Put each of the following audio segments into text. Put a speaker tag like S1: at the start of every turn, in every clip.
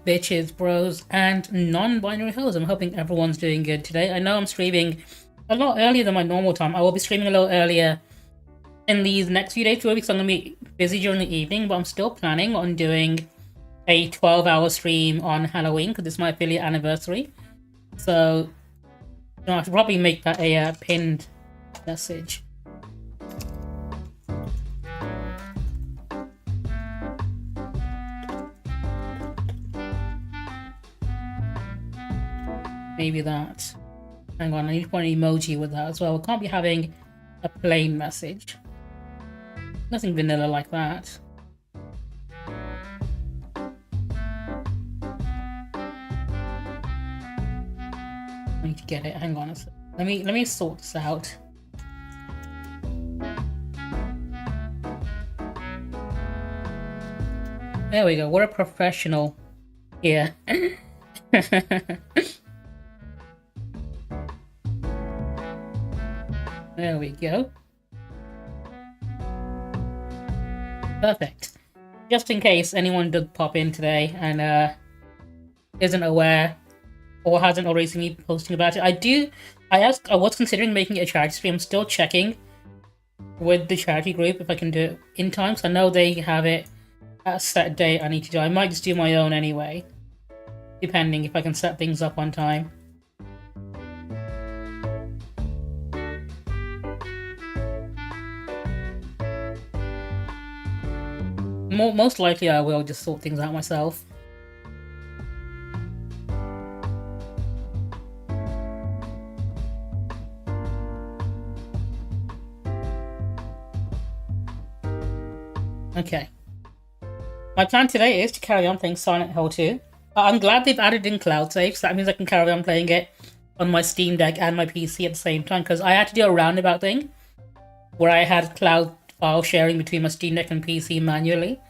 S1: up, bitches, bros, and non-binary hoes? I'm hoping everyone's doing good today. I know I'm streaming a lot earlier than my normal time. I will be streaming a little earlier in these next few days, 2 weeks. I'm going to be busy during the evening, but I'm still planning on doing a 12-hour stream on Halloween because it's my affiliate anniversary. So, I should probably make that a pinned message. Maybe that. Hang on, I need to put an emoji with that as well. We can't be having a plain message. Nothing vanilla like that. I need to get it. Hang on a sec. Let me sort this out. There we go. We're a professional here. There we go. Perfect. Just in case anyone does pop in today and isn't aware or hasn't already seen me posting about it, I was considering making it a charity stream. I'm still checking with the charity group if I can do it in time, because I know they have it at a set date I need to do. I might just do my own anyway, depending if I can set things up on time. Most likely I will just sort things out myself. Okay. My plan today is to carry on playing Silent Hill 2. I'm glad they've added in cloud saves, so that means I can carry on playing it on my Steam Deck and my PC at the same time, because I had to do a roundabout thing where I had cloud file sharing between my Steam Deck and PC manually,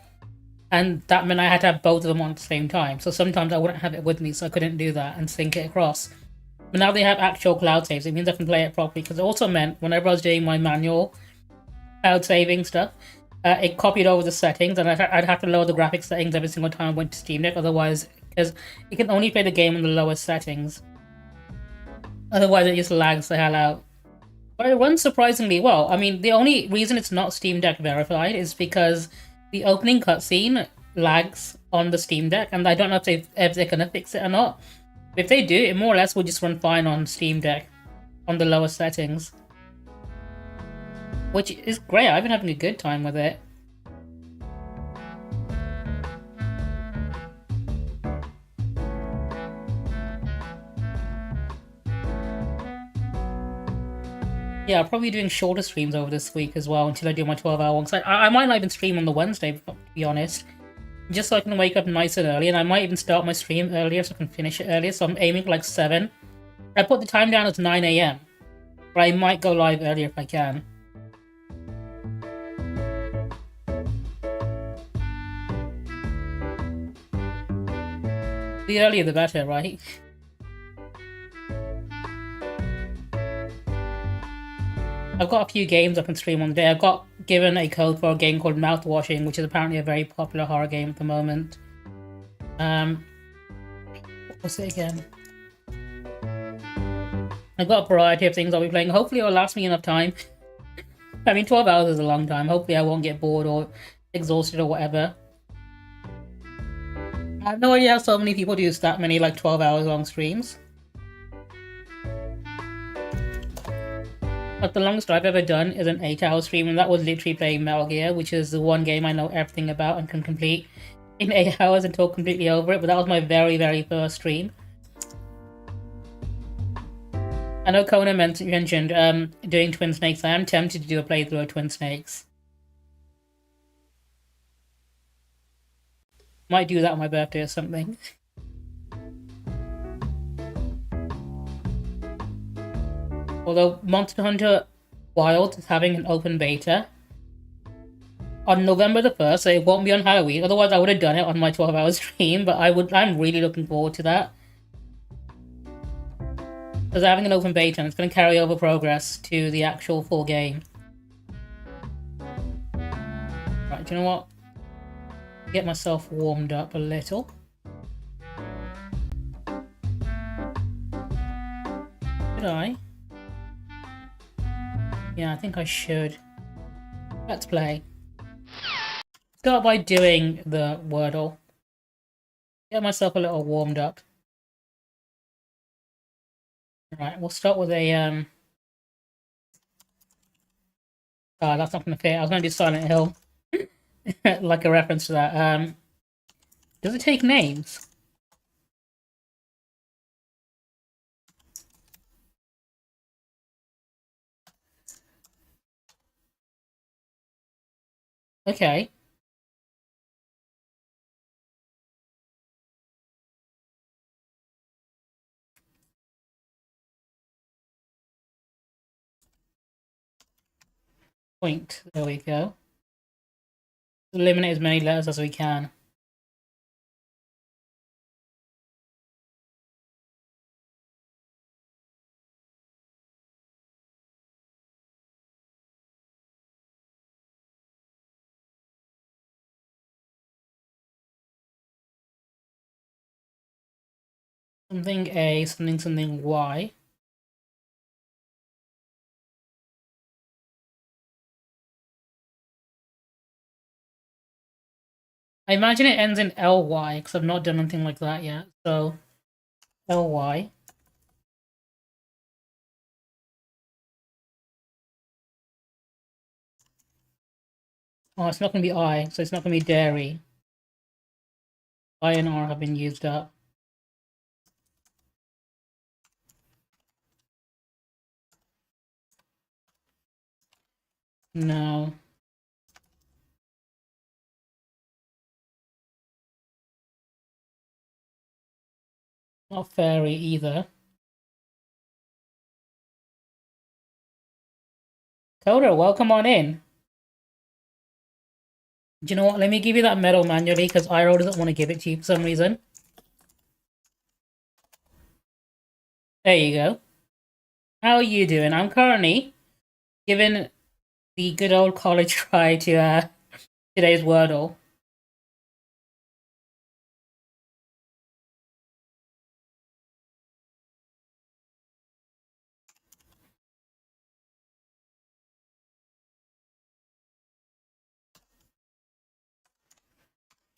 S1: and that meant I had to have both of them on at the same time. So sometimes I wouldn't have it with me, so I couldn't do that and sync it across. But now they have actual cloud saves. It means I can play it properly, because it also meant whenever I was doing my manual cloud saving stuff, it copied over the settings, and I'd have to lower the graphics settings every single time I went to Steam Deck, otherwise, because it can only play the game on the lowest settings. Otherwise it just lags the hell out. But it runs surprisingly well. I mean, the only reason it's not Steam Deck verified is because the opening cutscene lags on the Steam Deck, and I don't know if they're gonna fix it or not. If they do, it more or less will just run fine on Steam Deck on the lowest settings, which is great. I've been having a good time with it. Yeah, I'll probably be doing shorter streams over this week as well until I do my 12-hour one. I might not even stream on the Wednesday, to be honest. Just so I can wake up nice and early, and I might even start my stream earlier so I can finish it earlier. So I'm aiming for like 7. I put the time down as 9 AM, but I might go live earlier if I can. The earlier the better, right? I've got a few games I can stream on the day. I've got given a code for a game called Mouthwashing, which is apparently a very popular horror game at the moment. What was it again? I've got a variety of things I'll be playing. Hopefully it'll last me enough time. I mean, 12 hours is a long time. Hopefully I won't get bored or exhausted or whatever. I have no idea how so many people do that many like 12 hours long streams. But the longest I've ever done is an 8-hour stream, and that was literally playing Metal Gear, which is the one game I know everything about and can complete in 8 hours and talk completely over it, but that was my very, very first stream. I know Kona mentioned doing Twin Snakes. I am tempted to do a playthrough of Twin Snakes. Might do that on my birthday or something. Although Monster Hunter Wilds is having an open beta on November the 1st, so it won't be on Halloween. Otherwise, I would have done it on my 12-hour stream, but I'm really looking forward to that. Because they're having an open beta, and it's going to carry over progress to the actual full game. Right, do you know what? Get myself warmed up a little. Should I? Yeah, I think I should. Let's play. Start by doing the Wordle. Get myself a little warmed up. Alright, we'll start with a oh, that's not gonna fit. I was gonna do Silent Hill. Like a reference to that. Does it take names? Okay. Point. There we go. Eliminate as many letters as we can. Something A, something Y. I imagine it ends in LY, because I've not done anything like that yet. So, LY. Oh, it's not going to be I, so it's not going to be dairy. I and R have been used up. No. Not fairy either. Coda, welcome on in. Do you know what? Let me give you that medal manually, because Iroh doesn't want to give it to you for some reason. There you go. How are you doing? I'm currently giving the good old college try to today's Wordle.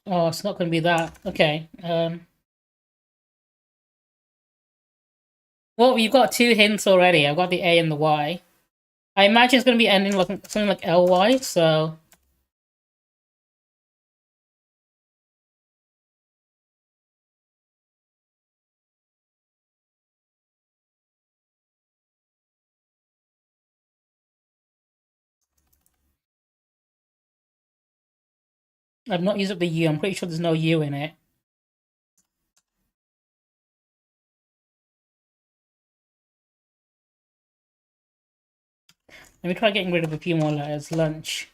S1: Oh, it's not going to be that. Okay. Well, you've got two hints already. I've got the A and the Y. I imagine it's going to be ending like something like LY, so... I've not used up the U. I'm pretty sure there's no U in it. Let me try getting rid of a few more letters. Lunch.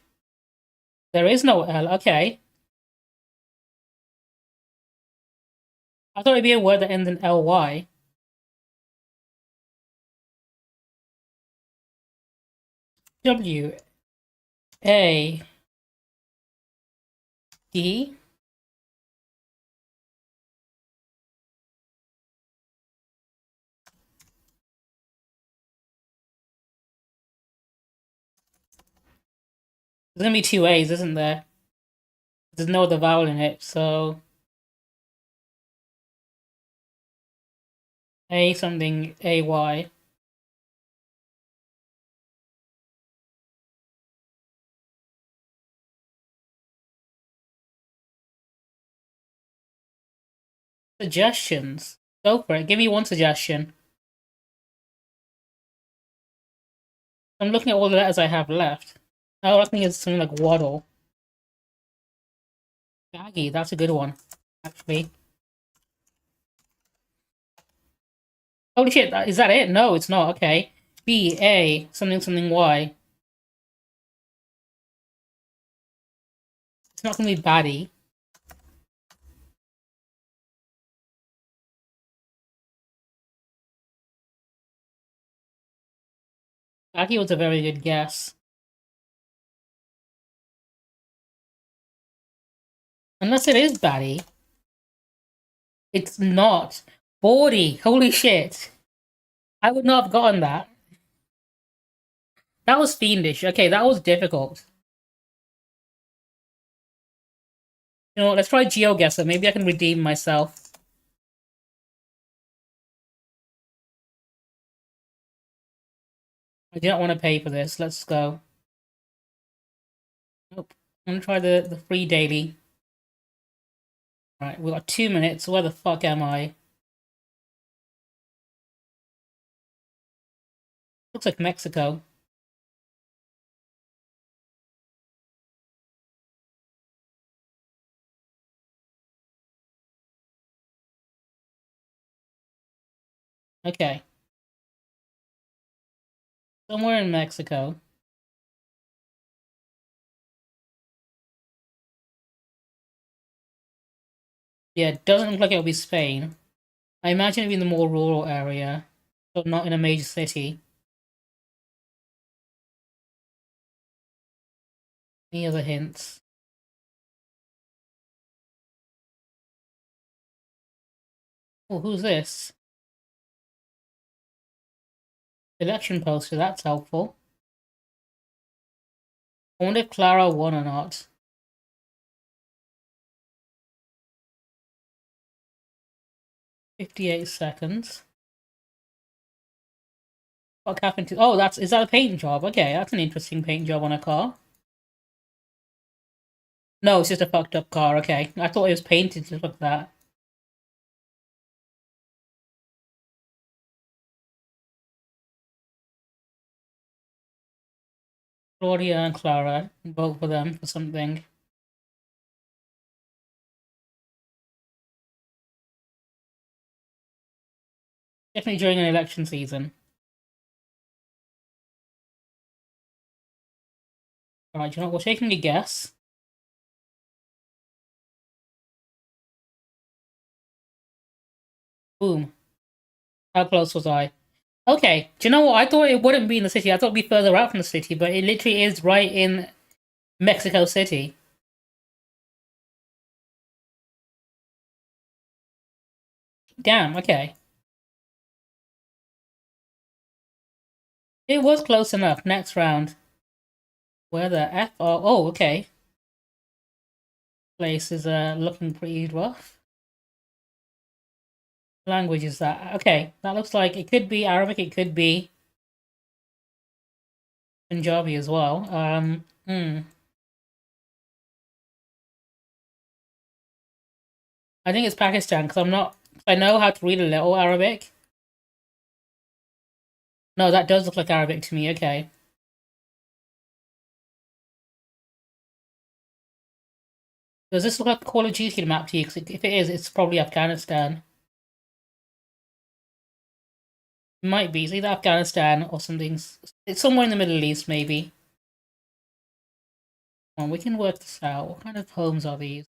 S1: There is no L. Okay. I thought it'd be a word that ends in LY. W. A. D. There's gonna be two A's, isn't there? There's no other vowel in it, so... A something, AY. Suggestions. Go for it. Give me one suggestion. I'm looking at all the letters I have left. Oh, I think it's something like waddle. Baggy, that's a good one, actually. Holy shit, is that it? No, it's not. Okay. B, A, something Y. It's not gonna be baddie. Baggy was a very good guess. Unless it is baddie. It's not. 40. Holy shit. I would not have gotten that. That was fiendish. Okay, that was difficult. You know, let's try GeoGuessr. Maybe I can redeem myself. I do not want to pay for this. Let's go. Nope. I'm gonna try the free daily. Right, we got 2 minutes. Where the fuck am I? Looks like Mexico. Okay. Somewhere in Mexico. Yeah, it doesn't look like it'll be Spain. I imagine it'll be in the more rural area, but not in a major city. Any other hints? Oh, who's this? Election poster, that's helpful. I wonder if Clara won or not. 58 seconds. What happened to... Oh, is that a paint job? Okay, that's an interesting paint job on a car. No, it's just a fucked up car, okay. I thought it was painted to look like that. Claudia and Clara, vote for them for something. Definitely during an election season. Alright, you know what? We're taking a guess. Boom. How close was I? Okay, do you know what? I thought it wouldn't be in the city. I thought it'd be further out from the city, but it literally is right in Mexico City. Damn, okay. It was close enough. Next round. Where the F? Oh, okay. Place is looking pretty rough. Language is that? Okay, that looks like it could be Arabic, it could be Punjabi as well. I think it's Pakistan because I know how to read a little Arabic. No, that does look like Arabic to me. Okay. Does this look like Call of Duty map to you? 'Cause if it is, it's probably Afghanistan. It might be. It's either Afghanistan or something. It's somewhere in the Middle East, maybe. Come on, we can work this out. What kind of homes are these?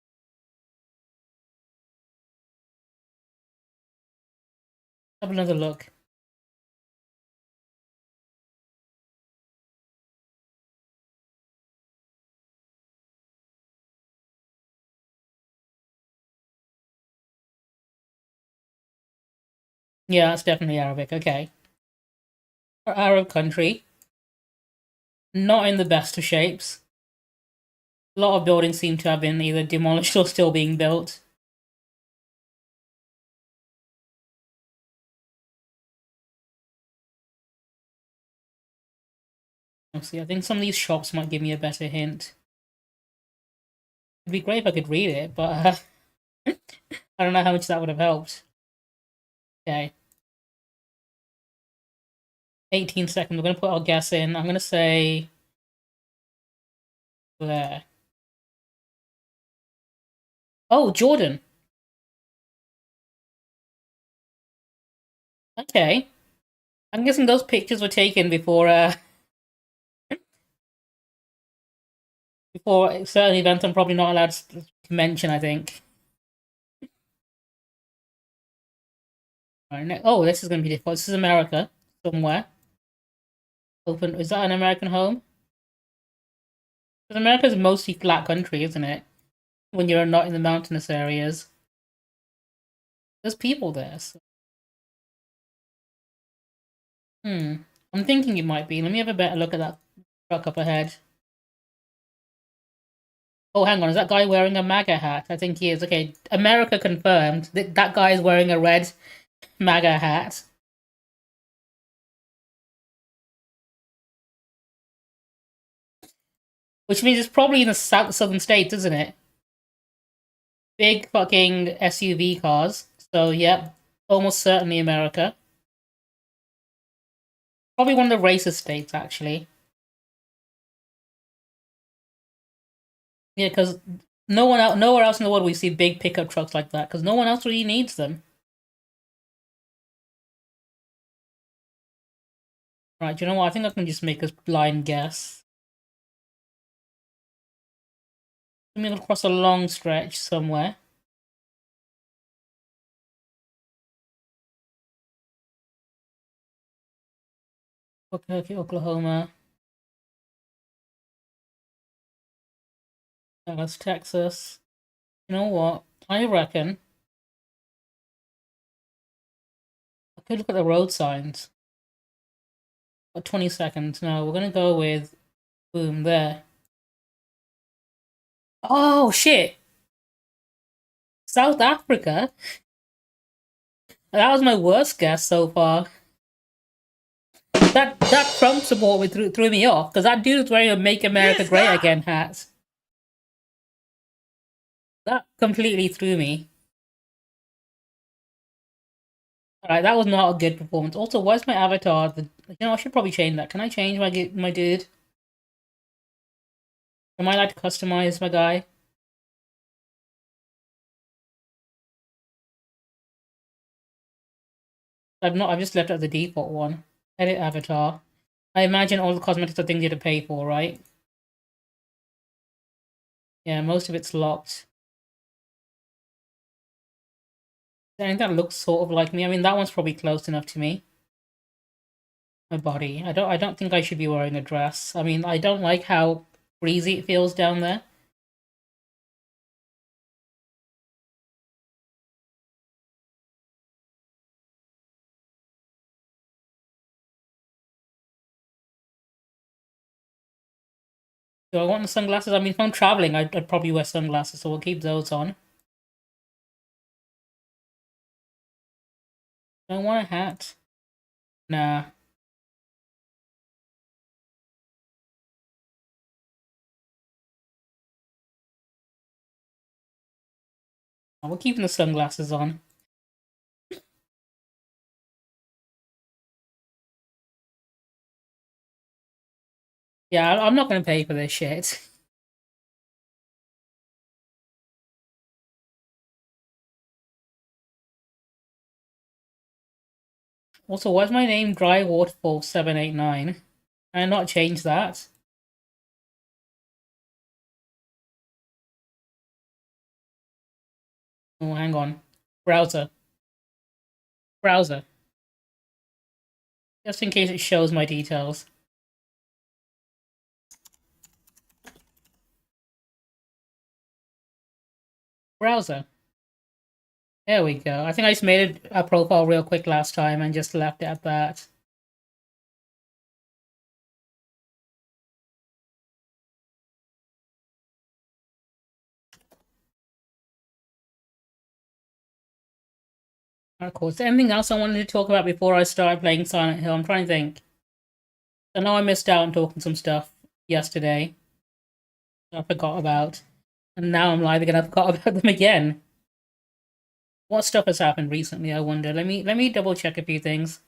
S1: Have another look. Yeah, it's definitely Arabic. Okay. Arab country. Not in the best of shapes. A lot of buildings seem to have been either demolished or still being built. Let's see, I think some of these shops might give me a better hint. It'd be great if I could read it, but I don't know how much that would have helped. Okay. 18 seconds. We're going to put our guess in. I'm going to say there. Oh, Jordan. Okay. I'm guessing those pictures were taken before certain events I'm probably not allowed to mention, I think. Right, oh, this is going to be difficult. This is America, somewhere. Open. Is that an American home? Because America's mostly flat country, isn't it? When you're not in the mountainous areas. There's people there. So. I'm thinking it might be. Let me have a better look at that truck up ahead. Oh, hang on. Is that guy wearing a MAGA hat? I think he is. Okay, America confirmed. That guy is wearing a red MAGA hat. Which means it's probably in the southern states, isn't it? Big fucking SUV cars. So, yep, almost certainly America. Probably one of the racist states, actually. Yeah, because nowhere else in the world we see big pickup trucks like that. Because no one else really needs them. Right, you know what? I think I can just make a blind guess. I'm gonna cross a long stretch somewhere. Okay, Oklahoma. Dallas, Texas. You know what? I reckon I could look at the road signs. Got 20 seconds. No, we're gonna go with boom there. Oh shit! South Africa? That was my worst guess so far. That Trump support threw me off because that dude was wearing a "Make America Great Again" hat. That completely threw me. Alright, that was not a good performance. Also, where's my avatar? I should probably change that. Can I change my dude? Am I allowed to customize my guy? I've just left it as the default one. Edit avatar. I imagine all the cosmetics are things you have to pay for, right? Yeah, most of it's locked. I think that looks sort of like me. I mean, that one's probably close enough to me. My body. I don't think I should be wearing a dress. I mean, I don't like how breezy it feels down there. Do I want the sunglasses? I mean, if I'm traveling, I'd probably wear sunglasses, so we'll keep those on. Do I want a hat? Nah. We're keeping the sunglasses on. Yeah, I'm not gonna pay for this shit. Also, why's my name Dry Waterfall 789? Can I not change that? Oh, hang on. Browser. Browser. Just in case it shows my details. Browser. There we go. I think I just made a profile real quick last time and just left it at that. Of course. Anything else I wanted to talk about before I started playing Silent Hill? I'm trying to think. I know I missed out on talking some stuff yesterday. I forgot about. And now I'm live again. I forgot about them again. What stuff has happened recently, I wonder. Let me double check a few things.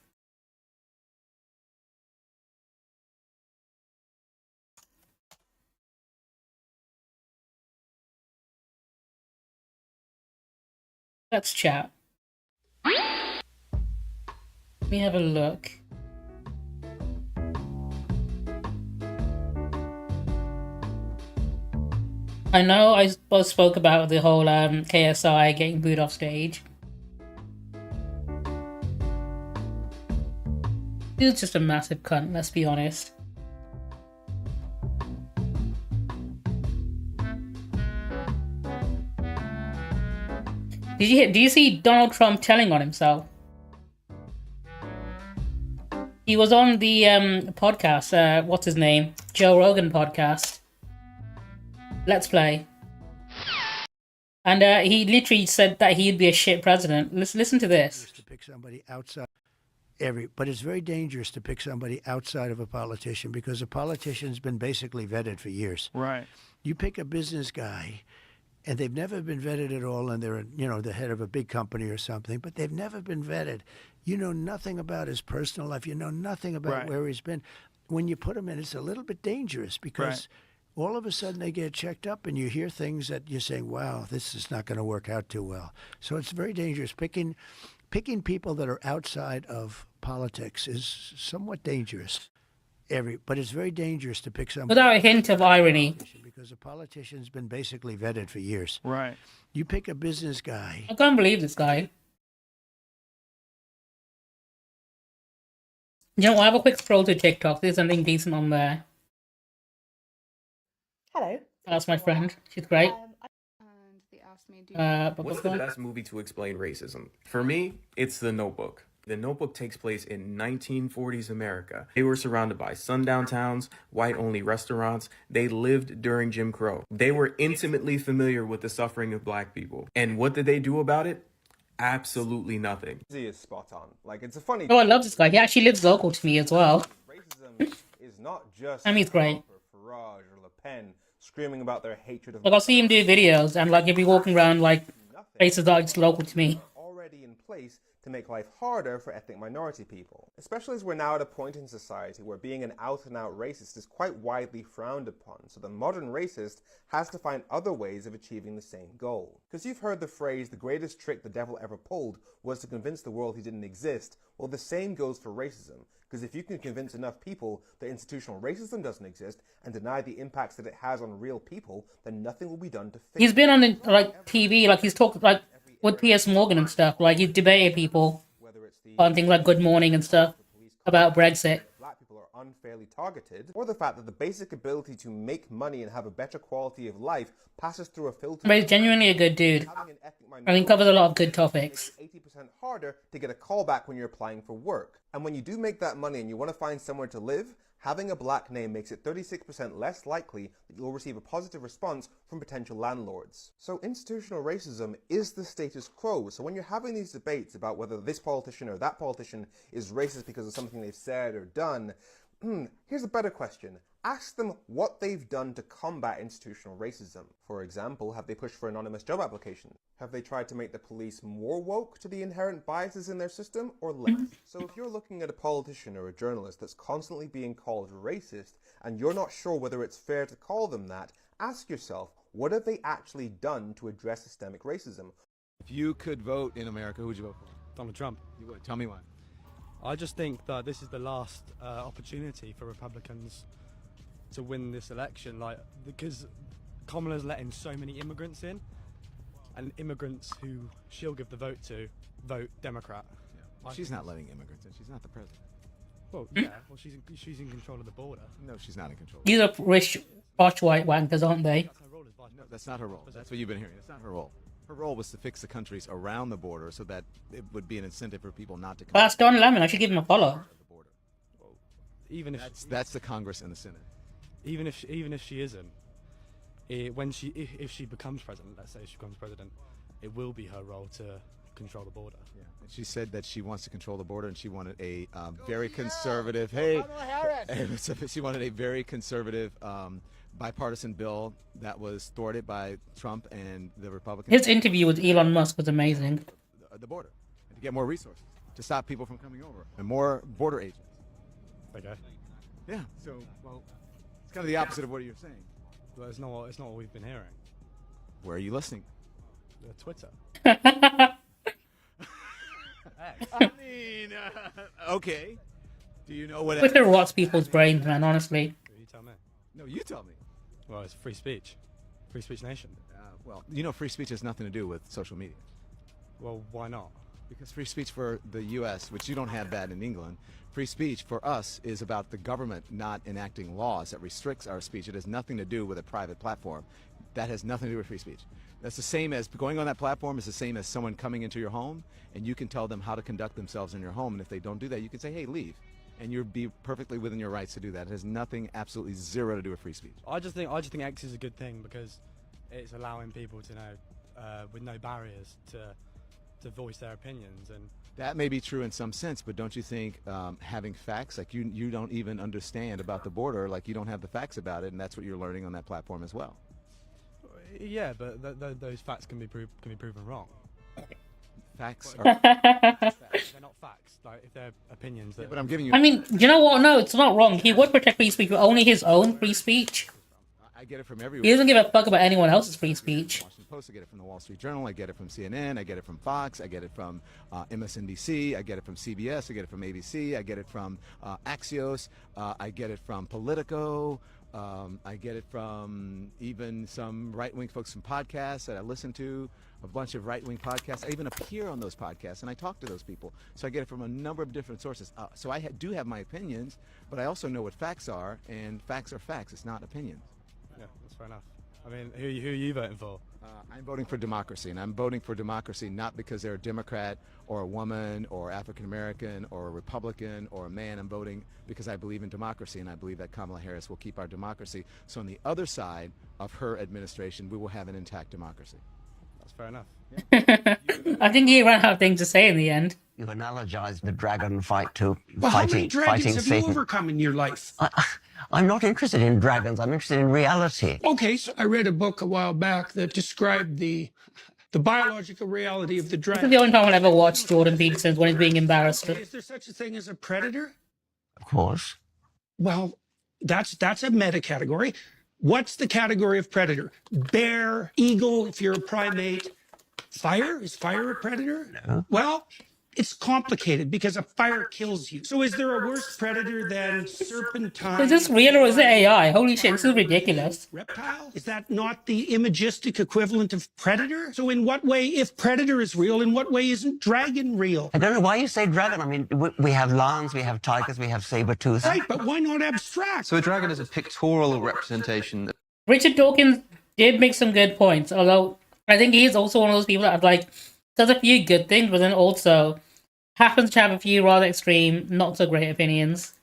S1: Let's chat. Let me have a look. I know I spoke about the whole KSI getting booed off stage. Dude's just a massive cunt, let's be honest. Do you see Donald Trump telling on himself? He was on the podcast. What's his name? Joe Rogan podcast. Let's Play. And he literally said that he'd be a shit president. Listen to this.
S2: To pick somebody outside but it's very dangerous to pick somebody outside of a politician because a politician's been basically vetted for years.
S3: Right.
S2: You pick a business guy and they've never been vetted at all, and they're, the head of a big company or something, but they've never been vetted. You know nothing about his personal life. You know nothing about where he's been. When you put him in, it's a little bit dangerous because all of a sudden they get checked up and you hear things that you're saying, wow, this is not going to work out too well. So it's very dangerous. Picking people that are outside of politics is somewhat dangerous. But it's very dangerous to pick somebody
S1: without a hint of irony.
S2: Because a politician's been basically vetted for years.
S3: Right.
S2: You pick a business guy.
S1: I can't believe this guy. You know, I have a quick scroll to TikTok. There's something decent on there.
S4: Hello.
S1: That's my friend. She's great.
S5: And they asked me,
S6: What's the best movie to explain racism? For me, it's The Notebook. The Notebook takes place in 1940s America. They were surrounded by sundown towns, white-only restaurants. They lived during Jim Crow. They were intimately familiar with the suffering of black people. And what did they do about it? Absolutely nothing.
S7: He is spot on. Like, it's a funny.
S1: Oh, I love this guy. He actually lives local to me as well.
S7: Racism is not just.
S1: And he's great.
S7: Farage or Le Pen screaming about their hatred of.
S1: Like, I'll see him do videos, and like he'll be walking around like places that are just local to me.
S7: Already in place to make life harder for ethnic minority people. Especially as we're now at a point in society where being an out-and-out racist is quite widely frowned upon, so the modern racist has to find other ways of achieving the same goal. Because you've heard the phrase, the greatest trick the devil ever pulled was to convince the world he didn't exist. Well, the same goes for racism. Because if you can convince enough people that institutional racism doesn't exist and deny the impacts that it has on real people, then nothing will be done to fix it.
S1: He's been on the, like, TV, like he's talked like with Piers Morgan and stuff. Like he's debated people on things like Good Morning and stuff about Brexit.
S7: Black people are unfairly targeted, or the fact that the basic ability to make money and have a better quality of life passes through a filter.
S1: But he's genuinely a good dude. And he covers a lot of good topics.
S7: 80% harder to get a call back when you're applying for work. And when you do make that money and you want to find somewhere to live, having a black name makes it 36% less likely that you'll receive a positive response from potential landlords. So institutional racism is the status quo. So when you're having these debates about whether this politician or that politician is racist because of something they've said or done, here's a better question. Ask them what they've done to combat institutional racism. For example, have they pushed for anonymous job applications? Have they tried to make the police more woke to the inherent biases in their system or less? So if you're looking at a politician or a journalist that's constantly being called racist and you're not sure whether it's fair to call them that, ask yourself, what have they actually done to address systemic racism?
S8: If you could vote in America, who would you vote for?
S9: Donald Trump.
S8: You would. Tell me why.
S9: I just think that this is the last opportunity for Republicans to win this election, like, because Kamala's letting so many immigrants in, and immigrants who she'll give the vote to vote Democrat.
S8: Yeah. Well, she's not letting immigrants in. She's not the president.
S9: Well, yeah. Well, she's in control of the border.
S8: No, she's not in control.
S1: These are rich, posh white wankers, aren't they?
S9: That's her role as vice
S8: No, that's not her role. That's what you've been hearing. That's not her role. Her role was to fix the countries around the border so that it would be an incentive for people not to come.
S1: Well, that's Don Lemon. I should give him a follow.
S9: Even if
S8: that's the Congress and the Senate.
S9: Even if she isn't, if she becomes president, let's say she becomes president, it will be her role to control the border.
S8: Yeah. And she said that she wants to control the border, and she wanted a very conservative. Hey, she wanted a very conservative. Bipartisan bill that was thwarted by Trump and the Republicans.
S1: His interview with Elon Musk was amazing.
S8: The border, and to get more resources to stop people from coming over, and more border agents.
S9: Okay.
S8: Yeah. So, well, it's kind of the opposite of what you're saying.
S9: Well, it's not what we've been hearing.
S8: Where are you listening?
S9: Twitter.
S8: I mean, okay. Do you know what?
S1: Twitter rots people's brains, man. Honestly.
S9: You tell me.
S8: No, you tell me.
S9: Well, it's free speech nation.
S8: Well, you know, free speech has nothing to do with social media.
S9: Well, why not?
S8: Because free speech for the U.S., which you don't have that in England, free speech for us is about the government not enacting laws that restricts our speech. It has nothing to do with a private platform. That has nothing to do with free speech. That's the same as going on that platform is the same as someone coming into your home, and you can tell them how to conduct themselves in your home. And if they don't do that, you can say, hey, leave. and you'd be perfectly within your rights to do that. It has nothing, absolutely zero to do with free speech.
S9: I just think X is a good thing because it's allowing people to know with no barriers to voice their opinions. And
S8: that may be true in some sense, but don't you think having facts, like you don't even understand about the border, like you don't have the facts about it, and that's what you're learning on that platform as well.
S9: Yeah, but those facts can be proven wrong.
S8: Facts are.
S9: They're not facts. Like if they're opinions.
S8: But I'm giving you.
S1: I mean, you know what? No, it's not wrong. He would protect free speech, but only his own free speech.
S8: I get it from everywhere.
S1: He doesn't give a fuck about anyone else's free speech.
S8: Washington Post, I get it from the Wall Street Journal, I get it from CNN, I get it from Fox, I get it from MSNBC, I get it from CBS, I get it from ABC, I get it from Axios, I get it from Politico, I get it from even some right-wing folks from podcasts that I listen to, a bunch of right-wing podcasts. I even appear on those podcasts, and I talk to those people. So I get it from a number of different sources. So I do have my opinions, but I also know what facts are, and facts are facts. It's not opinions.
S9: Yeah, that's fair enough. I mean, who are you voting for?
S8: I'm voting for democracy, and I'm voting for democracy not because they're a Democrat or a woman or African American or a Republican or a man. I'm voting because I believe in democracy, and I believe that Kamala Harris will keep our democracy. So on the other side of her administration, we will have an intact democracy.
S9: That's fair enough.
S1: I think he ran out of things to say in the end.
S3: You've analogized the dragon fight to
S4: Well, how many
S3: fighting
S4: dragons have you
S3: Satan.
S4: overcome in your life?
S3: I'm not interested in dragons. I'm interested in reality.
S4: Okay, so I read a book a while back that described the biological reality of the
S1: This is
S4: dragon.
S1: the only time I'll ever watch Jordan Peterson when he's being embarrassed.
S4: Is there such a thing as a predator?
S3: Of course.
S4: Well, that's a meta category. What's the category of predator? Bear, eagle, if you're a primate. Fire? Is fire a predator?
S3: No.
S4: Well, it's complicated because a fire kills you. So is there a worse predator than serpentine?
S1: Is this real or is it AI? Holy shit, this is ridiculous.
S4: Reptile? Is that not the imagistic equivalent of predator? So in what way, if predator is real, in what way isn't dragon real?
S3: I don't know why you say dragon. I mean, we have lions, we have tigers, we have saber-tooth.
S4: Right, but why not abstract?
S10: So a dragon is a pictorial representation.
S1: Richard Dawkins did make some good points, although I think he's also one of those people that like does a few good things, but then also happens to have a few rather extreme, not so great opinions.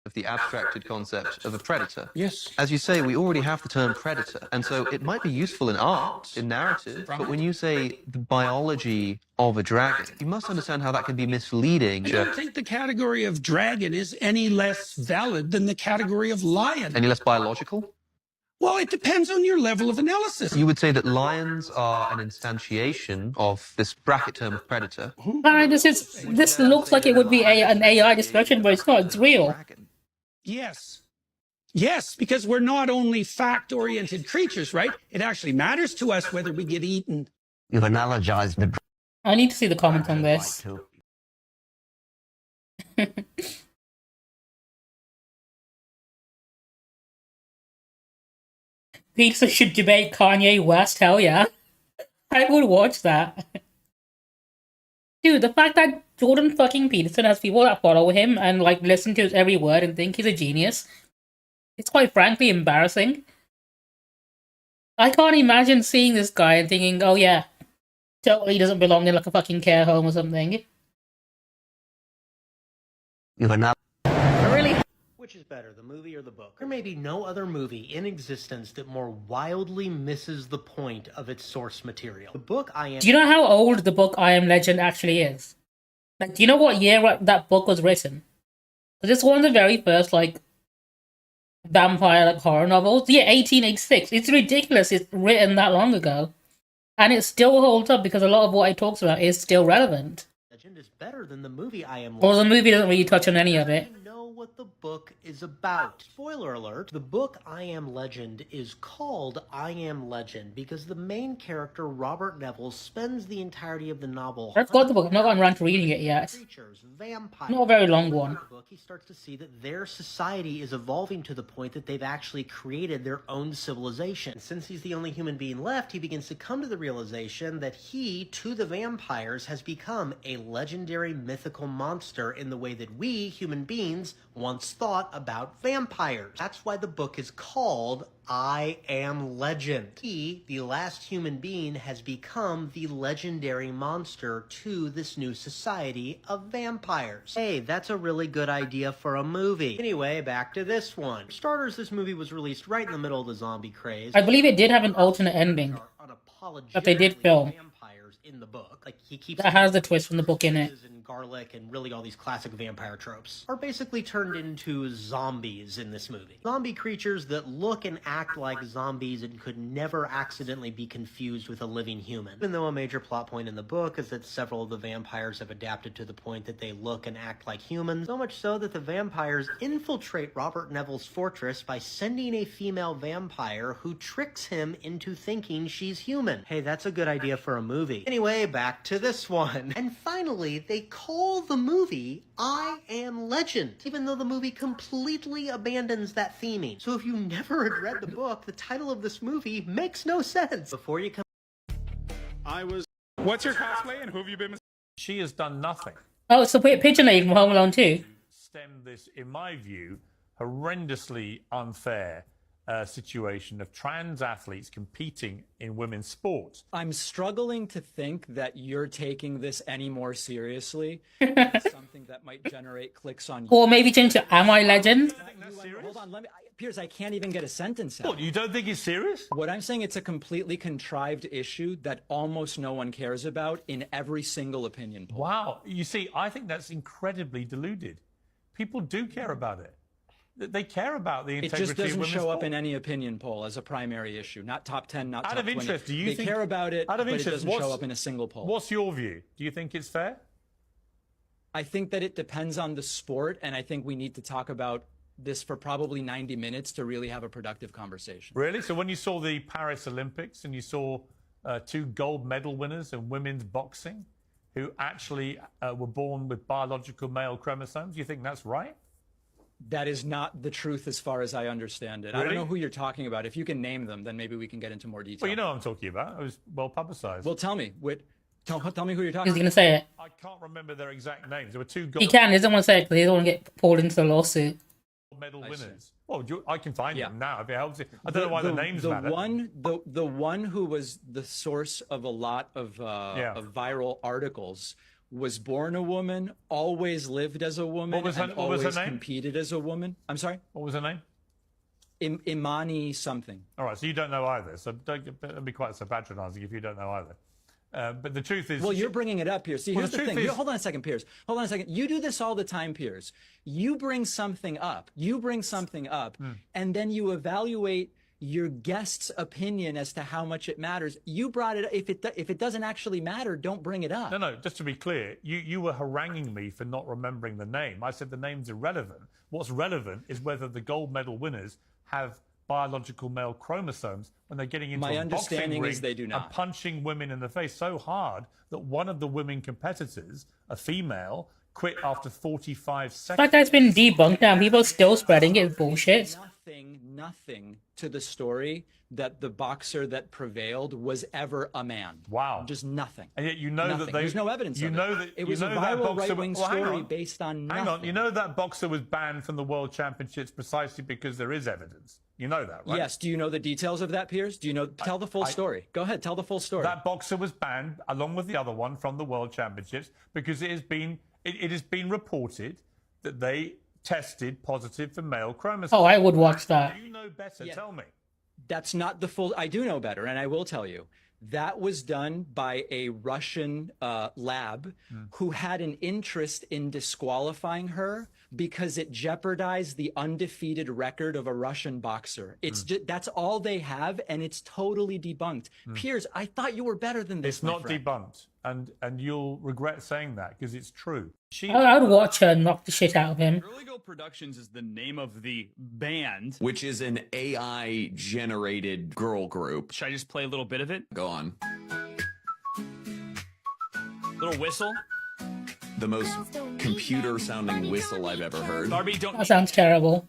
S10: Of the abstracted concept of a predator.
S4: Yes.
S10: As you say, we already have the term predator, and so it might be useful in art, in narrative, but when you say the biology of a dragon, you must understand how that can be misleading.
S4: I don't think the category of dragon is any less valid than the category of lion.
S10: Any less biological?
S4: Well, it depends on your level of analysis.
S10: You would say that lions are an instantiation of this bracket term of predator.
S1: This looks like it would be an AI discussion, but it's not. It's real.
S4: Yes. Yes, because we're not only fact-oriented creatures, right? It actually matters to us whether we get eaten.
S3: You've analogized the
S1: I need to see the comment on
S3: dragon
S1: this.
S3: fight to
S1: Peterson should debate Kanye West. Hell yeah. I would watch that. Dude, the fact that Jordan fucking Peterson has people that follow him and like listen to his every word and think he's a genius, it's quite frankly embarrassing. I can't imagine seeing this guy and thinking, oh yeah, totally doesn't belong in like a fucking care home or something.
S3: You've analogized.
S11: Which is better, the movie or the book? There may be no other movie in existence that more wildly misses the point of its source material. The book I Am...
S1: Do you know how old the book I Am Legend actually is? Like, do you know what year that book was written? Because it's one of the very first, like, vampire like horror novels. Yeah, 1886. It's ridiculous it's written that long ago. And it still holds up because a lot of what it talks about is still relevant.
S11: Legend is better than the movie I Am Legend.
S1: Well, the movie doesn't really touch on any of it.
S11: What the book is about. Spoiler alert, the book I Am Legend is called I Am Legend because the main character, Robert Neville, spends the entirety of the novel...
S1: I've got the book, I've not gotten around to reading it yet.
S11: Creatures, vampires...
S1: Not a very long one.
S11: In the book, he starts to see that their society is evolving to the point that they've actually created their own civilization. Since he's the only human being left, he begins to come to the realization that he, to the vampires, has become a legendary mythical monster in the way that we, human beings, once thought about vampires. That's why the book is called I Am Legend. He, the last human being, has become the legendary monster to this new society of vampires. Hey, that's a really good idea for a movie. Anyway, back to this one. For starters, this movie was released right in the middle of the zombie craze.
S1: I believe it did have an alternate ending that they did film.
S11: Vampires in the book, like he keeps
S1: That has the twist from the book in it.
S11: and garlic and really all these classic vampire tropes are basically turned into zombies in this movie. Zombie creatures that look and act like zombies and could never accidentally be confused with a living human. Even though a major plot point in the book is that several of the vampires have adapted to the point that they look and act like humans, so much so that the vampires infiltrate Robert Neville's fortress by sending a female vampire who tricks him into thinking she's human. Hey, that's a good idea for a movie. Anyway, back to this one. And finally, they call the movie I Am Legend, even though the movie completely abandons that theming. So if you never had read the book, the title of this movie makes no sense. Before you come...
S12: What's your cosplay and who have you been? She has done nothing.
S1: Oh, it's the Pigeon Lady from Home Alone 2.
S12: Stem this, in my view, horrendously unfair situation of trans athletes competing in women's sports.
S13: I'm struggling to think that you're taking this any more seriously. Something that might generate clicks on you.
S1: Or maybe change to Am I Legend?
S13: Hold on, Piers, I can't even get a sentence out.
S12: What, you don't think it's serious?
S13: What I'm saying, it's a completely contrived issue that almost no one cares about in every single opinion poll.
S12: Wow. You see, I think that's incredibly deluded. People do care about it. They care about the integrity of
S13: It just doesn't
S12: women's
S13: show up
S12: sport.
S13: in any opinion poll as a primary issue. Not top 10, not
S12: Out
S13: top
S12: of
S13: 20.
S12: interest, do you
S13: they
S12: think...
S13: care about it,
S12: out of
S13: but
S12: interest,
S13: it doesn't show up in a single poll.
S12: What's your view? Do you think it's fair?
S13: I think that it depends on the sport, and I think we need to talk about this for probably 90 minutes to really have a productive conversation.
S12: Really? So when you saw the Paris Olympics and you saw 2 gold medal winners in women's boxing who actually were born with biological male chromosomes, you think that's right?
S13: That is not the truth as far as I understand it.
S12: Really?
S13: I don't know who you're talking about. If you can name them, then maybe we can get into more detail.
S12: Well, you know what I'm talking about. It was well publicized.
S13: Well, tell me. Tell me who you're talking
S1: He's going to say it.
S12: I can't remember their exact names. There were 2 gold
S1: He can. He doesn't want to say it because he doesn't want to get pulled into the lawsuit.
S12: medal winners. Well, I can find them now if it helps you. I don't know why the names matter.
S13: The one who was the source of a lot of viral articles was born a woman, always lived as a woman, always competed as a woman. I'm sorry?
S12: What was her name?
S13: Imani something.
S12: All right, so you don't know either. So don't be quite so patronizing if you don't know either. But the truth is...
S13: Well, you're bringing it up, Piers. See, here's the thing. Hold on a second, Piers. Hold on a second. You do this all the time, Piers. You bring something up. And then you evaluate your guest's opinion as to how much it matters. You brought it up. If it doesn't actually matter, don't bring it up.
S12: No, just to be clear, you were haranguing me for not remembering the name. I said the name's irrelevant. What's relevant is whether the gold medal winners have biological male chromosomes when they're getting into a boxing ring
S13: is they do not.
S12: and punching women in the face so hard that one of the women competitors, a female, quit after 45 seconds.
S1: That guy's been debunked now. People are still spreading it. Bullshit.
S13: Nothing to the story that the boxer that prevailed was ever a man.
S12: Wow.
S13: Just nothing.
S12: And yet you know
S13: nothing.
S12: that they...
S13: There's no evidence of it. It was a viral right-wing story based on nothing.
S12: Hang on. You know that boxer was banned from the World Championships precisely because there is evidence. You know that, right?
S13: Yes. Do you know the details of that, Piers? Do you know? Tell the full story. Go ahead. Tell the full story.
S12: That boxer was banned, along with the other one, from the World Championships because it has been reported that they tested positive for male chromosomes.
S1: Oh, I would watch that.
S12: Do you know better? Tell me.
S13: That's not the full... I do know better, and I will tell you. That was done by a Russian lab who had an interest in disqualifying her because it jeopardized the undefeated record of a Russian boxer. It's just, that's all they have, and it's totally debunked. Piers, I thought you were better than this.
S12: It's not debunked, and you'll regret saying that because it's true.
S1: I would watch her knock the shit out of him.
S14: Earlygo Productions is the name of the band,
S15: which is an AI-generated girl group.
S14: Should I just play a little bit of it?
S15: Go on.
S14: Little whistle.
S15: The most computer-sounding whistle I've ever heard.
S14: Barbie, don't...
S1: That sounds terrible.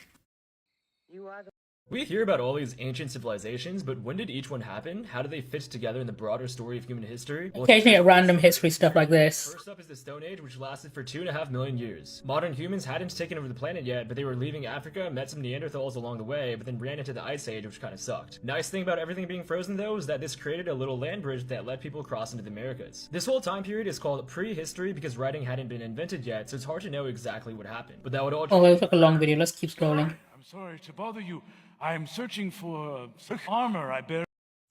S16: We hear about all these ancient civilizations, but when did each one happen? How do they fit together in the broader story of human history? Well,
S1: Occasionally at random history stuff like this.
S16: first up is the Stone Age, which lasted for 2.5 million years. Modern humans hadn't taken over the planet yet, but they were leaving Africa, met some Neanderthals along the way, but then ran into the Ice Age, which kind of sucked. Nice thing about everything being frozen, though, is that this created a little land bridge that let people cross into the Americas. This whole time period is called prehistory because writing hadn't been invented yet, so it's hard to know exactly what happened. But that would all...
S1: Oh, it took a long video. Let's keep scrolling.
S17: I'm sorry to bother you. I'm searching for armor I bear.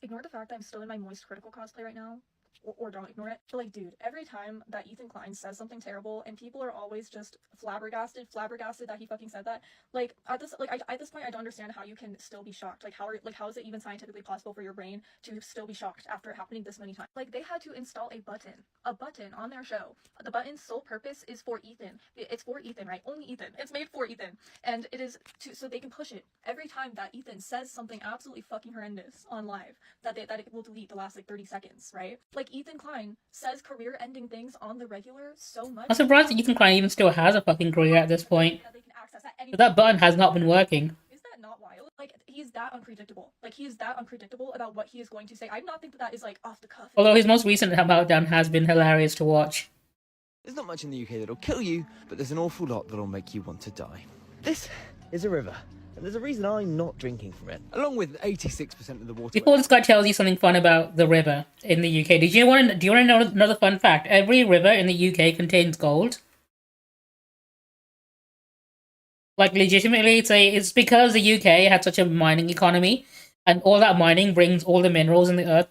S18: Ignore the fact that I'm still in my Moist Critical cosplay right now. Or don't ignore it. But like, dude, every time that Ethan Klein says something terrible and people are always just flabbergasted that he fucking said that, like at this point I don't understand how you can still be shocked. Like how is it even scientifically possible for your brain to still be shocked after it happening this many times? Like they had to install a button on their show. The button's sole purpose is for Ethan. It's for Ethan, right? Only Ethan. It's made for Ethan. And it is so they can push it every time that Ethan says something absolutely fucking horrendous on live that it will delete the last like 30 seconds, right? Like Ethan Klein says career-ending things on the regular so much.
S1: I'm surprised that Ethan Klein even still has a fucking career at this point. But that button has not been working.
S18: Is that not wild? Like, he's that unpredictable. Like, he is that unpredictable about what he is going to say. I do not think that is, like, off the cuff.
S1: Although his most recent meltdown has been hilarious to watch.
S19: There's not much in the UK that'll kill you, but there's an awful lot that'll make you want to die. This is a river. And there's a reason I'm not drinking from it. Along with 86% of the water.
S1: Before this guy tells you something fun about the river in the UK, do you want to know another fun fact? Every river in the UK contains gold. Like, legitimately, it's because the UK had such a mining economy, and all that mining brings all the minerals in the earth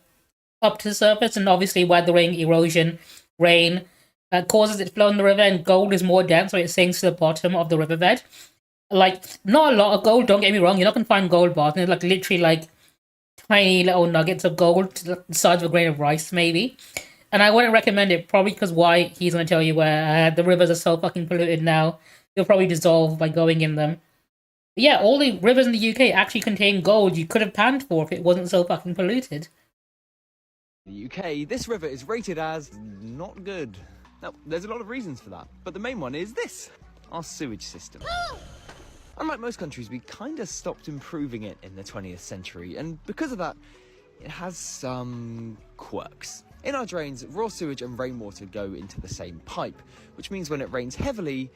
S1: up to the surface, and obviously weathering, erosion, rain, causes it to flow in the river, and gold is more dense, so it sinks to the bottom of the riverbed. Like, not a lot of gold, don't get me wrong, you're not going to find gold bars, and it's like literally like tiny little nuggets of gold the size of a grain of rice, maybe. And I wouldn't recommend it, probably because why he's going to tell you where the rivers are so fucking polluted now. They'll probably dissolve by going in them. But yeah, all the rivers in the UK actually contain gold you could have panned for if it wasn't so fucking polluted.
S19: In the UK, this river is rated as not good. Now, there's a lot of reasons for that, but the main one is this, our sewage system. Unlike most countries, we kind of stopped improving it in the 20th century, and because of that, it has some quirks. In our drains, raw sewage and rainwater go into the same pipe, which means when it rains heavily,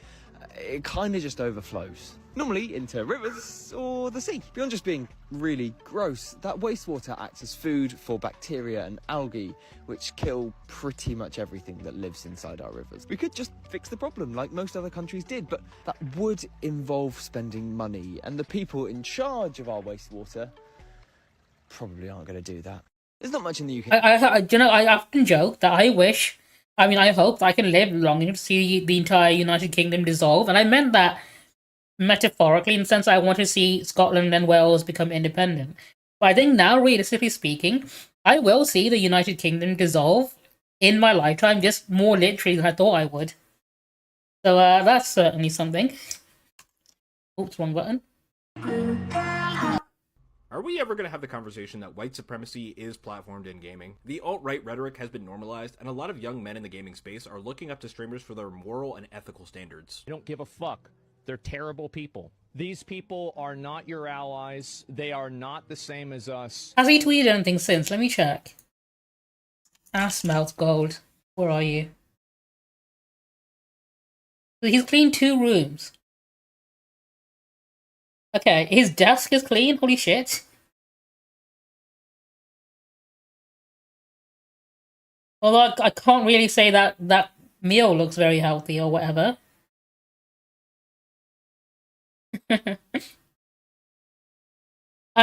S19: it kind of just overflows. Normally into rivers or the sea. Beyond just being really gross, that wastewater acts as food for bacteria and algae, which kill pretty much everything that lives inside our rivers. We could just fix the problem like most other countries did, but that would involve spending money, and the people in charge of our wastewater probably aren't going to do that. There's not much in the UK.
S1: I often joke that I hope that I can live long enough to see the entire United Kingdom dissolve, and I meant that metaphorically, in the sense I want to see Scotland and Wales become independent. But I think now, realistically speaking, I will see the United Kingdom dissolve in my lifetime, just more literally than I thought I would. So that's certainly something. Oops, wrong button.
S20: Are we ever going to have the conversation that white supremacy is platformed in gaming? The alt-right rhetoric has been normalized, and a lot of young men in the gaming space are looking up to streamers for their moral and ethical standards.
S21: They don't give a fuck. They're terrible people. These people are not your allies. They are not the same as us.
S1: Has he tweeted anything since? Let me check. Ass mouth gold. Where are you? So he's cleaned 2 rooms. Okay, his desk is clean? Holy shit. Although I can't really say that that meal looks very healthy or whatever. I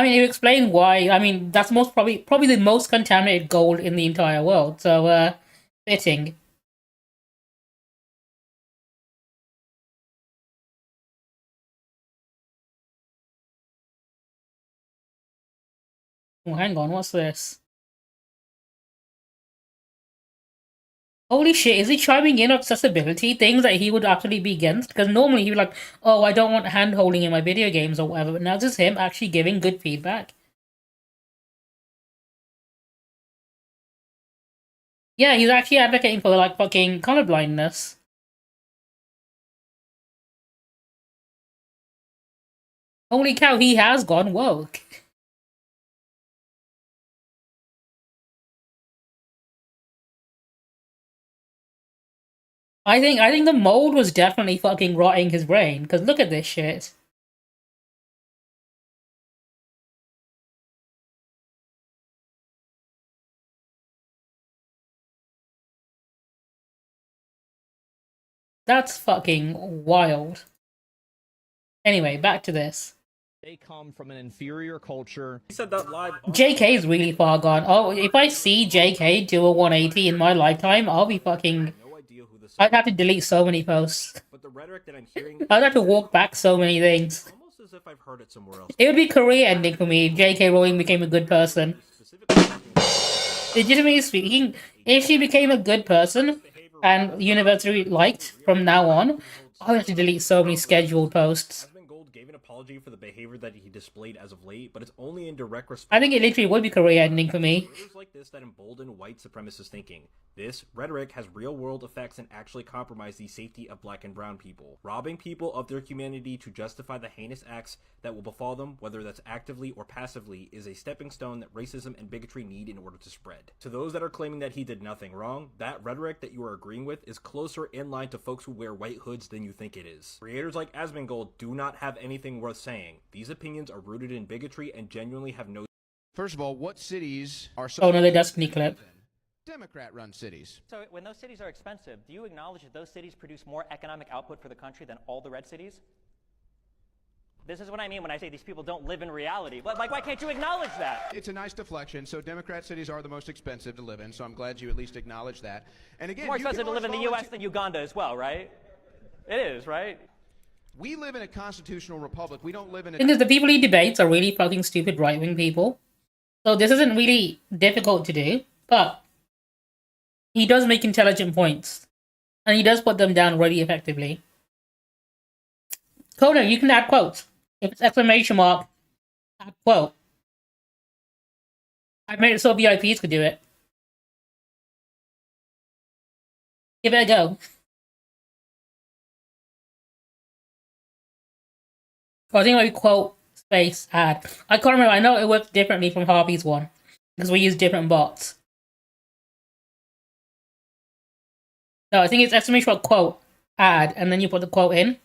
S1: mean, you explain why. I mean, that's probably the most contaminated gold in the entire world. So, fitting. Oh, hang on, what's this? Holy shit, is he chiming in on accessibility? Things that he would actually be against? Because normally he would be like, oh, I don't want hand-holding in my video games or whatever, but now this is him actually giving good feedback. Yeah, he's actually advocating for, like, fucking colorblindness. Holy cow, he has gone woke. I think the mold was definitely fucking rotting his brain, because look at this shit. That's fucking wild. Anyway, back to this.
S21: They come from an inferior culture.
S20: He said that live.
S1: JK's really far gone. Oh, if I see JK do a 180 in my lifetime, I'll be fucking... I'd have to delete so many posts.
S20: But the rhetoric that I'm hearing,
S1: I'd have to walk back so many things.
S20: almost as if I've heard it somewhere else.
S1: It would be career ending for me if JK Rowling became a good person. Legitimately speaking, if she became a good person and the university liked from now on, I would have to delete so many scheduled posts.
S20: Asmongold gave an apology for the behavior that he displayed as of late, but it's only in direct response.
S1: I think it literally would be career ending for me.
S20: Words like this that embolden white supremacist thinking. This rhetoric has real-world effects and actually compromise the safety of black and brown people. Robbing people of their humanity to justify the heinous acts that will befall them, whether that's actively or passively, is a stepping stone that racism and bigotry need in order to spread. To those that are claiming that he did nothing wrong, that rhetoric that you are agreeing with is closer in line to folks who wear white hoods than you think it is. Creators like Asmongold do not have anything worth saying. These opinions are rooted in bigotry and genuinely have no...
S2: First of all, what cities are...
S1: Oh, another Destiny clip.
S2: Democrat-run cities.
S22: So when those cities are expensive, do you acknowledge that those cities produce more economic output for the country than all the red cities? This is what I mean when I say these people don't live in reality. Like, why can't you acknowledge that?
S2: It's a nice deflection. So Democrat cities are the most expensive to live in, so I'm glad you at least acknowledge that. And again,
S22: More expensive to live in the U.S. than Uganda as well, right? It is, right?
S2: We live in a constitutional republic. We don't live in a...
S1: And the people he debates are really fucking stupid right-wing people. So this isn't really difficult to do, but he does make intelligent points. And he does put them down really effectively. Coda, you can add quotes. If it's exclamation mark, add quote. I made it so VIPs could do it. Give it a go. I think it might be quote space add. I can't remember. I know it works differently from Harvey's one because we use different bots. No, I think it's exclamation mark quote add, and then you put the quote in.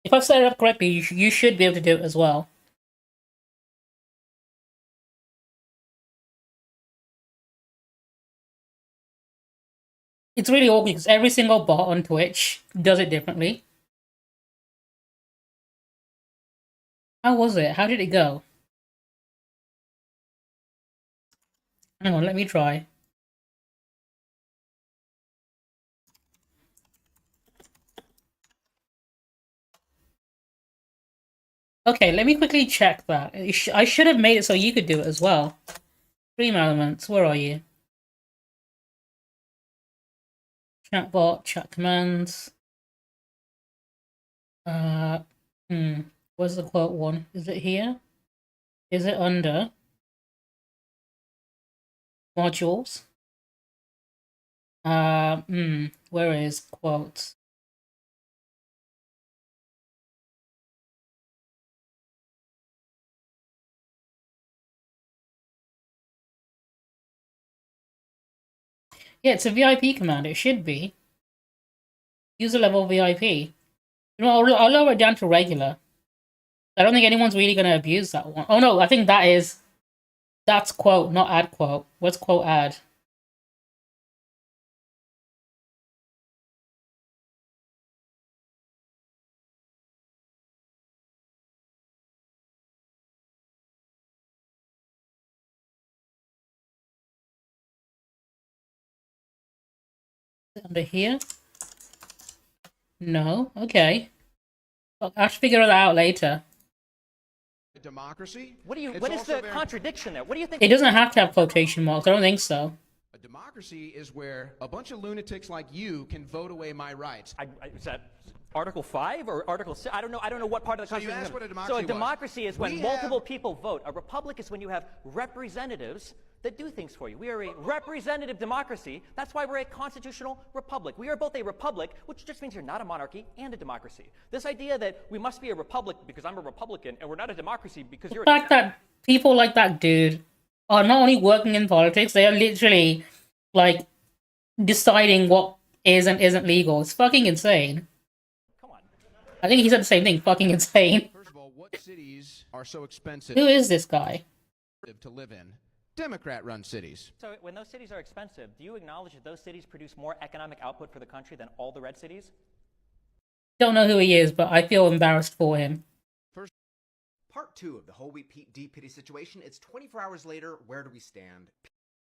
S1: If I've set it up correctly, you should be able to do it as well. It's really awkward because every single bot on Twitch does it differently. How was it? How did it go? Hang on, let me try. Okay, let me quickly check that. I should have made it so you could do it as well. Stream elements, where are you? Chatbot, chat commands. Where's the quote one? Is it here? Is it under modules? Where is quotes? Yeah, it's a VIP command. It should be. User level VIP. You know, I'll lower it down to regular. I don't think anyone's really going to abuse that one. Oh no, I think that's quote, not add quote. What's quote add? Under here? No? Okay. I'll have to figure that out later.
S2: Democracy?
S22: What is the contradiction there? What do you think?
S1: It doesn't have to have quotation marks. I don't think so.
S2: A democracy is where a bunch of lunatics like you can vote away my rights.
S22: Is that Article 5 or Article 6? I don't know what part of the
S2: So you
S22: Constitution.
S2: asked what a democracy
S22: So a
S2: was.
S22: democracy is when
S2: We
S22: multiple people vote. A republic is when you have representatives that do things for you. We are a representative democracy. That's why we're a constitutional republic. We are both a republic, which just means you're not a monarchy and a democracy. This idea that we must be a republic because I'm a Republican and we're not a democracy because you're
S1: The fact that people like that dude are not only working in politics, they are literally like deciding what is and isn't legal. It's fucking insane.
S22: Come on.
S1: I think he said the same thing. Fucking insane.
S2: First of all, what cities are so expensive
S1: Who is this guy?
S2: to live in? Democrat-run cities.
S22: So when those cities are expensive, do you acknowledge that those cities produce more economic output for the country than all the red cities?
S1: Don't know who he is, but I feel embarrassed for him.
S5: Part 2 of the whole wheat deep pity situation. It's 24 hours later. Where do we stand?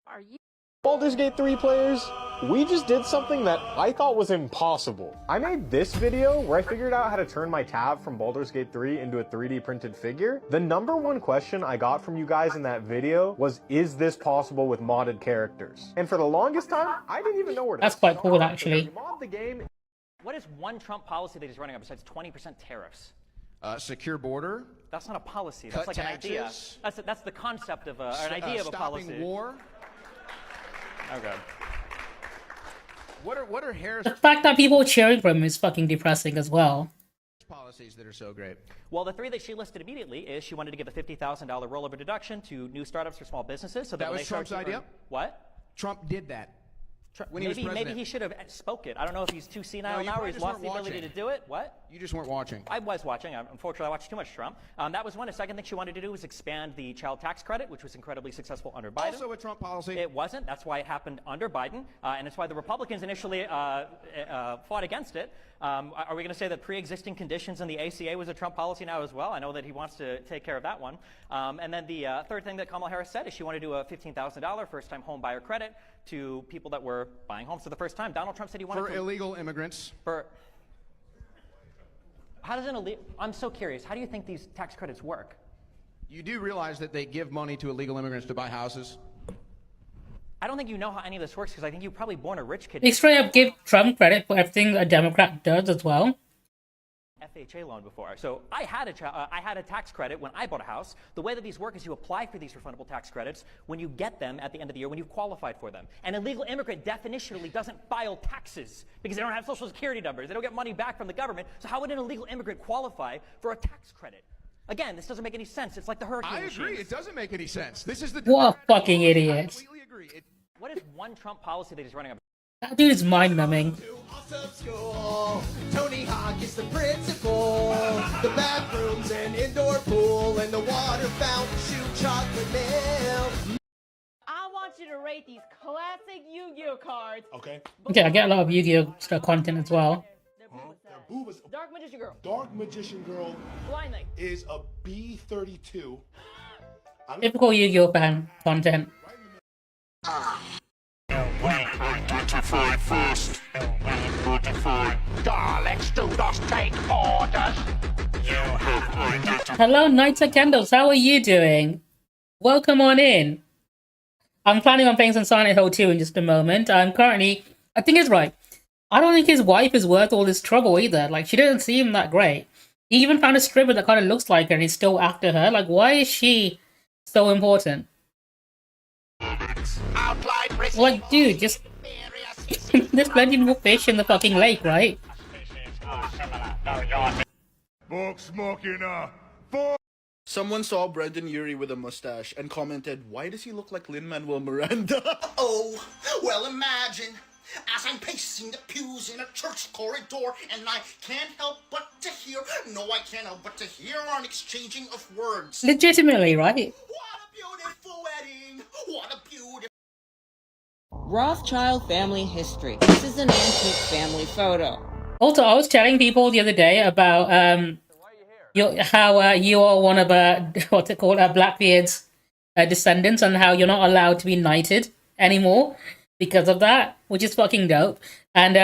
S6: Are you Baldur's Gate 3 players? We just did something that I thought was impossible. I made this video where I figured out how to turn my tab from Baldur's Gate 3 into a 3D printed figure. The #1 question I got from you guys in that video was, is this possible with modded characters? And for the longest time, I didn't even know where to
S1: That's quite
S6: start.
S1: cool, actually.
S6: If you mod the game,
S22: What is one Trump policy that he's running on besides 20% tariffs?
S2: Secure border.
S22: That's not a policy. That's
S2: Cut
S22: like an idea.
S2: taxes.
S22: That's the concept of an idea of a policy.
S2: Stopping war.
S22: Okay.
S2: What are Harris'
S1: The fact that people are cheering for him is fucking depressing as well.
S2: policies that are so great?
S22: Well, the three that she listed immediately is she wanted to give a $50,000 rollover deduction to new startups for small businesses. So
S2: That
S22: when
S2: was
S22: they start
S2: Trump's
S22: to
S2: idea?
S22: earn- What?
S2: Trump did that. When he was
S22: Maybe
S2: president.
S22: he should have spoke it. I don't know if he's too senile
S2: No, you
S22: now or
S2: probably
S22: he's
S2: just
S22: lost
S2: weren't
S22: the ability to
S2: watching.
S22: do it. What?
S2: You just weren't watching.
S22: I was watching. Unfortunately, I watched too much Trump. That was one. A second thing she wanted to do was expand the child tax credit, which was incredibly successful under Biden.
S2: Also a Trump policy.
S22: It wasn't. That's why it happened under Biden, and it's why the Republicans initially fought against it. Are we going to say that pre-existing conditions in the ACA was a Trump policy now as well? I know that he wants to take care of that one. And then the third thing that Kamala Harris said is she wanted to do a $15,000 first-time home buyer credit to people that were buying homes for the first time. Donald Trump said he wanted
S2: For illegal immigrants.
S22: How does an illegal? I'm so curious. How do you think these tax credits work?
S2: You do realize that they give money to illegal immigrants to buy houses?
S22: I don't think you know how any of this works because I think you were probably born a rich kid.
S1: They straight up give Trump credit for everything a Democrat does as well.
S22: FHA loan before. So I had a tax credit when I bought a house. The way that these work is you apply for these refundable tax credits when you get them at the end of the year when you've qualified for them. An illegal immigrant definitionally doesn't file taxes because they don't have social security numbers. They don't get money back from the government. So how would an illegal immigrant qualify for a tax credit? Again, this doesn't make any sense. It's like the hurricane
S2: I agree.
S22: machines.
S2: It doesn't make any sense. This is the
S1: What a fucking idiot.
S22: What is one Trump policy that he's running on?
S1: That dude is mind-numbing.
S23: Tony Hawk is the principal. The bathrooms and indoor pool and the water fountain shoot chocolate milk.
S24: I want you to rate these classic Yu-Gi-Oh cards.
S6: Okay.
S1: Okay, I get a lot of Yu-Gi-Oh content as well.
S24: Dark Magician Girl.
S6: Dark Magician Girl
S24: Blind Knight.
S6: is a B32.
S1: Typical Yu-Gi-Oh fan content.
S23: Identify first. Identify. Daleks do not take orders. You have identified.
S1: Hello, Knights of Candles. How are you doing? Welcome on in. I'm planning on playing some Silent Hill 2 in just a moment. I think it's right. I don't think his wife is worth all this trouble either. Like, she doesn't seem that great. He even found a stripper that kind of looks like her and he's still after her. Like, why is she so important? Like, dude, just... There's plenty more fish in the fucking lake, right?
S17: Vox Machina. Someone saw Brendan Urie with a mustache and commented, "Why does he look like Lin-Manuel Miranda?"
S23: Oh, well imagine, as I'm pacing the pews in a church corridor, and I can't help but to hear, no I can't help but to hear an exchanging of words.
S1: Legitimately, right?
S23: Beautiful wedding, what a beautiful...
S25: Rothschild family history. This is an antique family photo.
S1: Also, I was telling people the other day about how you are one of what's it called, Blackbeard's descendants, and how you're not allowed to be knighted anymore because of that, which is fucking dope. And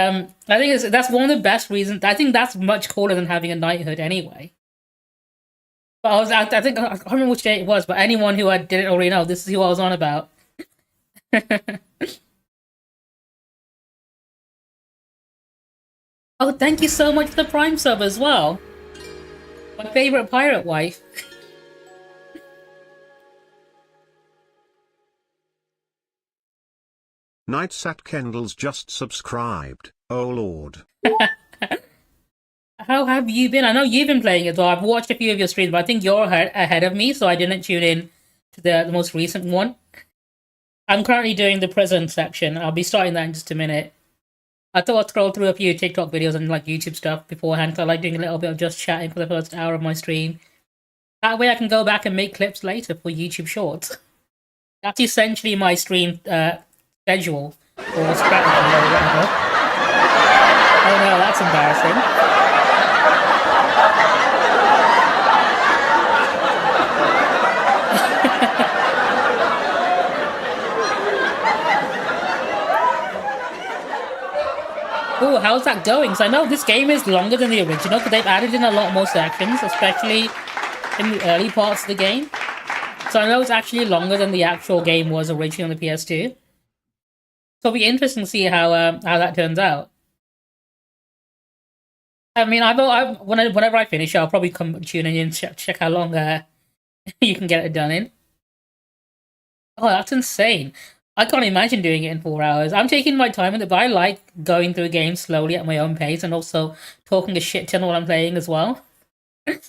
S1: I think that's one of the best reasons. I think that's much cooler than having a knighthood anyway. But I think I can't remember which day it was, but anyone who didn't already know, this is who I was on about. Oh, thank you so much for the Prime sub as well. My favorite pirate wife.
S4: Nightsat Kendall's just subscribed. Oh lord.
S1: How have you been? I know you've been playing as well. I've watched a few of your streams, but I think you're ahead of me, so I didn't tune in to the most recent one. I'm currently doing the present section. I'll be starting that in just a minute. I thought I'd scroll through a few TikTok videos and like YouTube stuff beforehand, because I like doing a little bit of just chatting for the first hour of my stream. That way I can go back and make clips later for YouTube Shorts. That's essentially my stream schedule or strategy or whatever. Oh no, that's embarrassing. Oh, how's that going? So I know this game is longer than the original, because they've added in a lot more sections, especially in the early parts of the game. So I know it's actually longer than the actual game was originally on the PS2. So it'll be interesting to see how that turns out. I mean, whenever I finish, I'll probably come tune in and check how long you can get it done in. Oh, that's insane. I can't imagine doing it in 4 hours. I'm taking my time with it, but I like going through games slowly at my own pace and also talking a shit ton while I'm playing as well. I'm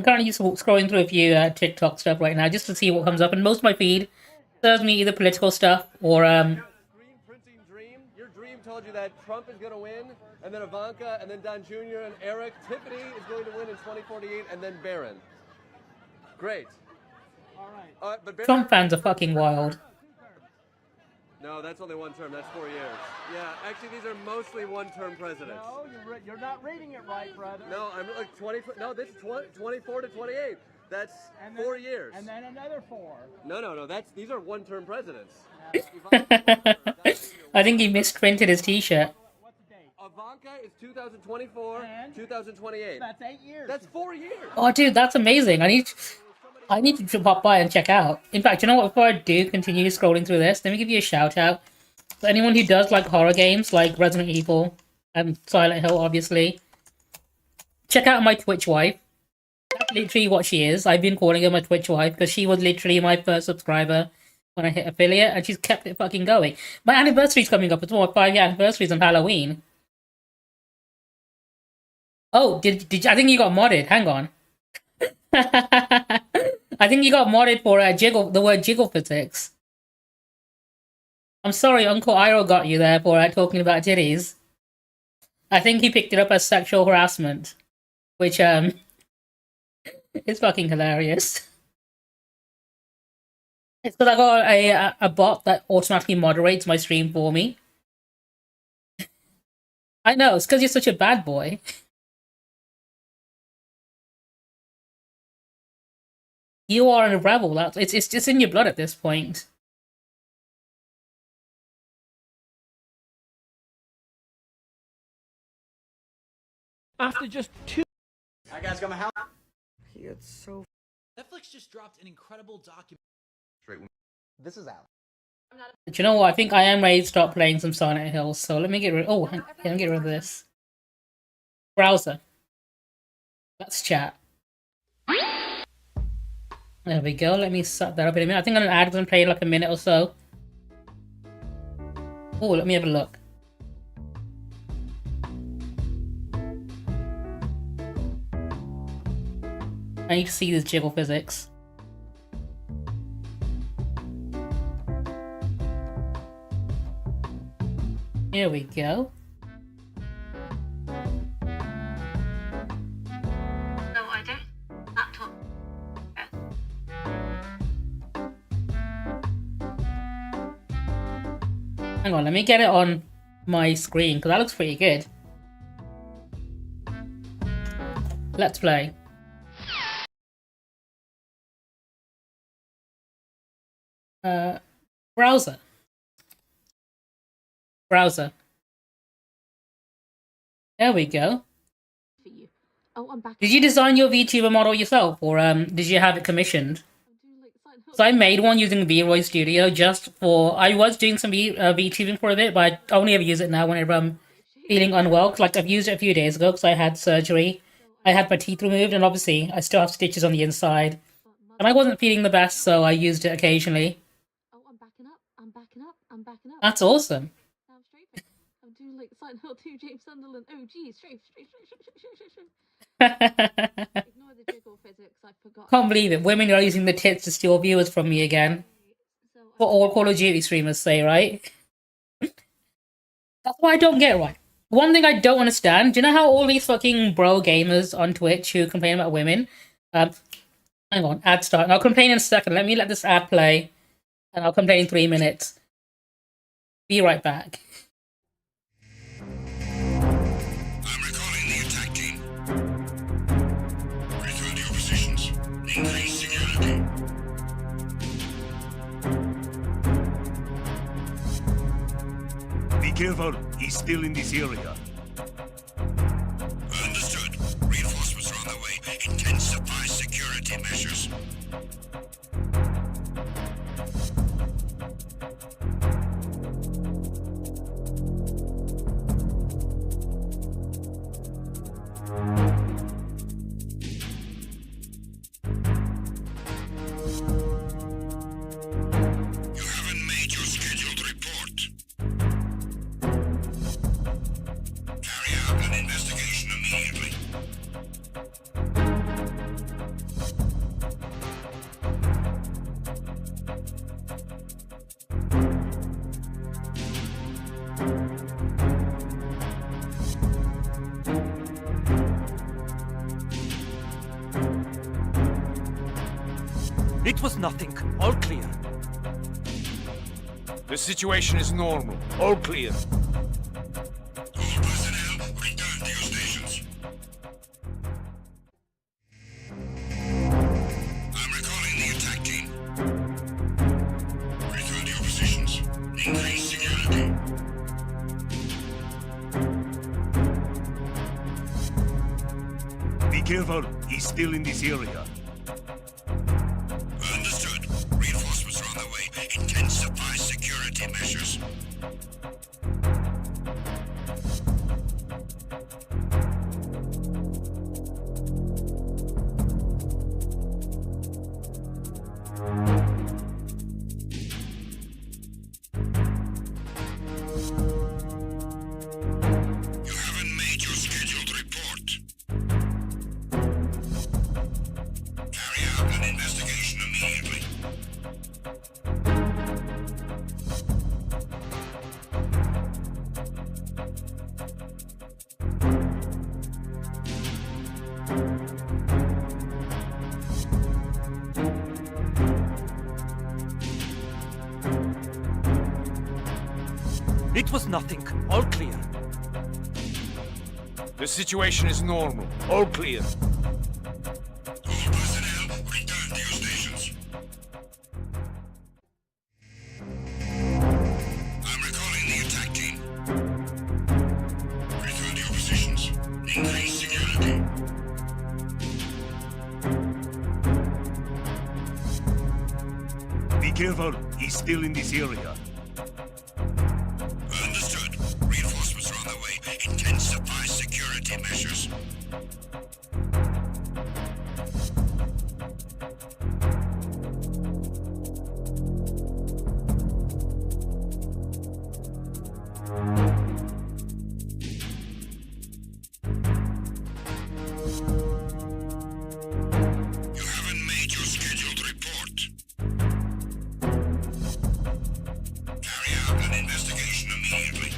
S1: currently just scrolling through a few TikTok stuff right now just to see what comes up, and most of my feed serves me either political stuff or
S7: Your dream told you that Trump is going to win, and then Ivanka, and then Don Jr., and Eric. Tiffany is going to win in 2048, and then Barron. Great. All right. But
S1: Trump fans are fucking wild.
S7: No, that's only one term. That's 4 years. Yeah, actually, these are mostly one-term presidents.
S8: No, you're not reading it right, brother.
S7: No, I'm like 20. No, this is 24 to 28. That's 4 years.
S8: And then another 4.
S7: No. These are one-term presidents.
S1: I think he misprinted his t-shirt.
S7: Ivanka is 2024, and 2028.
S8: That's 8 years.
S7: That's 4 years.
S1: Oh, dude, that's amazing. I need to pop by and check out. In fact, you know what? Before I do continue scrolling through this, let me give you a shout out to anyone who does like horror games, like Resident Evil and Silent Hill, obviously. Check out my Twitch wife. That's literally what she is. I've been calling her my Twitch wife because she was literally my first subscriber when I hit affiliate, and she's kept it fucking going. My anniversary's coming up as well. 5-year anniversary's on Halloween. Oh, did I think you got modded? Hang on. I think you got modded for the word jiggle physics. I'm sorry, Uncle Iroh got you there for talking about titties. I think he picked it up as sexual harassment, which is fucking hilarious. It's because I got a bot that automatically moderates my stream for me. I know, it's because you're such a bad boy. You are a rebel. It's just in your blood at this point.
S8: After just 2.
S5: I guys got my house.
S8: It's so.
S9: Netflix just dropped an incredible documentary.
S5: This is out.
S1: But you know what? I think I am ready to start playing some Silent Hill. So let me get rid. Oh, let me get rid of this browser. Let's chat. There we go. Let me set that up in a minute. I think I'm gonna add and play like a minute or so. Oh, let me have a look. I need to see this jiggle physics. Here we go.
S10: No, I don't. Laptop.
S1: Hang on, let me get it on my screen, because that looks pretty good. Let's play. Browser. There we go.
S10: Oh, I'm back.
S1: Did you design your VTuber model yourself, or did you have it commissioned? So I made one using VRoid Studio just for. I was doing some VTubing for a bit, but I only ever use it now whenever I'm feeling unwell. 'Cause, like I've used it a few days ago because I had surgery. I had my teeth removed, and obviously I still have stitches on the inside. And I wasn't feeling the best, so I used it occasionally. That's awesome.
S10: I'm doing like Silent Hill 2, James Sunderland. Oh, geez, strafe. Ignore the jiggle physics, I forgot.
S1: Can't believe it. Women are using the tits to steal viewers from me again. What all Call of Duty streamers say, right? That's what I don't get right. One thing I don't understand, do you know how all these fucking bro gamers on Twitch who complain about women, hang on, ad start. I'll complain in a second. Let me let this ad play, and I'll complain in 3 minutes. Be right back.
S4: I'm recalling the attack team. Return to your positions. Increase security.
S3: Be careful, he's still in this area.
S4: Understood. Reinforcements are on their way. Intensify security measures. You haven't made your scheduled report. Carry out an investigation immediately.
S8: It was nothing. All clear.
S3: The situation is normal. All clear.
S4: All personnel, return to your stations. I'm recalling the attack team. Return to your positions. Increase security.
S3: Be careful, he's still in this area.
S4: Understood. Reinforcements are on their way. Intensify security measures. You haven't made your scheduled report. Carry out an investigation immediately.
S8: It was nothing. All clear.
S3: The situation is normal. All clear.
S4: All personnel, return to your stations. I'm recalling the attack team. Return to your positions. Increase security.
S3: Be careful, he's still in this area.
S4: Understood. Reinforcements are on their way. Intensify security measures. You haven't made your scheduled report. Carry out an investigation immediately.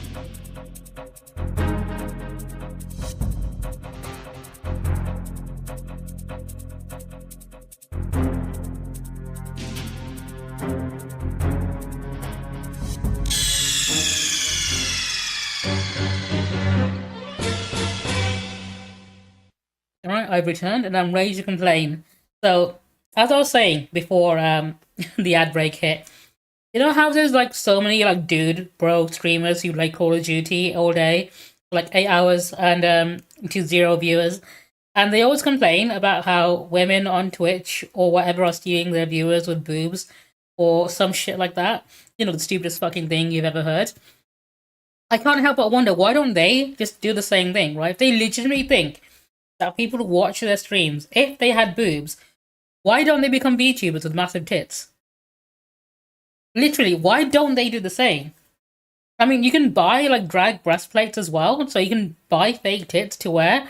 S1: Alright, I've returned and I'm ready to complain. So, as I was saying before the ad break hit, you know how there's like so many like dude bro streamers who like Call of Duty all day, like 8 hours and to 0 viewers? And they always complain about how women on Twitch or whatever are stealing their viewers with boobs or some shit like that. You know, the stupidest fucking thing you've ever heard. I can't help but wonder, why don't they just do the same thing, right? If they legitimately think that people watch their streams, if they had boobs, why don't they become VTubers with massive tits? Literally, why don't they do the same? I mean, you can buy, like, drag breastplates as well, so you can buy fake tits to wear.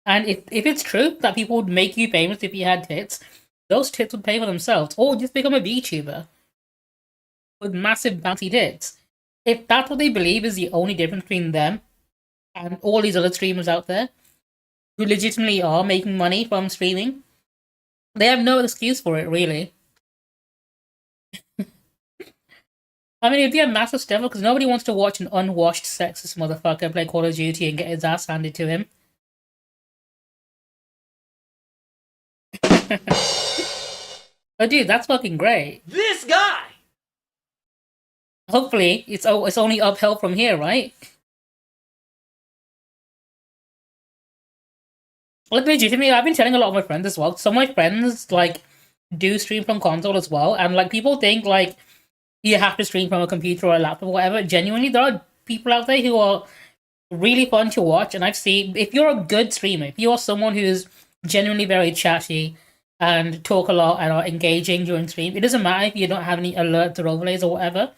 S1: And if it's true that people would make you famous if you had tits, those tits would pay for themselves. Or just become a VTuber with massive bouncy tits. If that's what they believe is the only difference between them and all these other streamers out there who legitimately are making money from streaming, they have no excuse for it, really. I mean, it'd be a massive step because nobody wants to watch an unwashed, sexist motherfucker play Call of Duty and get his ass handed to him. Oh, dude, that's fucking great.
S9: This guy!
S1: Hopefully, it's only uphill from here, right? Like, legitimately, I've been telling a lot of my friends as well. Some of my friends, like, do stream from console as well. And, like, people think, like, you have to stream from a computer or a laptop or whatever. Genuinely, there are people out there who are really fun to watch. And I've seen, if you're a good streamer, if you're someone who's genuinely very chatty and talk a lot and are engaging during stream, it doesn't matter if you don't have any alerts or overlays or whatever.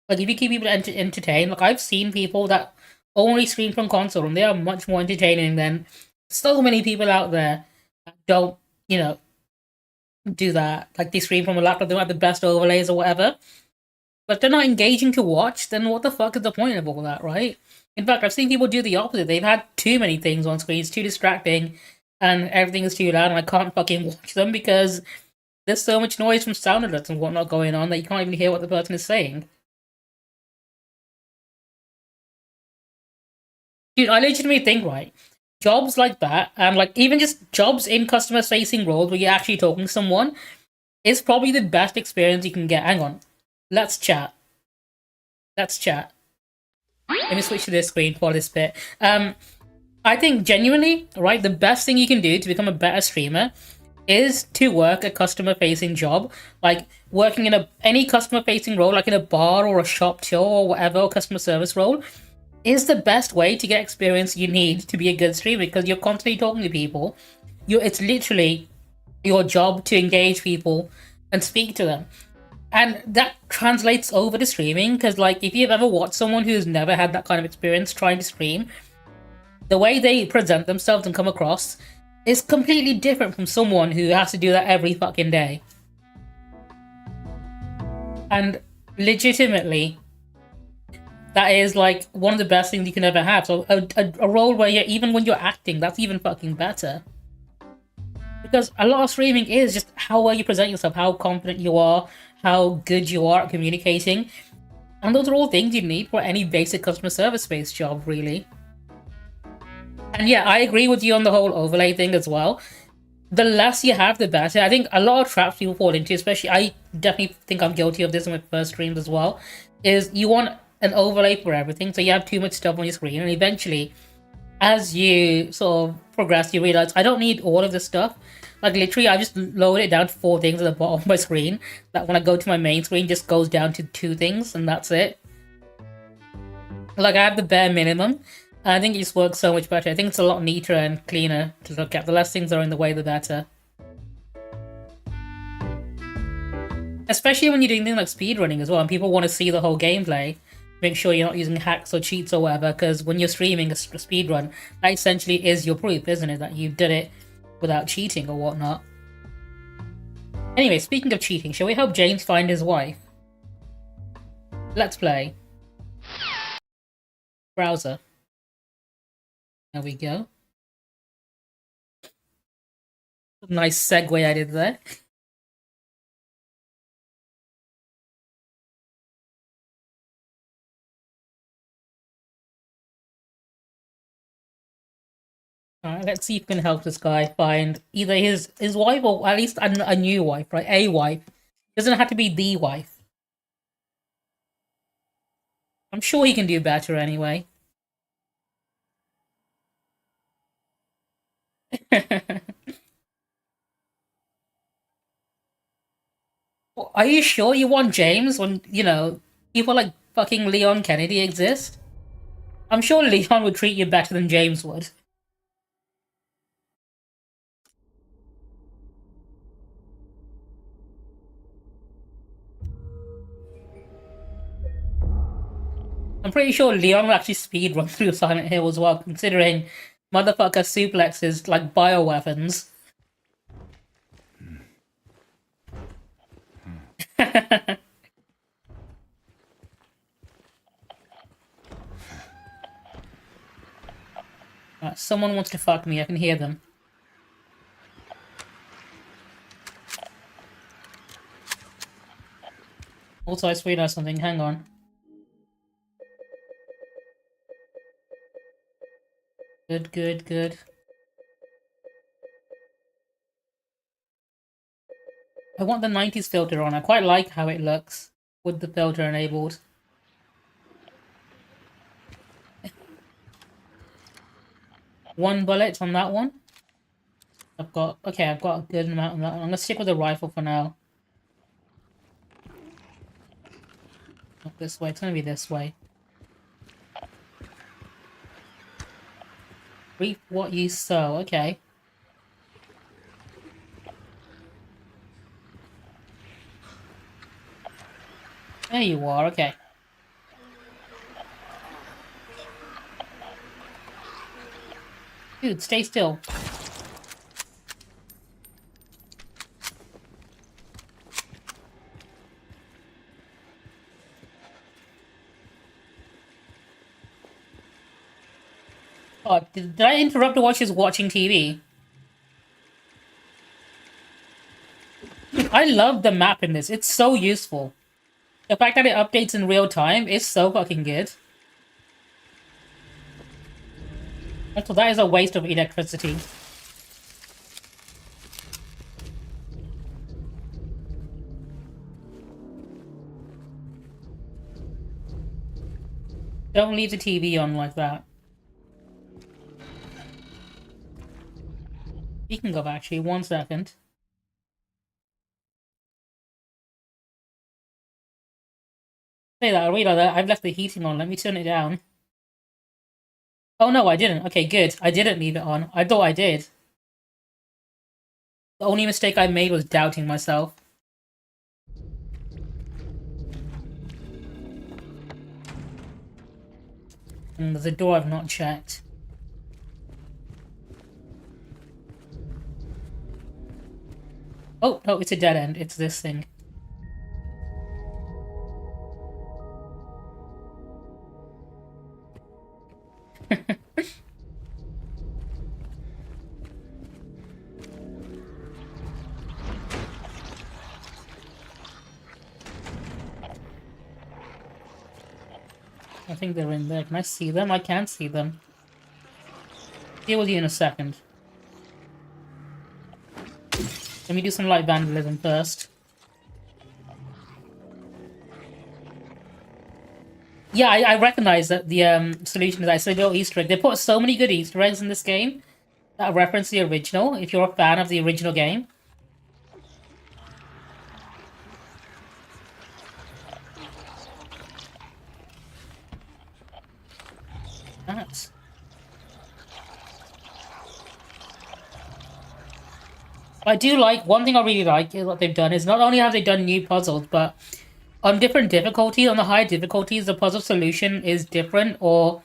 S1: Like, if you keep people entertained, like, I've seen people that only stream from console and they are much more entertaining than so many people out there that don't, you know, do that. Like, they stream from a laptop, they don't have the best overlays or whatever. But if they're not engaging to watch, then what the fuck is the point of all that, right? In fact, I've seen people do the opposite. They've had too many things on screen, it's too distracting, and everything is too loud, and I can't fucking watch them because there's so much noise from sound alerts and whatnot going on that you can't even hear what the person is saying. Dude, I legitimately think, right, jobs like that, and like even just jobs in customer-facing roles where you're actually talking to someone, is probably the best experience you can get. Hang on. Let's chat. Let's chat. Let me switch to this screen for this bit. I think genuinely, right, the best thing you can do to become a better streamer is to work a customer-facing job. Like, working in any customer-facing role, like in a bar or a shop till or whatever, or customer service role, is the best way to get experience you need to be a good streamer, because you're constantly talking to people. It's literally your job to engage people and speak to them. And that translates over to streaming, because, like, if you've ever watched someone who's never had that kind of experience trying to stream, the way they present themselves and come across is completely different from someone who has to do that every fucking day. And legitimately, that is, like, one of the best things you can ever have. So a role where even when you're acting, that's even fucking better. Because a lot of streaming is just how well you present yourself, how confident you are, how good you are at communicating. And those are all things you need for any basic customer service-based job, really. And yeah, I agree with you on the whole overlay thing as well. The less you have, the better. I think a lot of traps people fall into, especially, I definitely think I'm guilty of this in my first streams as well, is you want an overlay for everything, so you have too much stuff on your screen, and eventually, as you sort of progress, you realize, I don't need all of this stuff. Like, literally, I just lowered it down to 4 things at the bottom of my screen, that when I go to my main screen, just goes down to 2 things, and that's it. Like, I have the bare minimum, and I think it just works so much better. I think it's a lot neater and cleaner to look at. The less things are in the way, the better. Especially when you're doing things like speedrunning as well, and people want to see the whole gameplay. Make sure you're not using hacks or cheats or whatever, because when you're streaming a speedrun, that essentially is your proof, isn't it? That you did it without cheating or whatnot. Anyway, speaking of cheating, shall we help James find his wife? Let's play. Browser. There we go. Nice segue I did there. Alright, let's see if we can help this guy find either his wife or at least a new wife, right? A wife. Doesn't have to be the wife. I'm sure he can do better anyway. Are you sure you want James when, you know, people like fucking Leon Kennedy exist? I'm sure Leon would treat you better than James would. I'm pretty sure Leon will actually speedrun through Silent Hill as well, considering motherfucker suplexes like bioweapons. Someone wants to fuck me, I can hear them. Also, I swear something, hang on. Good, good, good. I want the 90s filter on. I quite like how it looks with the filter enabled. One bullet on that one. I've got a good amount on that one. I'm gonna stick with the rifle for now. Not this way, it's gonna be this way. Reap what you sow, okay. There you are, okay. Dude, stay still. Oh, did I interrupt to watch his watching TV? I love the map in this. It's so useful. The fact that it updates in real time is so fucking good. Also, that is a waste of electricity. Don't leave the TV on like that. Speaking of, actually, 1 second. Say that, I realize that I've left the heating on. Let me turn it down. Oh no, I didn't. Okay, good. I didn't leave it on. I thought I did. The only mistake I made was doubting myself. And there's a door I've not checked. Oh, no, it's a dead end. It's this thing. I think they're in there. Can I see them? I can't see them. Deal with you in a second. Let me do some light vandalism first. Yeah, I recognize that the solution is actually a little Easter egg. They put so many good Easter eggs in this game that reference the original, if you're a fan of the original game. That's... I do like, one thing I really like is what they've done is not only have they done new puzzles, but on different difficulties, on the higher difficulties, the puzzle solution is different or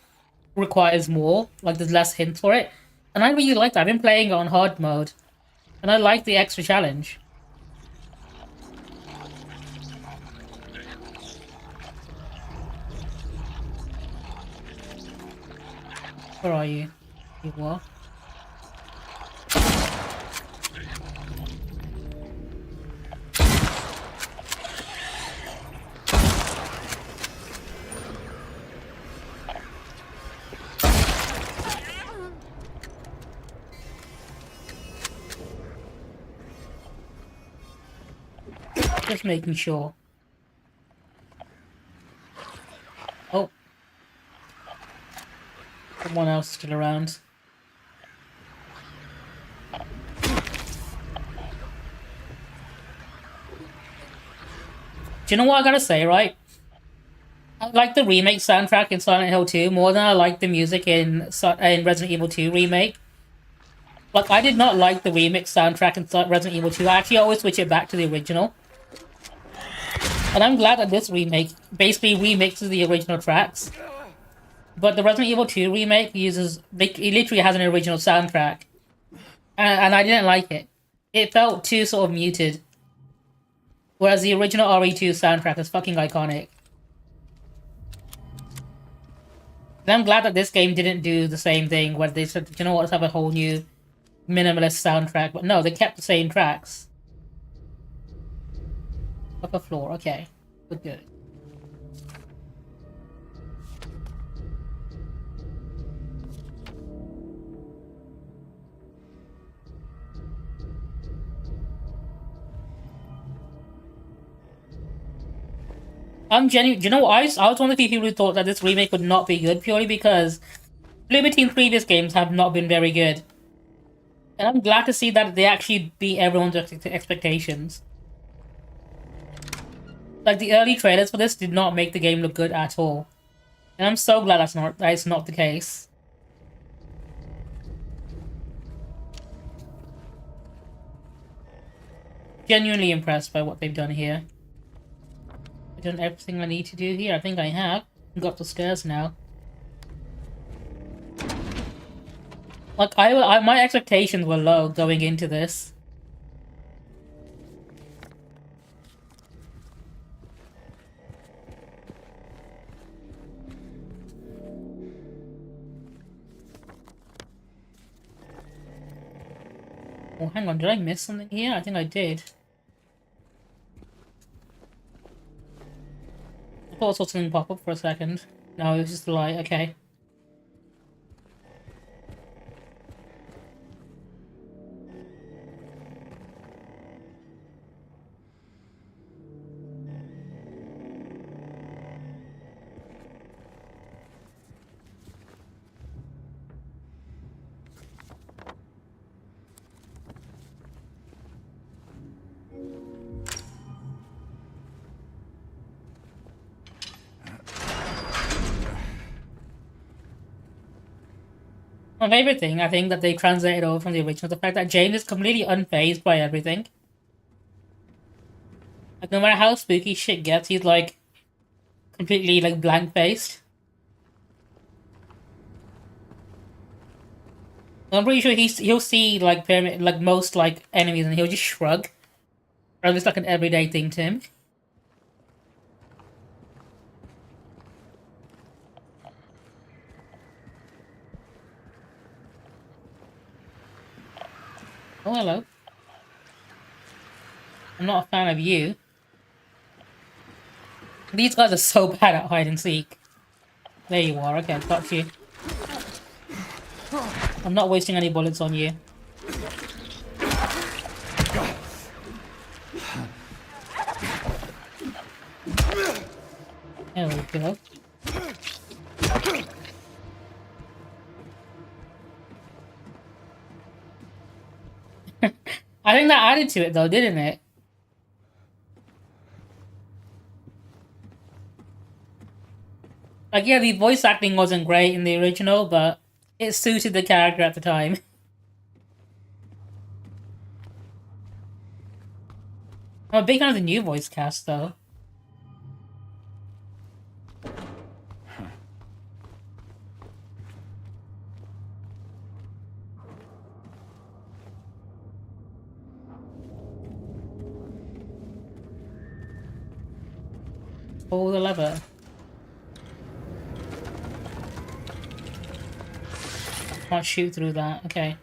S1: requires more. Like, there's less hints for it. And I really like that. I've been playing it on hard mode. And I like the extra challenge. Where are you? You what? Just making sure. Oh. Someone else still around. Do you know what I gotta say, right? I like the remake soundtrack in Silent Hill 2 more than I like the music in Resident Evil 2 remake. Like, I did not like the remix soundtrack in Resident Evil 2. I actually always switch it back to the original. And I'm glad that this remake basically remixes the original tracks. But the Resident Evil 2 remake uses... it literally has an original soundtrack. And I didn't like it. It felt too sort of muted. Whereas the original RE2 soundtrack is fucking iconic. And I'm glad that this game didn't do the same thing where they said, you know what, let's have a whole new minimalist soundtrack. But no, they kept the same tracks. Upper floor, okay. Good. I'm genuine. Do you know what? I was one of the people who thought that this remake would not be good purely because Liberty's previous games have not been very good. And I'm glad to see that they actually beat everyone's expectations. Like, the early trailers for this did not make the game look good at all. And I'm so glad that it's not the case. Genuinely impressed by what they've done here. I've done everything I need to do here. I think I have. I've got the stairs now. Like, my expectations were low going into this. Oh, hang on, did I miss something here? I think I did. I thought I saw something pop up for a second. No, it was just a light, okay. My favorite thing, I think, that they translated over from the original, the fact that James is completely unfazed by everything. Like, no matter how spooky shit gets, he's, like, completely, like, blank-faced. I'm pretty sure he'll see, like, most, like, enemies and he'll just shrug. Or it's like an everyday thing to him. Oh, hello. I'm not a fan of you. These guys are so bad at hide and seek. There you are, okay, got you. I'm not wasting any bullets on you. There we go. I think that added to it though, didn't it? Like, yeah, the voice acting wasn't great in the original, but it suited the character at the time. I'm a big fan of the new voice cast though. Pull the lever. Can't shoot through that, okay.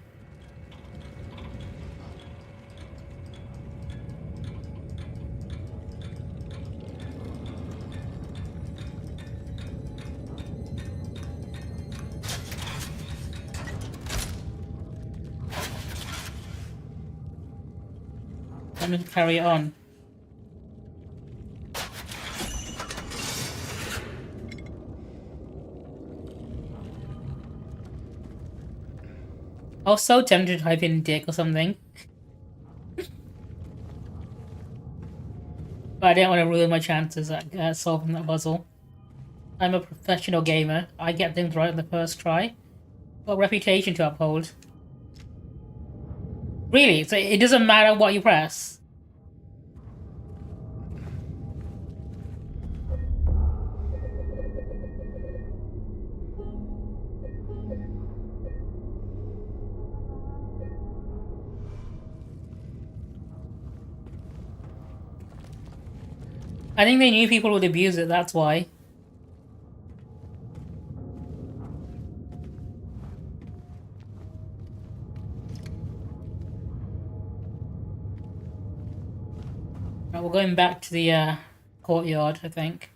S1: Let me carry it on. I was so tempted to type in dick or something. But I didn't want to ruin my chances at solving that puzzle. I'm a professional gamer. I get things right on the first try. Got a reputation to uphold. Really? So it doesn't matter what you press? I think they knew people would abuse it, that's why. Right, we're going back to the courtyard, I think.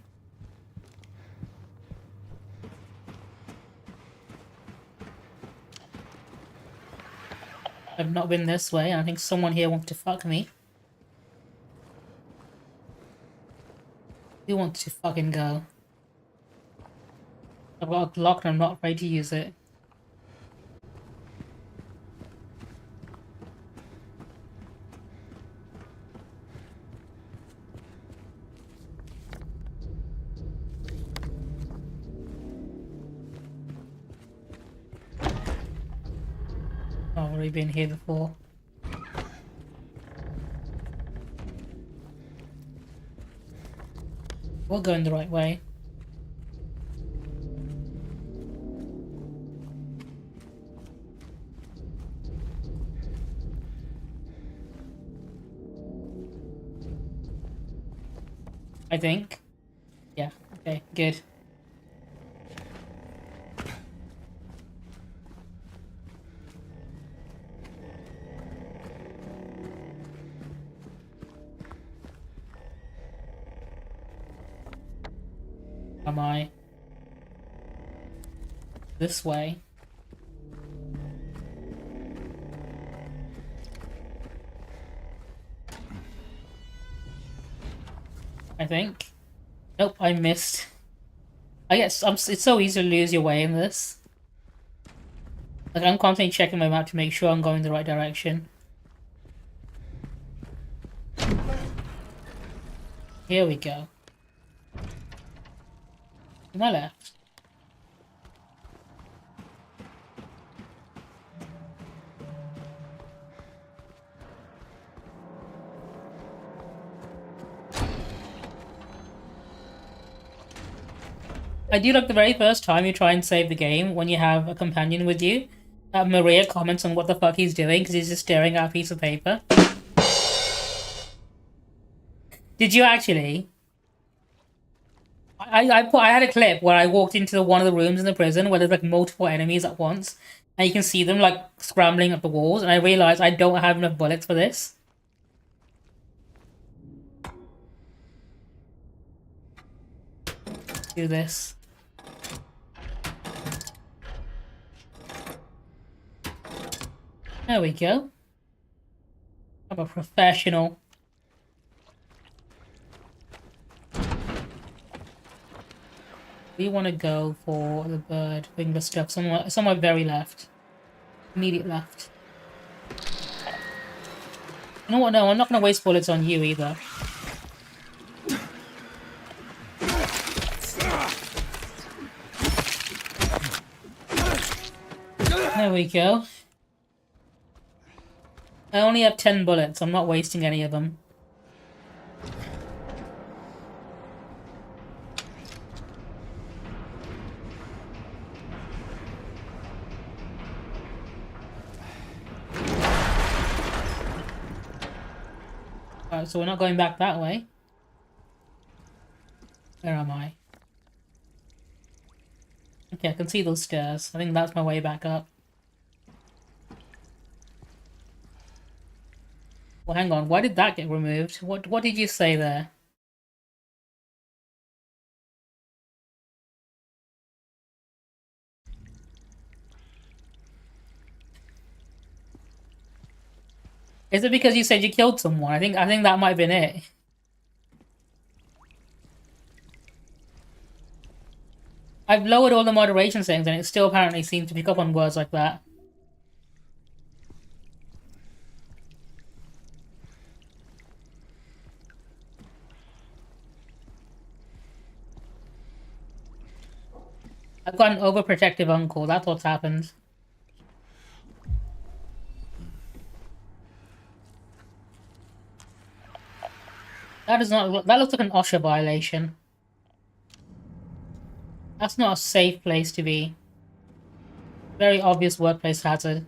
S1: I've not been this way, and I think someone here wants to fuck me. Who wants to fucking go? I've got a Glock and I'm not afraid to use it. I've already been here before. We're going the right way. I think. Yeah, okay, good. Am I? This way. I think. Nope, I missed. I guess it's so easy to lose your way in this. Like, I'm constantly checking my map to make sure I'm going the right direction. Here we go. To my left. I do like the very first time you try and save the game when you have a companion with you. Maria comments on what the fuck he's doing because he's just staring at a piece of paper. Did you actually? I had a clip where I walked into one of the rooms in the prison where there's like multiple enemies at once, and you can see them like scrambling up the walls, and I realized I don't have enough bullets for this. Do this. There we go. I'm a professional. We want to go for the bird finger stuff somewhere very left. Immediate left. You know what? No, I'm not going to waste bullets on you either. There we go. I only have 10 bullets. I'm not wasting any of them. Alright, so we're not going back that way. Where am I? Okay, I can see those stairs. I think that's my way back up. Well, hang on. Why did that get removed? What did you say there? Is it because you said you killed someone? I think that might have been it. I've lowered all the moderation settings and it still apparently seems to pick up on words like that. I've got an overprotective uncle. That's what's happened. That does not. That looks like an OSHA violation. That's not a safe place to be. Very obvious workplace hazard.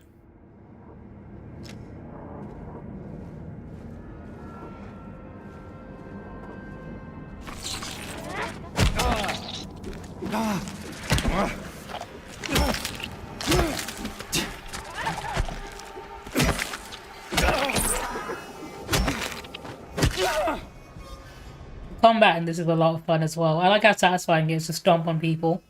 S1: Combat in this is a lot of fun as well. I like how satisfying it is to stomp on people.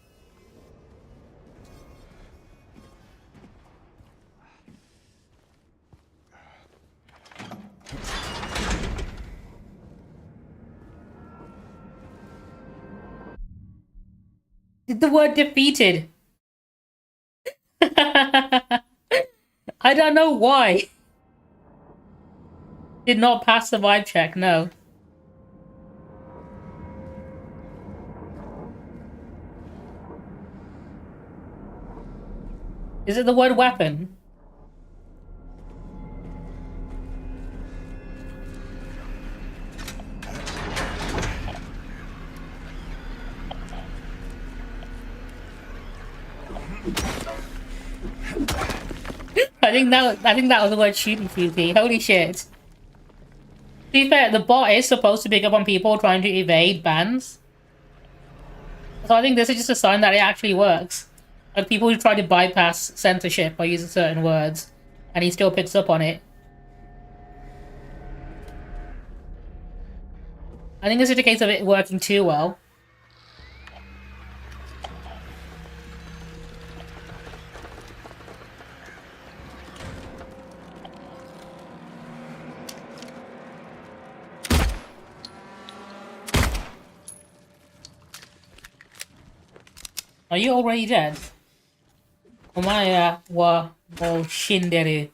S1: The word defeated. I don't know why. Did not pass the vibe check, no. Is it the word weapon? I think that was the word shooting fusey. Holy shit. To be fair, the bot is supposed to pick up on people trying to evade bans. So I think this is just a sign that it actually works. Like people who try to bypass censorship by using certain words, and he still picks up on it. I think this is a case of it working too well. Are you already dead? Omaya wa mo shinderu.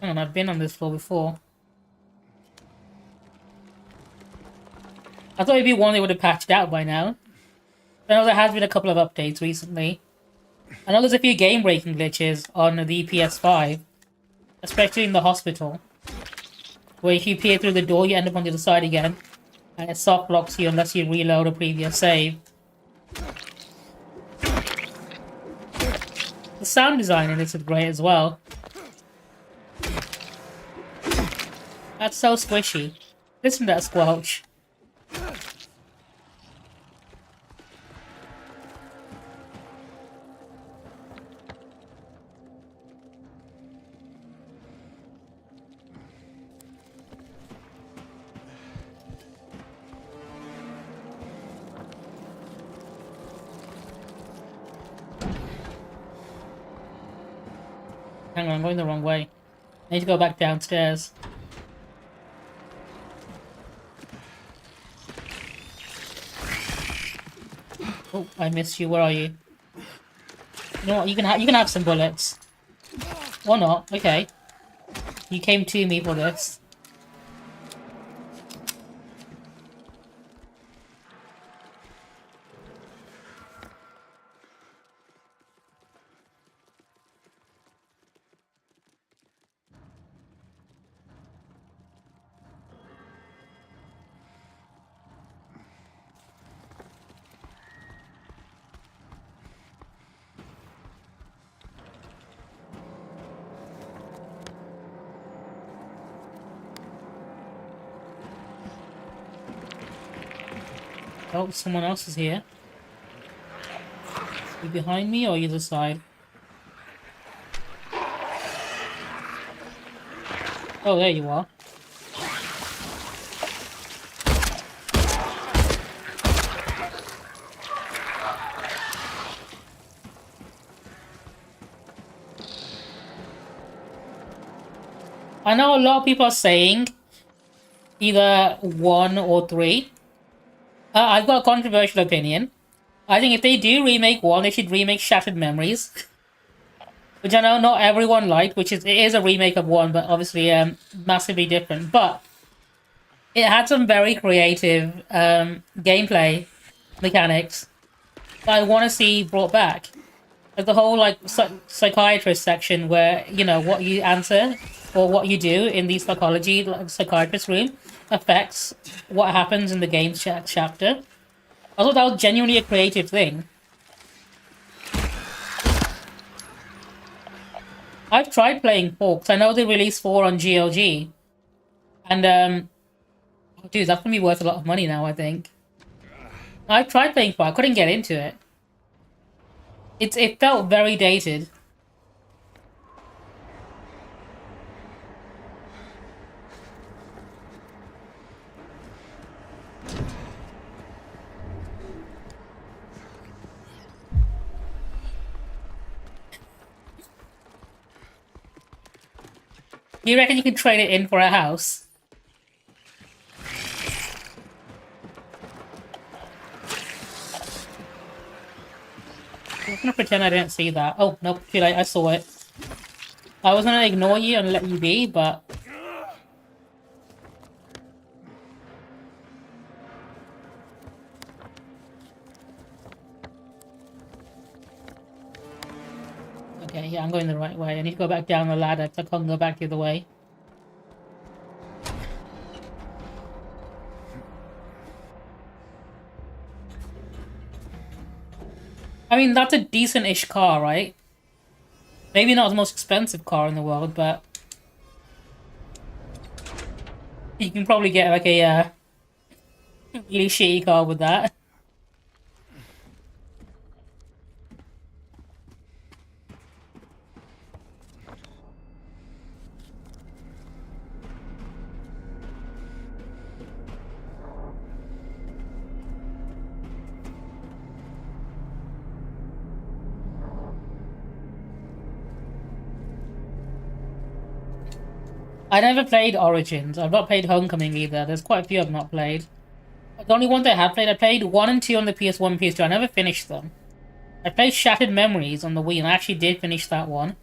S1: Hang on, I've been on this floor before. I thought it'd be one they would have patched out by now. I know there has been a couple of updates recently. I know there's a few game-breaking glitches on the PS5, especially in the hospital, where if you peer through the door, you end up on the other side again, and it soft locks you unless you reload a previous save. The sound design in this is great as well. That's so squishy. Listen to that squelch. Hang on, I'm going the wrong way. I need to go back downstairs. Oh, I missed you. Where are you? You know what? You can have some bullets. Or not. Okay. You came to me for this. Oh, someone else is here. Are you behind me or either side? Oh, there you are. I know a lot of people are saying either 1 or 3. I've got a controversial opinion. I think if they do remake 1, they should remake Shattered Memories. Which I know not everyone liked, which it is a remake of 1, but obviously massively different. But it had some very creative gameplay mechanics that I want to see brought back. Like the whole like psychiatrist section where, you know, what you answer or what you do in the psychiatrist room affects what happens in the game chapter. I thought that was genuinely a creative thing. I've tried playing 4, because I know they released 4 on GOG. And, dude, that's gonna be worth a lot of money now, I think. I've tried playing 4, I couldn't get into it. It felt very dated. You reckon you can trade it in for a house? I'm gonna pretend I didn't see that. Oh, nope, too late, I saw it. I was gonna ignore you and let you be, but... Okay, yeah, I'm going the right way. I need to go back down the ladder because I can't go back the other way. I mean, that's a decent-ish car, right? Maybe not the most expensive car in the world, but... you can probably get, like, a, really shitty car with that. I never played Origins. I've not played Homecoming either. There's quite a few I've not played. The only ones I have played, I played 1 and 2 on the PS1 and PS2. I never finished them. I played Shattered Memories on the Wii, and I actually did finish that one.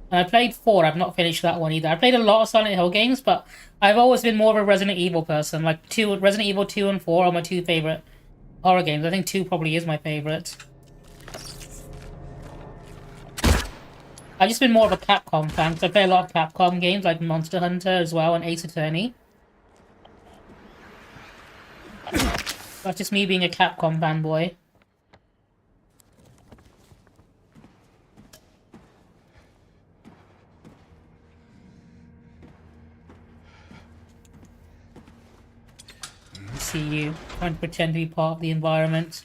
S1: And I played 4, I've not finished that one either. I played a lot of Silent Hill games, but I've always been more of a Resident Evil person. Like, Resident Evil 2 and 4 are my 2 favorite horror games. I think 2 probably is my favorite. I've just been more of a Capcom fan, because I play a lot of Capcom games, like Monster Hunter as well, and Ace Attorney. That's just me being a Capcom fanboy. See you, trying to pretend to be part of the environment.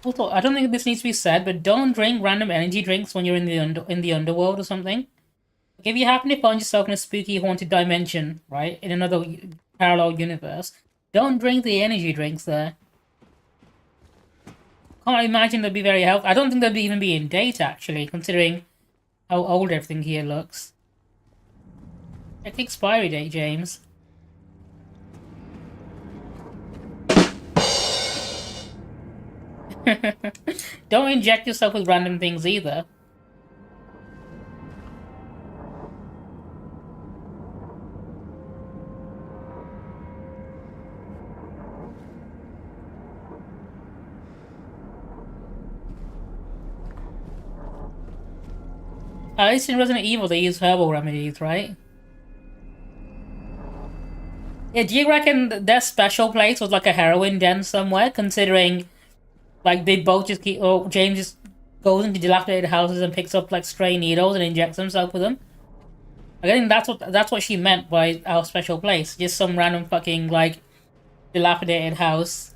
S1: Also, I don't think this needs to be said, but don't drink random energy drinks when you're in the underworld or something. Like if you happen to find yourself in a spooky, haunted dimension, right, in another parallel universe, don't drink the energy drinks there. Can't imagine they'd be very helpful. I don't think they'd even be in date, actually, considering how old everything here looks. Check the expiry date, James. Don't inject yourself with random things either. At least in Resident Evil they use herbal remedies, right? Yeah, do you reckon their special place was like a heroin den somewhere, considering like they both just keep, or James just goes into dilapidated houses and picks up like stray needles and injects himself with them? Like, I think that's what she meant by our special place. Just some random fucking like dilapidated house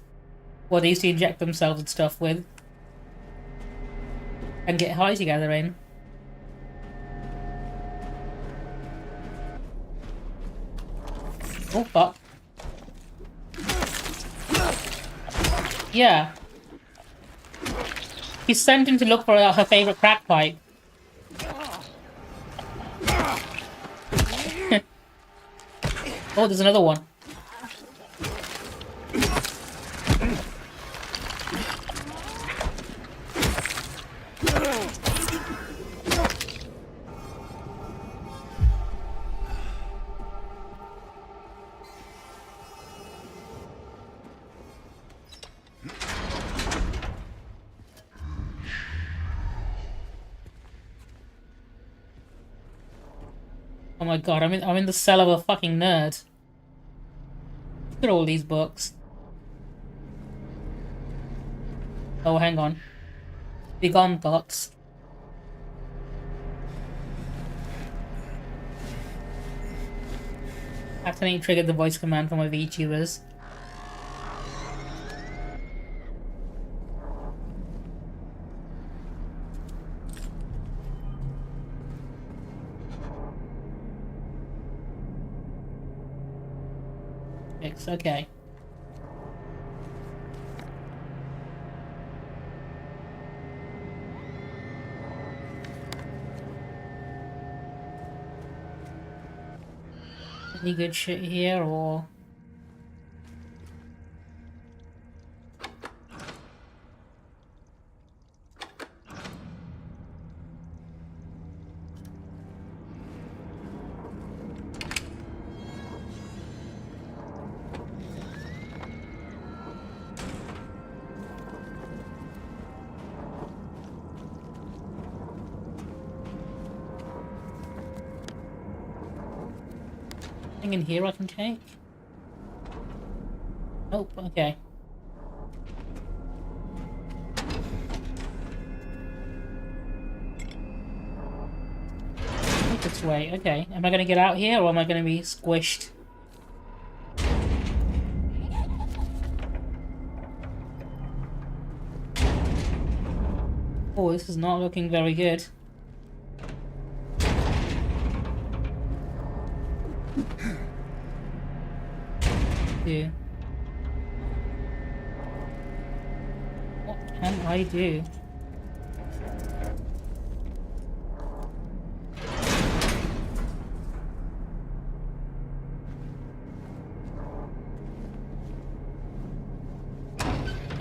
S1: where they used to inject themselves and stuff with and get high together in. Oh fuck. He's sent him to look for her favorite crack pipe. Oh, there's another one. Oh my god, I'm in the cell of a fucking nerd. Look at all these books. Oh, hang on. Begone thoughts. Accidentally triggered the voice command for my VTubers. Okay. Any good shit here, or... in here I can take? Nope, okay. Make its way, okay. Am I gonna get out here or am I gonna be squished? Oh, this is not looking very good. Do? What can I do?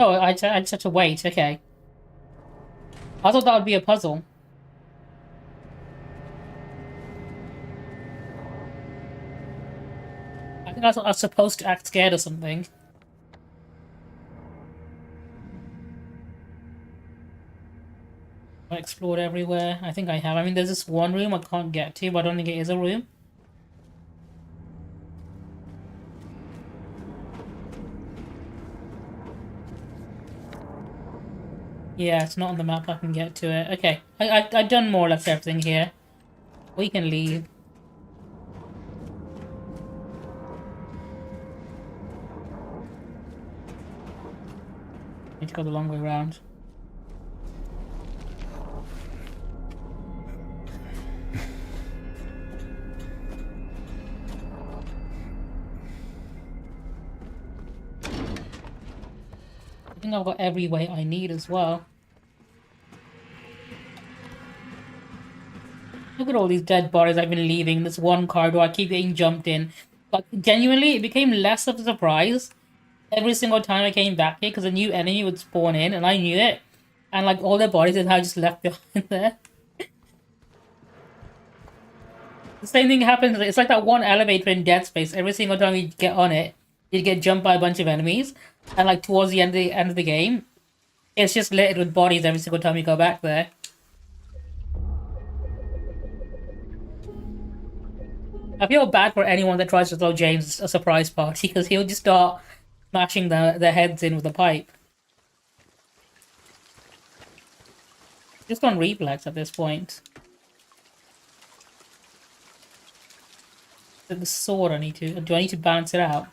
S1: Oh, I just have to wait, okay. I thought that would be a puzzle. I think I was supposed to act scared or something. I explored everywhere. I think I have. I mean, there's this one room I can't get to, but I don't think it is a room. Yeah, it's not on the map. I can get to it. Okay, I've done more or less everything here. We can leave. Need to go the long way around. I think I've got every way I need as well. Look at all these dead bodies I've been leaving. This one corridor I keep getting jumped in. Like, genuinely, it became less of a surprise every single time I came back here because a new enemy would spawn in and I knew it. And like all their bodies are now just left behind there. The same thing happens. It's like that one elevator in Dead Space. Every single time you get on it, you get jumped by a bunch of enemies. And like towards the end of the game, it's just littered with bodies every single time you go back there. I feel bad for anyone that tries to throw James a surprise party because he'll just start smashing their heads in with a pipe. Just on reflex at this point. The sword do I need to balance it out?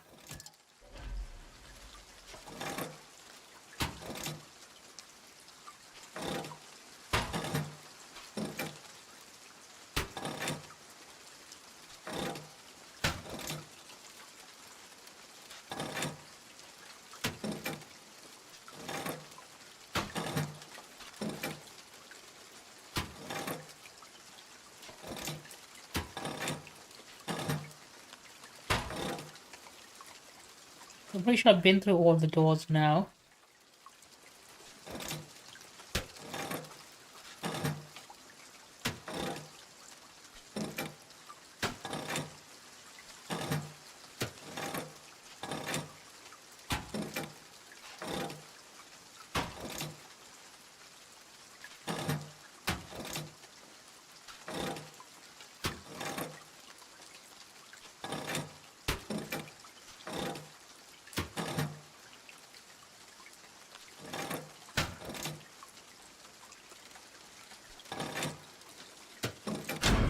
S1: I'm pretty sure I've been through all the doors now.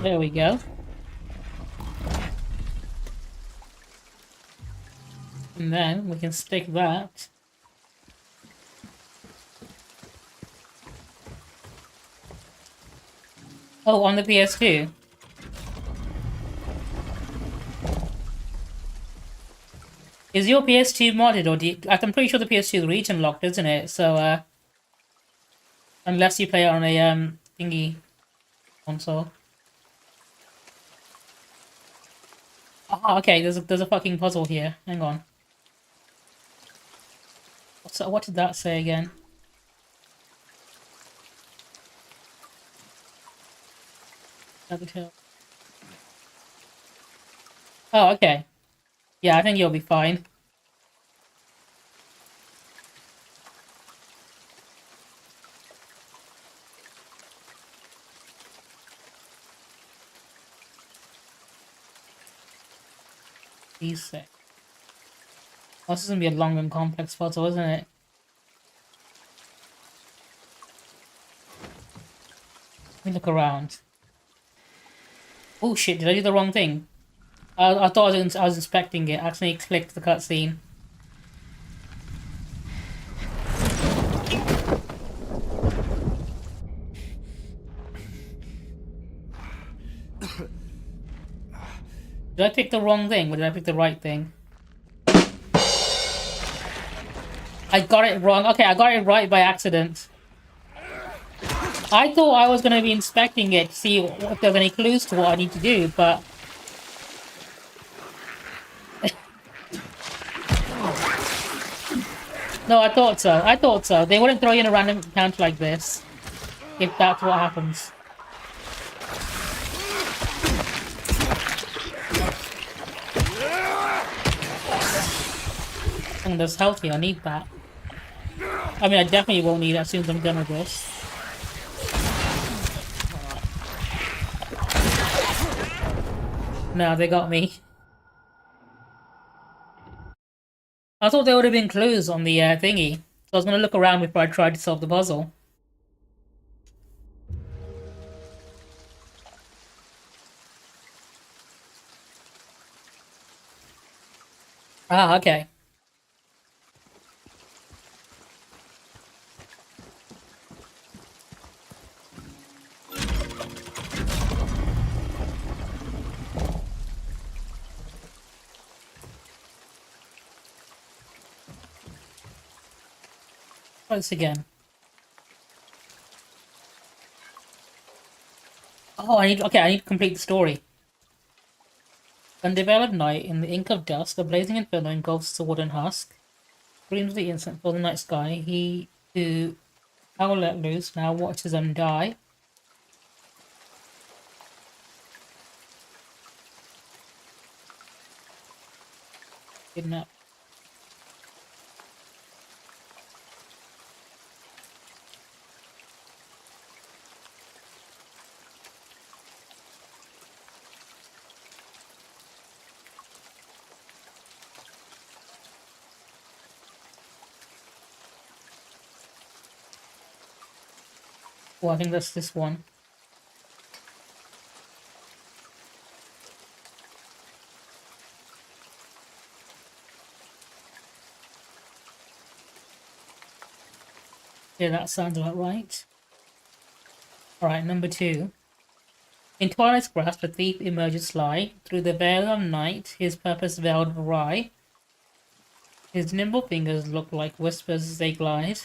S1: There we go. And then we can stick that. Oh, on the PS2. Is your PS2 modded, or do you, I'm pretty sure the PS2 is region locked, isn't it? So, unless you play it on a thingy console. Oh, okay, there's a fucking puzzle here. Hang on. What did that say again? Oh, okay. Yeah, I think you'll be fine. D6. Oh, this is gonna be a long and complex puzzle, isn't it? Let me look around. Oh shit, did I do the wrong thing? I thought I was inspecting it. I accidentally clicked the cutscene. Did I pick the wrong thing, or did I pick the right thing? I got it wrong. Okay, I got it right by accident. I thought I was going to be inspecting it to see if there's any clues to what I need to do, but... No, I thought so. I thought so. They wouldn't throw you in a random encounter like this if that's what happens. And that's healthy. I need that. I mean, I definitely won't need it as soon as I'm done with this. No, they got me. I thought there would have been clues on the thingy, so I was going to look around before I tried to solve the puzzle. Ah, okay. Try this again. Oh, I need to complete the story. Undeveloped night, in the ink of dusk, a blazing inferno engulfs the wooden husk. Screams the instant for the night sky. He who hell let loose now watches them die. Kidnap. Oh, I think that's this one. Yeah, that sounds about right. Alright, number 2. In Twilight's grasp, the thief emerges sly. Through the veil of night, his purpose veiled awry. His nimble fingers look like whispers as they glide.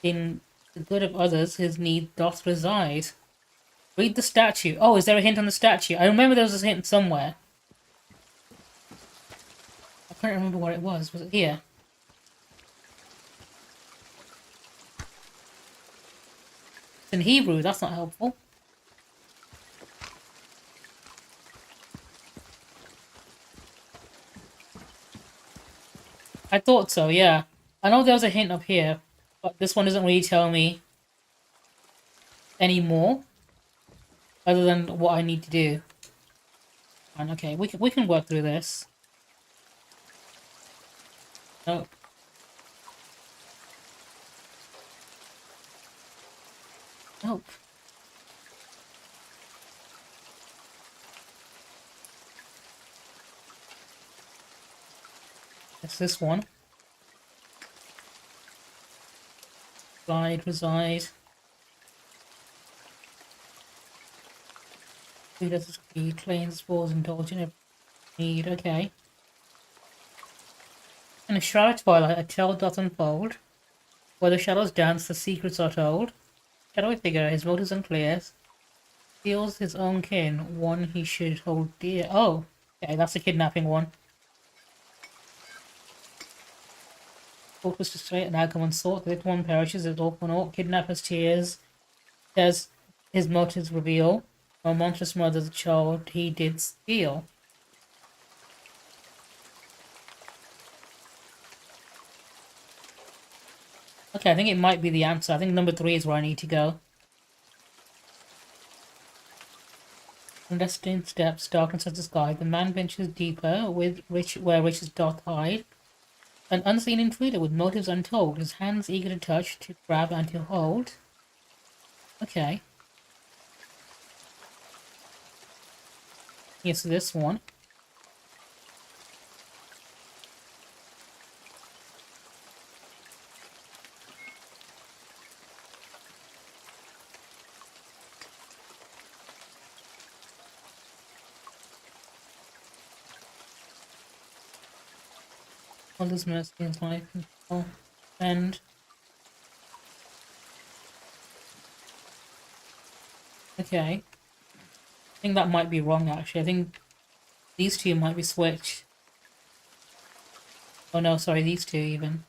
S1: In the good of others, his need doth reside. Read the statue. Oh, is there a hint on the statue? I remember there was a hint somewhere. can't remember what it was. Was it here? It's in Hebrew, that's not helpful. I thought so, yeah. I know there was a hint up here, but this one doesn't really tell me any more other than what I need to do. And okay, we can work through this. Nope. Nope. It's this one. Reside. Who does he clean spores, indulge in every need? Okay. In a shroud of twilight, a tale doth unfold. Where the shadows dance, the secrets are told. Shadowy figure, his motives unclear. Steals his own kin, one he should hold dear. Oh, okay, that's the kidnapping one. Focus to straight and outcome unsought. The little one perishes, it's all for naught. Kidnapper's tears. Says his motives reveal. A monstrous mother's child he did steal. Okay, I think it might be the answer. I think number 3 is where I need to go. Clandestine steps, darkness as the sky. The man ventures deeper, with where riches doth hide. An unseen intruder with motives untold. His hands eager to touch, to grab and to hold. Okay. Yes, this one. All this mercy is life control and okay. I think that might be wrong actually. I think these two might be switched. Oh no, sorry, these two even.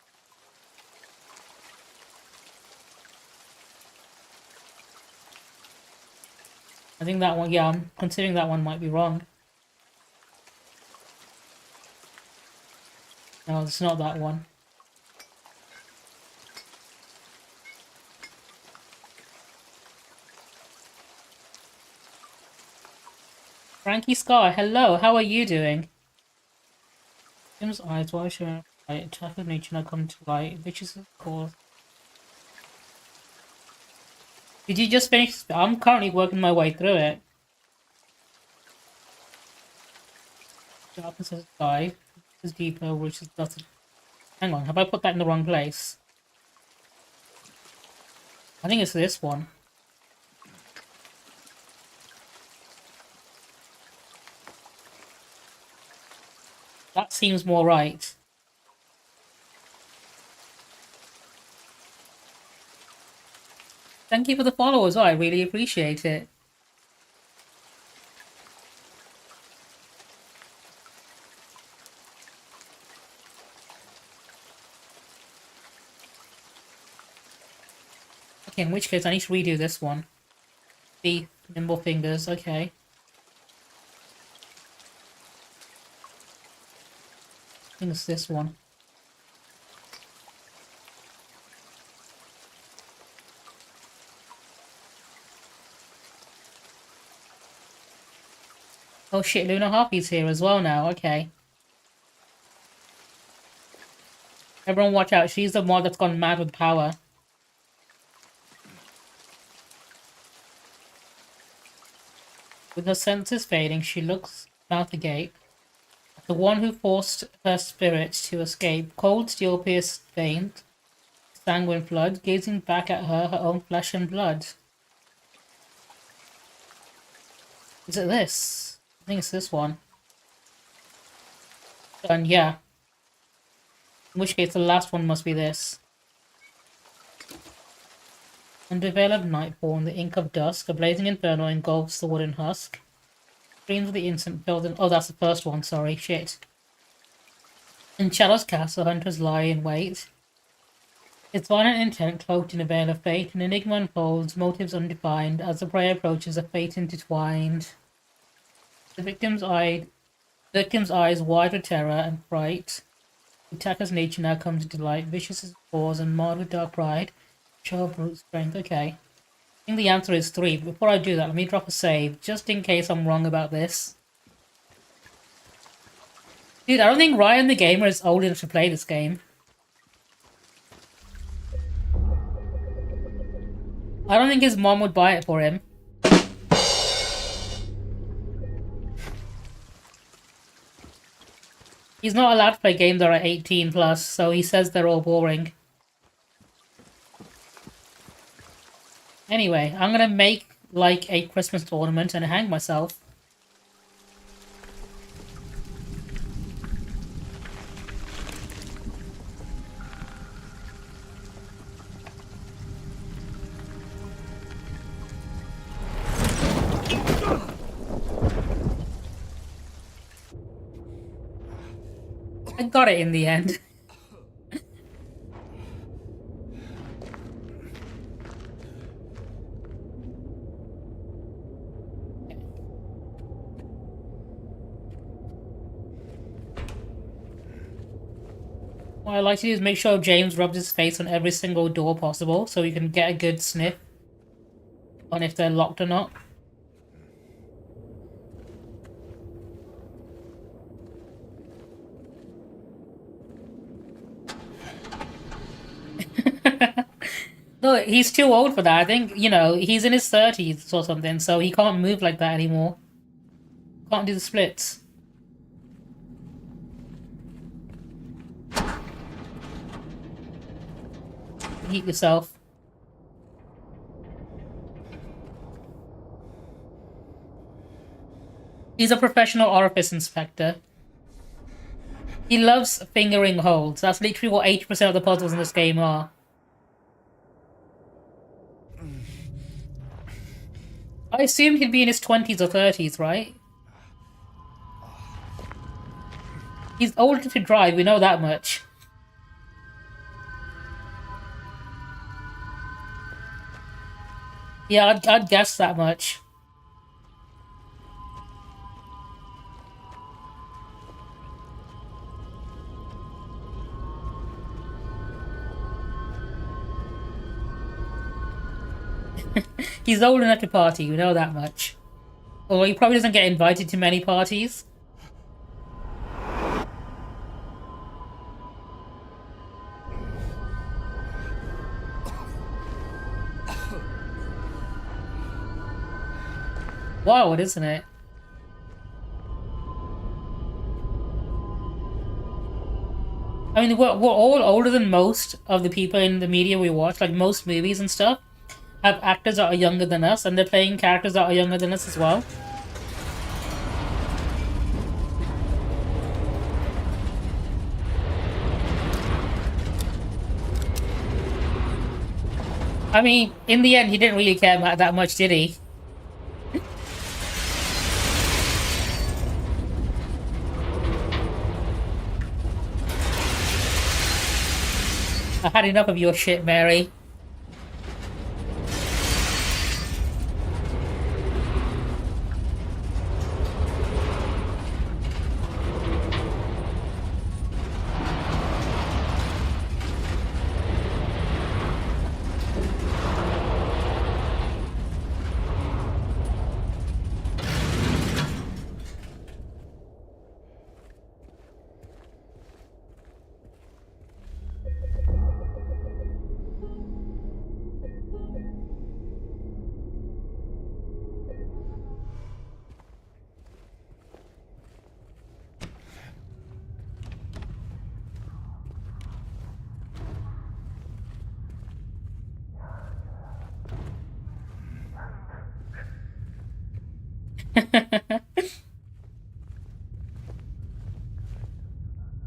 S1: I think that one, yeah, I'm considering that one might be wrong. No, it's not that one. Frankie Scar, hello, how are you doing? Jim's eyes, why should I attack of nature not come to light? Which is of course. Did you just finish? I'm currently working my way through it. Darkness as sky. Is deeper, which is dotted. Hang on, have I put that in the wrong place? I think it's this one. That seems more right. Thank you for the follow as well, I really appreciate it. In which case, I need to redo this one. The nimble fingers, okay. I think it's this one. Oh shit, Luna Harpy's here as well now, okay. Everyone watch out, she's the one that's gone mad with power. With her senses fading, she looks mouth agape. The one who forced her spirit to escape. Cold steel pierced veins, sanguine flood, gazing back at her own flesh and blood. Is it this? I think it's this one. And yeah. In which case the last one must be this. Under veil of nightfall, in the ink of dusk, a blazing inferno engulfs the wooden husk. Screams of the instant filled in. Oh, that's the first one, sorry, shit. In Shadow's castle, hunters lie in wait. Its violent intent cloaked in a veil of fate, an enigma unfolds, motives undefined. As the prey approaches, a fate intertwined. The victim's eyes wide with terror and fright. The attacker's nature now comes to delight, vicious as paws and marred with dark pride. Show of brute strength. Okay. I think the answer is 3. But before I do that, let me drop a save, just in case I'm wrong about this. Dude, I don't think Ryan the Gamer is old enough to play this game. I don't think his mom would buy it for him. He's not allowed to play games that are 18 plus, so he says they're all boring. Anyway, I'm gonna make like a Christmas ornament and hang myself. I got it in the end. What I like to do is make sure James rubs his face on every single door possible so we can get a good sniff on if they're locked or not. No, he's too old for that. I think, you know, he's in his 30s or something, so he can't move like that anymore. Can't do the splits. Heat yourself. He's a professional orifice inspector. He loves fingering holes. That's literally what 80% of the puzzles in this game are. I assumed he'd be in his 20s or 30s, right? He's old enough to drive, we know that much. Yeah, I'd guess that much. He's old enough to party, we know that much. Although he probably doesn't get invited to many parties. Wild, isn't it? I mean, we're all older than most of the people in the media we watch, like most movies and stuff have actors that are younger than us, and they're playing characters that are younger than us as well. I mean, in the end, he didn't really care about that much, did he? I had enough of your shit, Mary.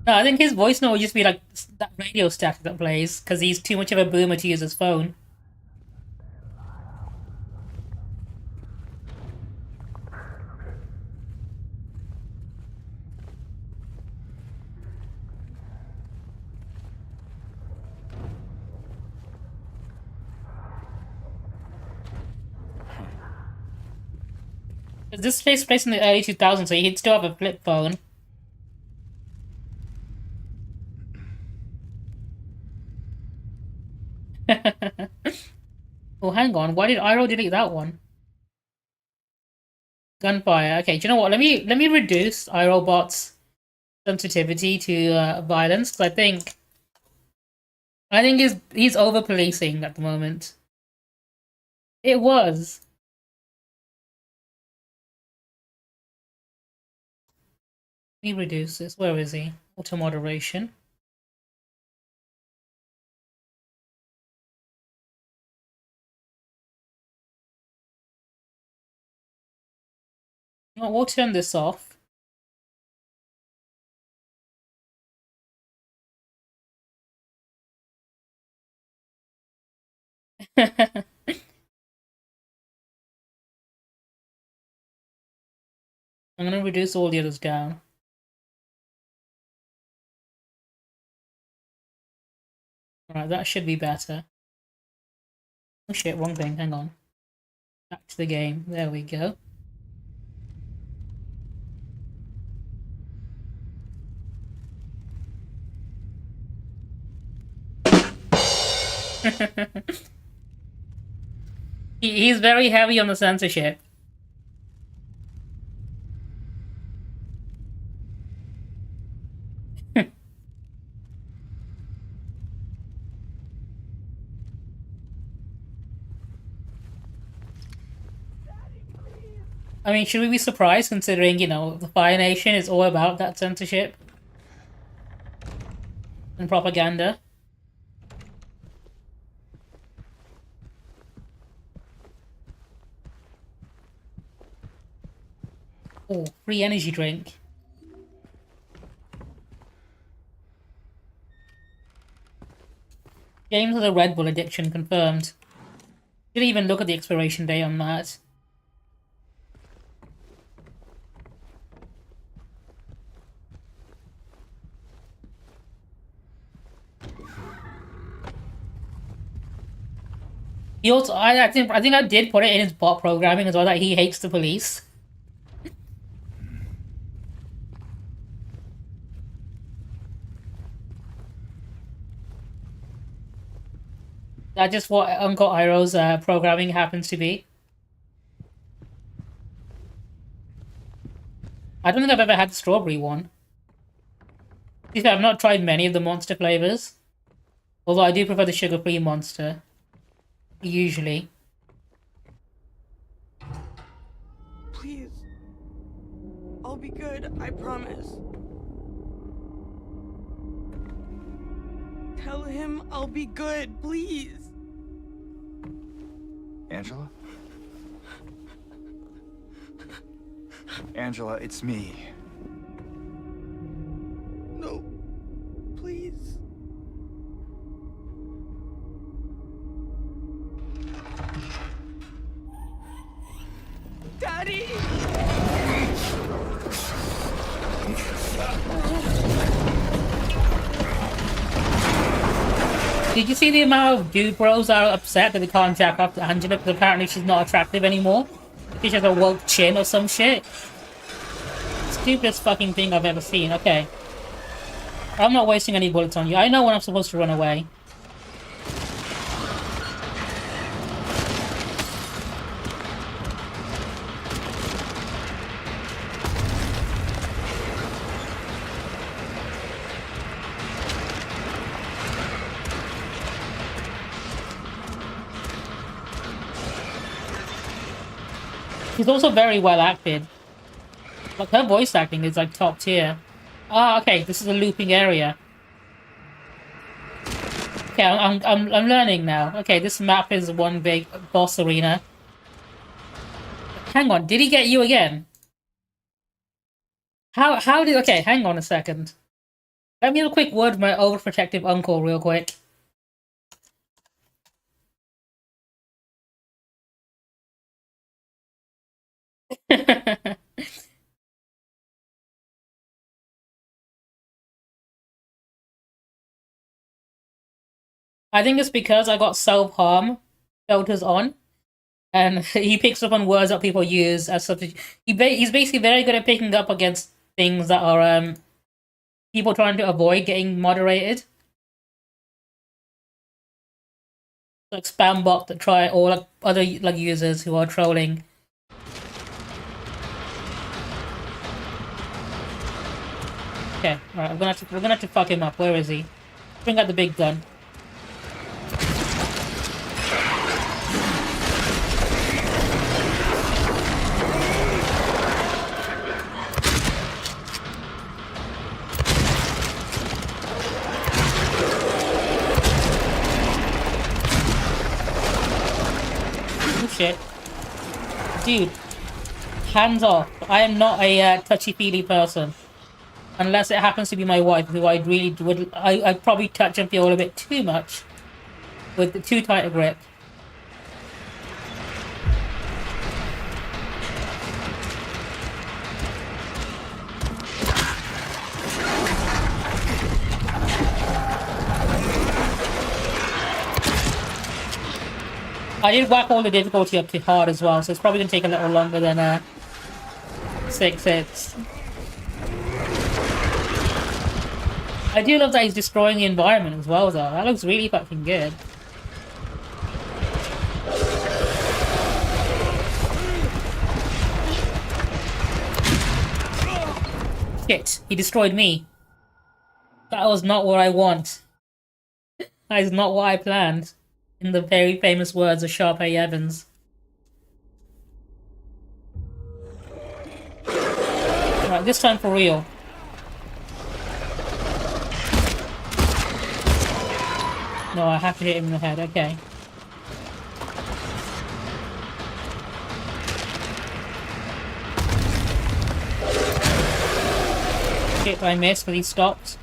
S1: No, I think his voice note would just be like that radio static that plays, because he's too much of a boomer to use his phone. this takes place in the early 2000s, so he'd still have a flip phone. Oh, hang on. Why did Iroh delete that one? Gunfire. Okay, do you know what? Let me reduce iRobot's sensitivity to violence, because I think he's over policing at the moment. It was. Let me reduce this. Where is he? Auto moderation. You know what, we'll turn this off. I'm gonna reduce all the others down. Alright, that should be better. Oh shit, wrong thing, hang on. Back to the game, there we go. He's very heavy on the censorship. I mean, should we be surprised considering, you know, the Fire Nation is all about that censorship and propaganda? Oh, free energy drink. Games with a Red Bull addiction confirmed. Didn't even look at the expiration date on that. He also, I think I did put it in his bot programming as well that he hates the police. That's just what Uncle Iroh's programming happens to be. I don't think I've ever had the strawberry one. To be fair, I've not tried many of the Monster flavors. Although I do prefer the sugar-free Monster. Usually.
S11: Please. I'll be good, I promise. Tell him I'll be good, please.
S12: Angela? Angela, it's me.
S11: No. Please. Daddy!
S1: Did you see the amount of dude bros are upset that they can't jack off to Angela because apparently she's not attractive anymore? She has a woke chin or some shit. Stupidest fucking thing I've ever seen. Okay. I'm not wasting any bullets on you. I know when I'm supposed to run away. She's also very well acted. Like, her voice acting is like top tier. Ah, okay, this is a looping area. Okay, I'm learning now. Okay, this map is one big boss arena. Hang on, did he get you again? How did... Okay, hang on a second. Let me have a quick word with my overprotective uncle real quick. I think it's because I got self-harm filters on. And he picks up on words that people use as substitute. He's basically very good at picking up against things that are people trying to avoid getting moderated. Like spam bot that try, or like other like users who are trolling. Okay, alright, we're gonna have to fuck him up. Where is he? Bring out the big gun. Shit. Dude, hands off. I am not a touchy-feely person. Unless it happens to be my wife, who I really would... I'd probably touch and feel a bit too much. With too tight a grip. I did whack all the difficulty up to hard as well, so it's probably going to take a little longer than 6 hits. I do love that he's destroying the environment as well, though. That looks really fucking good. Shit, he destroyed me. That was not what I want. That is not what I planned. In the very famous words of Sharpay Evans. Right, this time for real. No, I have to hit him in the head, okay. Shit, I missed, but he stopped.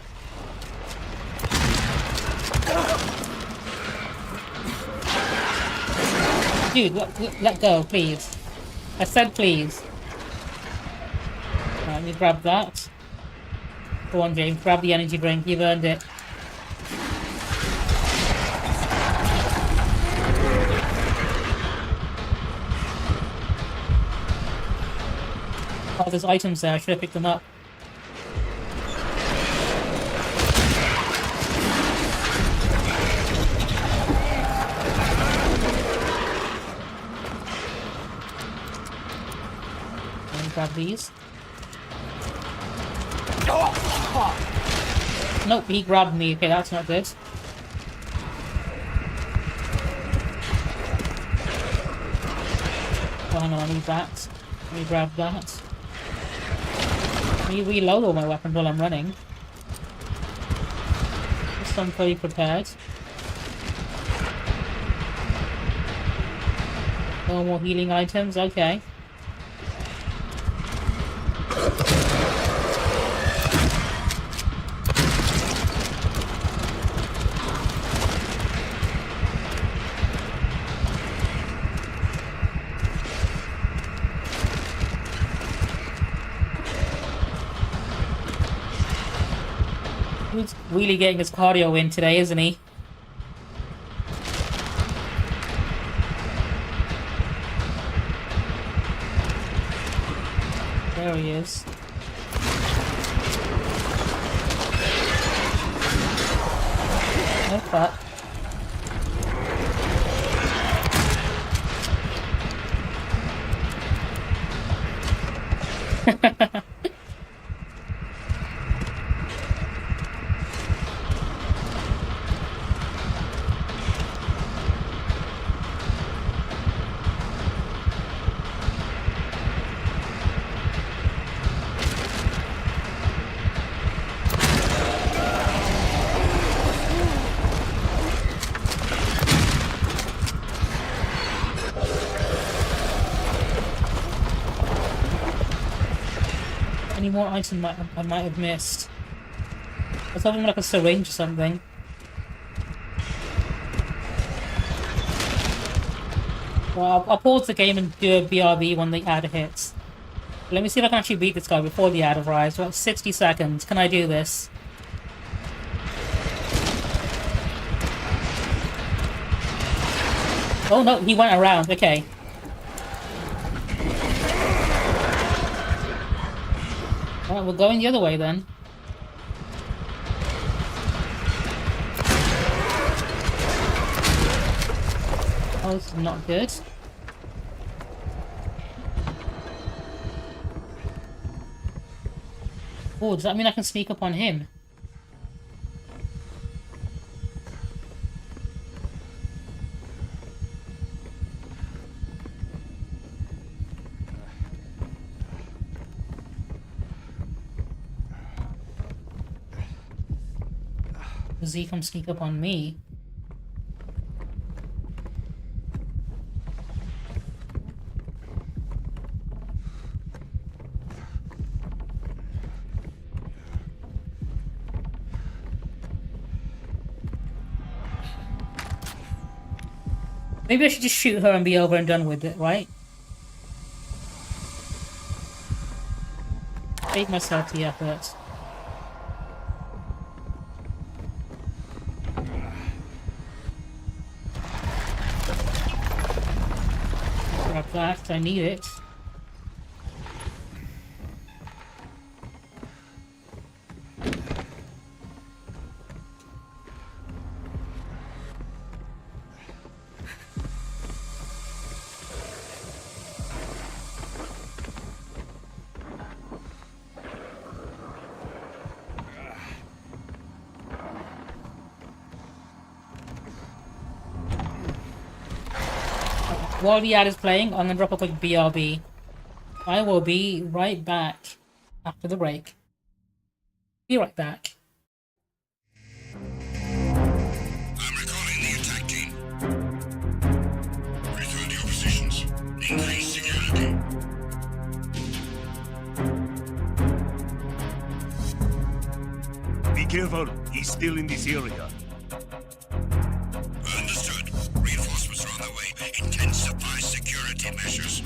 S1: Dude, let go, please. I said please. Right, let me grab that. Go on, James, grab the energy drink. You've earned it. Oh, there's items there. I should have picked them up. Grab these. Nope, he grabbed me. Okay, that's not good. Oh, hang on, I need that. Let me grab that. Let me reload all my weapons while I'm running. Just I'm fully prepared. No more healing items, okay. He's really getting his cardio in today, isn't he? There he is. No fuck. Any more items I might have missed? I was hoping like a syringe or something. Well, I'll pause the game and do a BRB when the ad hits. Let me see if I can actually beat this guy before the ad arrives. Well, 60 seconds. Can I do this? Oh no, he went around. Okay. Alright, we're going the other way then. Oh, this is not good. Oh, does that mean I can sneak up on him? Does he come sneak up on me? Maybe I should just shoot her and be over and done with it, right? Save myself the effort. Grab that, I need it. While the ad is playing, I'm gonna drop a quick BRB. I will be right back after the break. Be right back.
S4: I'm recalling the attack team. Return to your positions. Increase security.
S3: Be careful, he's still in this area.
S4: Understood. Reinforcements are on the way. Intensify security measures.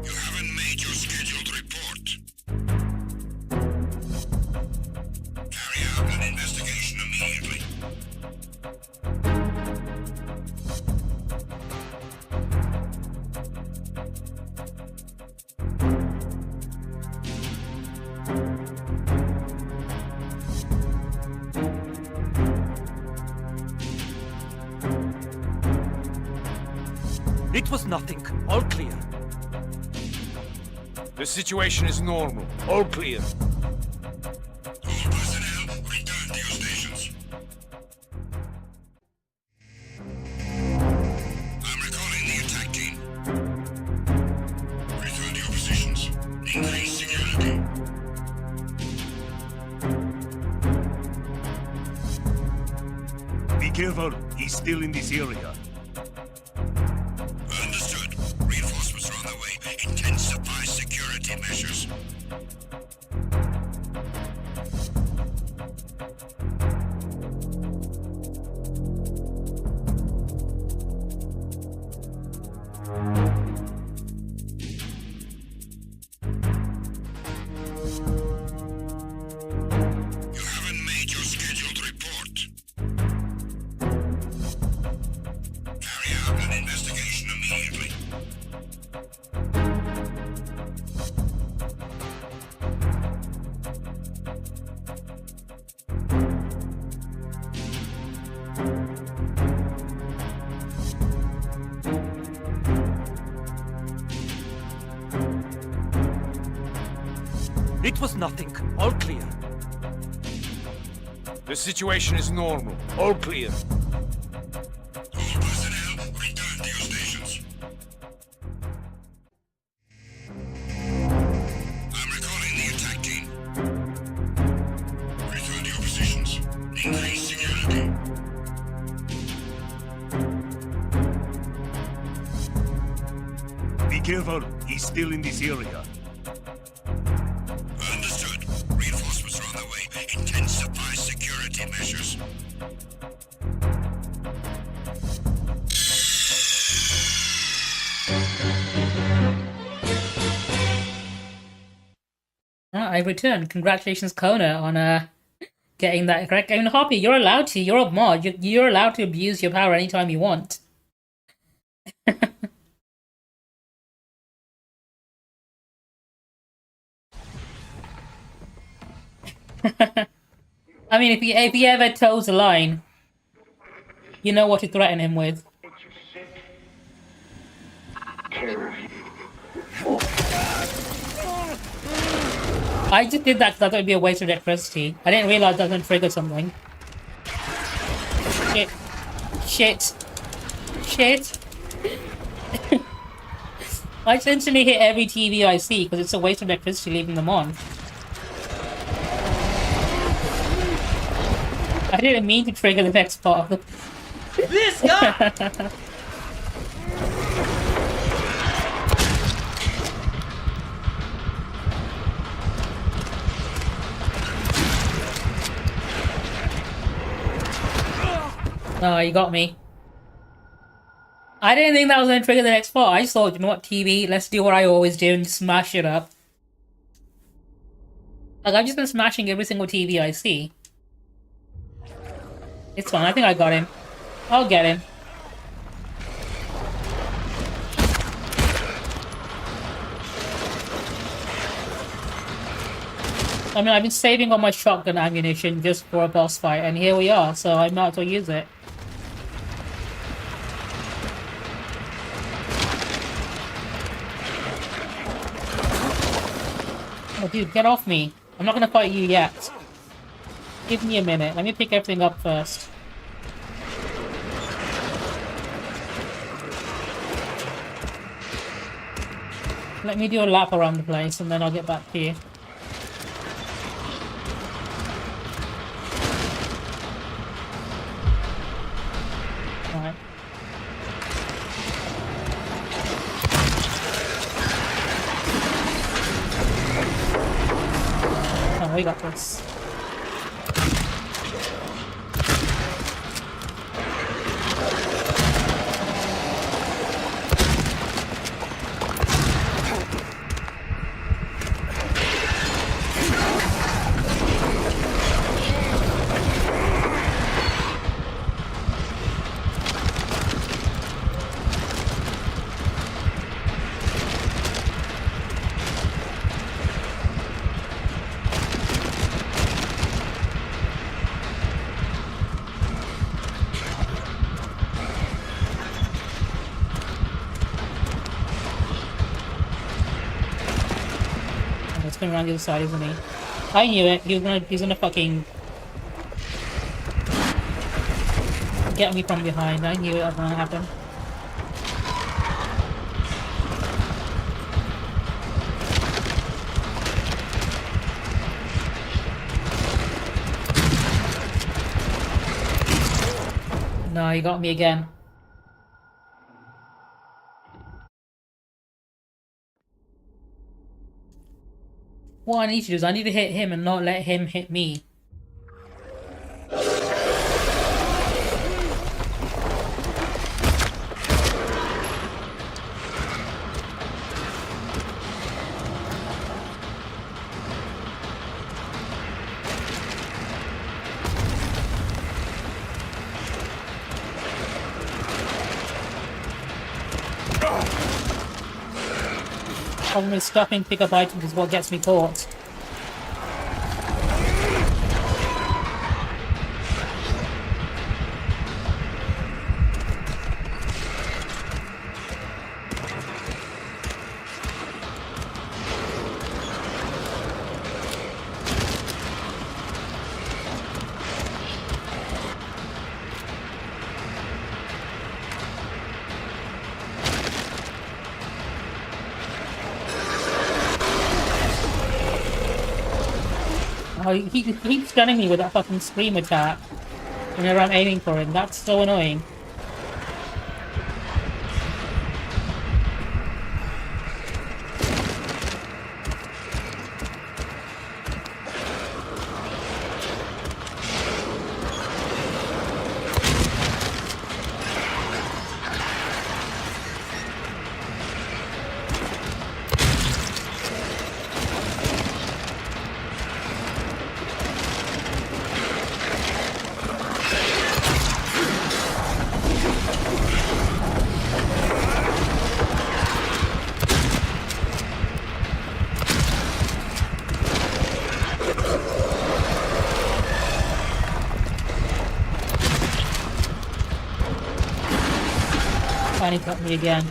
S4: You haven't made your scheduled report. Carry out an investigation immediately.
S8: It was nothing. All clear.
S3: The situation is normal. All clear.
S4: All personnel, return to your stations. I'm recalling the attack team. Return to your positions. Increase security.
S3: Be careful, he's still in this area.
S4: Understood. Reinforcements are on the way. Intensify security measures. You haven't made your scheduled report. Carry out an investigation immediately.
S8: It was nothing. All clear.
S3: The situation is normal. All clear.
S4: All personnel, return to your stations. I'm recalling the attack team. Return to your positions. Increase security.
S3: Be careful, he's still in this area.
S4: Understood. Reinforcements are on the way. Intensify security measures.
S1: I returned. Congratulations, Kona, on getting that correct. I mean, Hoppy, you're allowed to. You're a mod. You're allowed to abuse your power anytime you want. I mean, if he ever toes the line, you know what to threaten him with. I just did that because I thought it'd be a waste of electricity. I didn't realize that was going to trigger something. Shit. Shit. Shit. I just instantly hit every TV I see because it's a waste of electricity leaving them on. I didn't mean to trigger the next part of the...
S9: This guy!
S1: Oh, you got me. I didn't think that was going to trigger the next part. I just thought, you know what, TV, let's do what I always do and smash it up. Like, I've just been smashing every single TV I see. It's fine, I think I got him. I'll get him. I mean, I've been saving all my shotgun ammunition just for a boss fight, and here we are, so I might as well use it. Oh, dude, get off me. I'm not gonna fight you yet. Give me a minute. Let me pick everything up first. Let me do a lap around the place, and then I'll get back to you. Alright. Oh, we got this. Around the other side, isn't he? I knew it. He's gonna fucking get me from behind. I knew it was gonna happen. No, he got me again. What I need to do is I need to hit him and not let him hit me. Problem is stopping pick up items is what gets me caught. Oh, he keeps stunning me with that fucking scream attack whenever I'm aiming for him. That's so annoying. panic at me again.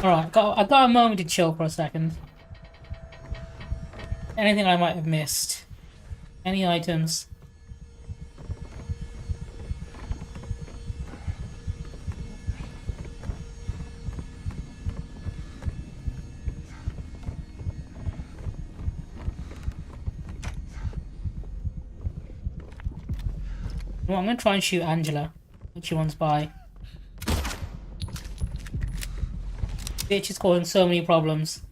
S1: Alright, I got a moment to chill for a second. Anything I might have missed? Any items? Well, I'm gonna try and shoot Angela. What she wants by. Bitch is causing so many problems.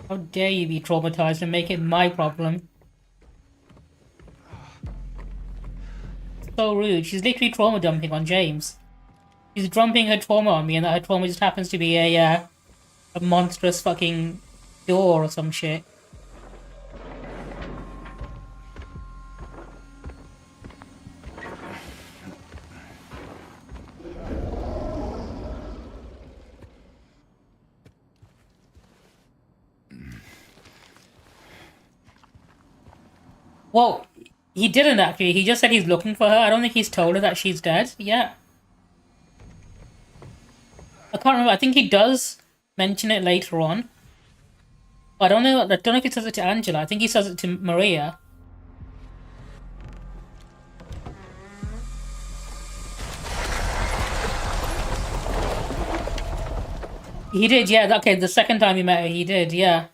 S1: How dare you be traumatized and make it my problem? So rude. She's literally trauma dumping on James. She's dumping her trauma on me, and that her trauma just happens to be a monstrous fucking door or some shit. Well, he didn't actually. He just said he's looking for her. I don't think he's told her that she's dead. Yeah. I can't remember. I think he does mention it later on. I don't know. I don't know if he says it to Angela. I think he says it to Maria. He did, yeah. Okay, the second time he met her, he did, yeah.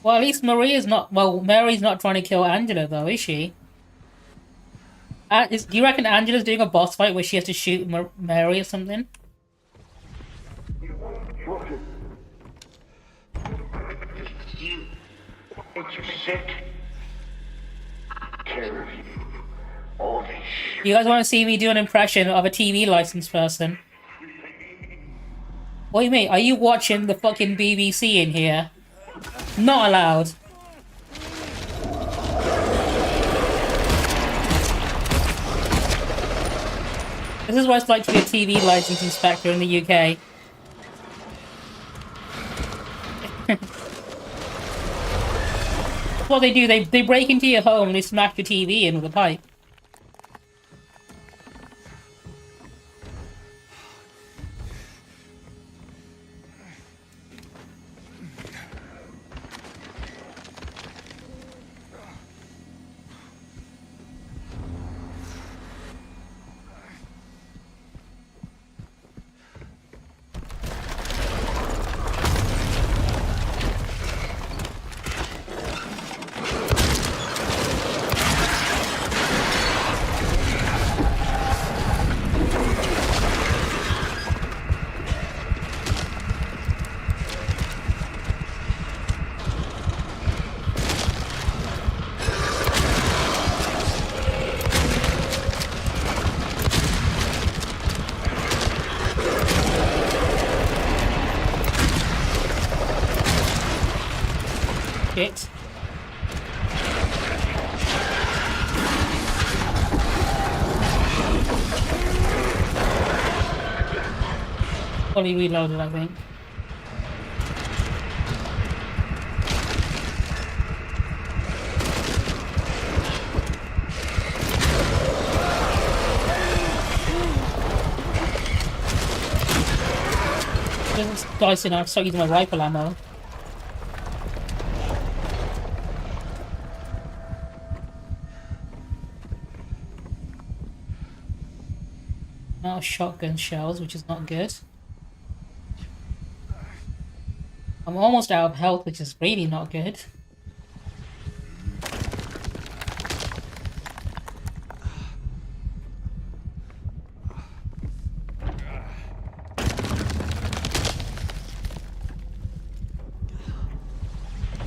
S1: Well, at least Maria's not. Well, Mary's not trying to kill Angela, though, is she? Do you reckon Angela's doing a boss fight where she has to shoot Mary or something? You guys want to see me do an impression of a TV licensed person? Wait, mate, are you watching the fucking BBC in here? Not allowed. This is what it's like to be a TV license inspector in the UK. What they do, they break into your home and they smack your TV in with a pipe. Shit. Fully reloaded, I think. Just dicing out, start using my rifle ammo. out of shotgun shells, which is not good. I'm almost out of health, which is really not good.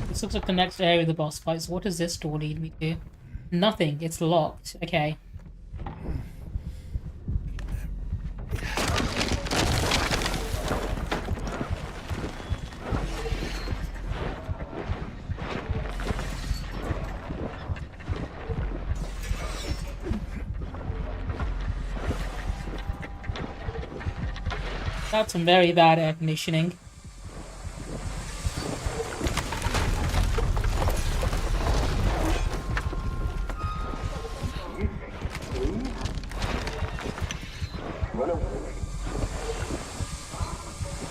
S1: This looks like the next area of the boss fight, so what does this door lead me to? Nothing, it's locked. Okay. That's some very bad air conditioning.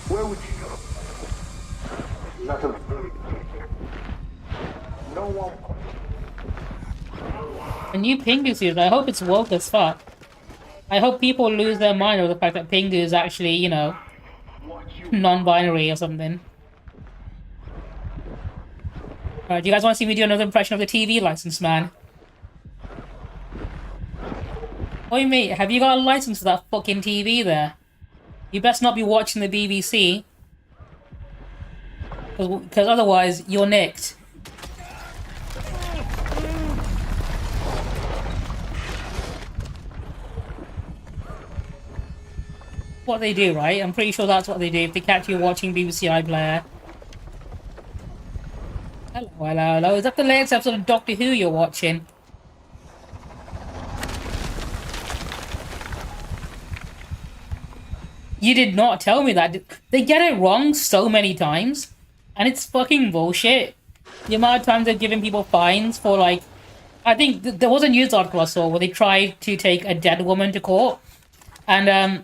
S3: Where would you go? Nothing. No one.
S1: A new Pingu suit. I hope it's woke as fuck. I hope people lose their mind over the fact that Pingu is actually, you know, non-binary or something. Alright, do you guys want to see me do another impression of the TV license man? Oi mate, have you got a license for that fucking TV there? You best not be watching the BBC. Because otherwise, you're nicked. What they do, right? I'm pretty sure that's what they do if they catch you watching BBC iPlayer. Hello, hello, hello. Is that the latest episode of Doctor Who you're watching? You did not tell me that. They get it wrong so many times. And it's fucking bullshit. The amount of times they're giving people fines for, like... I think there was a news article I saw where they tried to take a dead woman to court. And,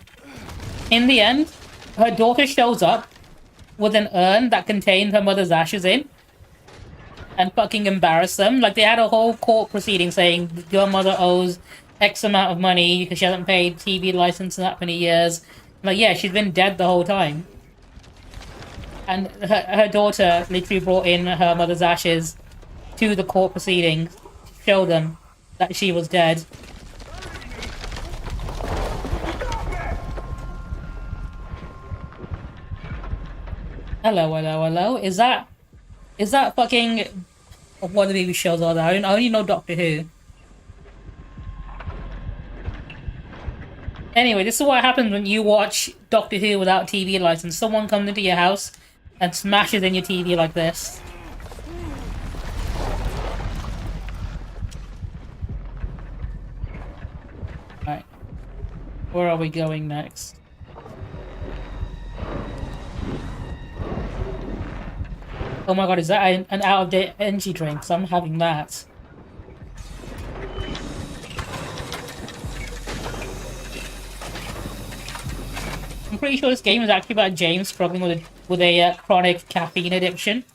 S1: in the end, her daughter shows up with an urn that contained her mother's ashes in. And fucking embarrassed them. Like, they had a whole court proceeding saying your mother owes X amount of money because she hasn't paid TV license in that many years. Like, yeah, she's been dead the whole time. And her daughter literally brought in her mother's ashes to the court proceedings to show them that she was dead. Hello, hello, hello. Is that fucking... What the TV shows are there? I only know Doctor Who. Anyway, this is what happens when you watch Doctor Who without TV license. Someone comes into your house and smashes in your TV like this. Alright. Where are we going next? Oh my god, is that an out-of-date energy drink? So I'm having that. I'm pretty sure this game is actually about James struggling with a chronic caffeine addiction.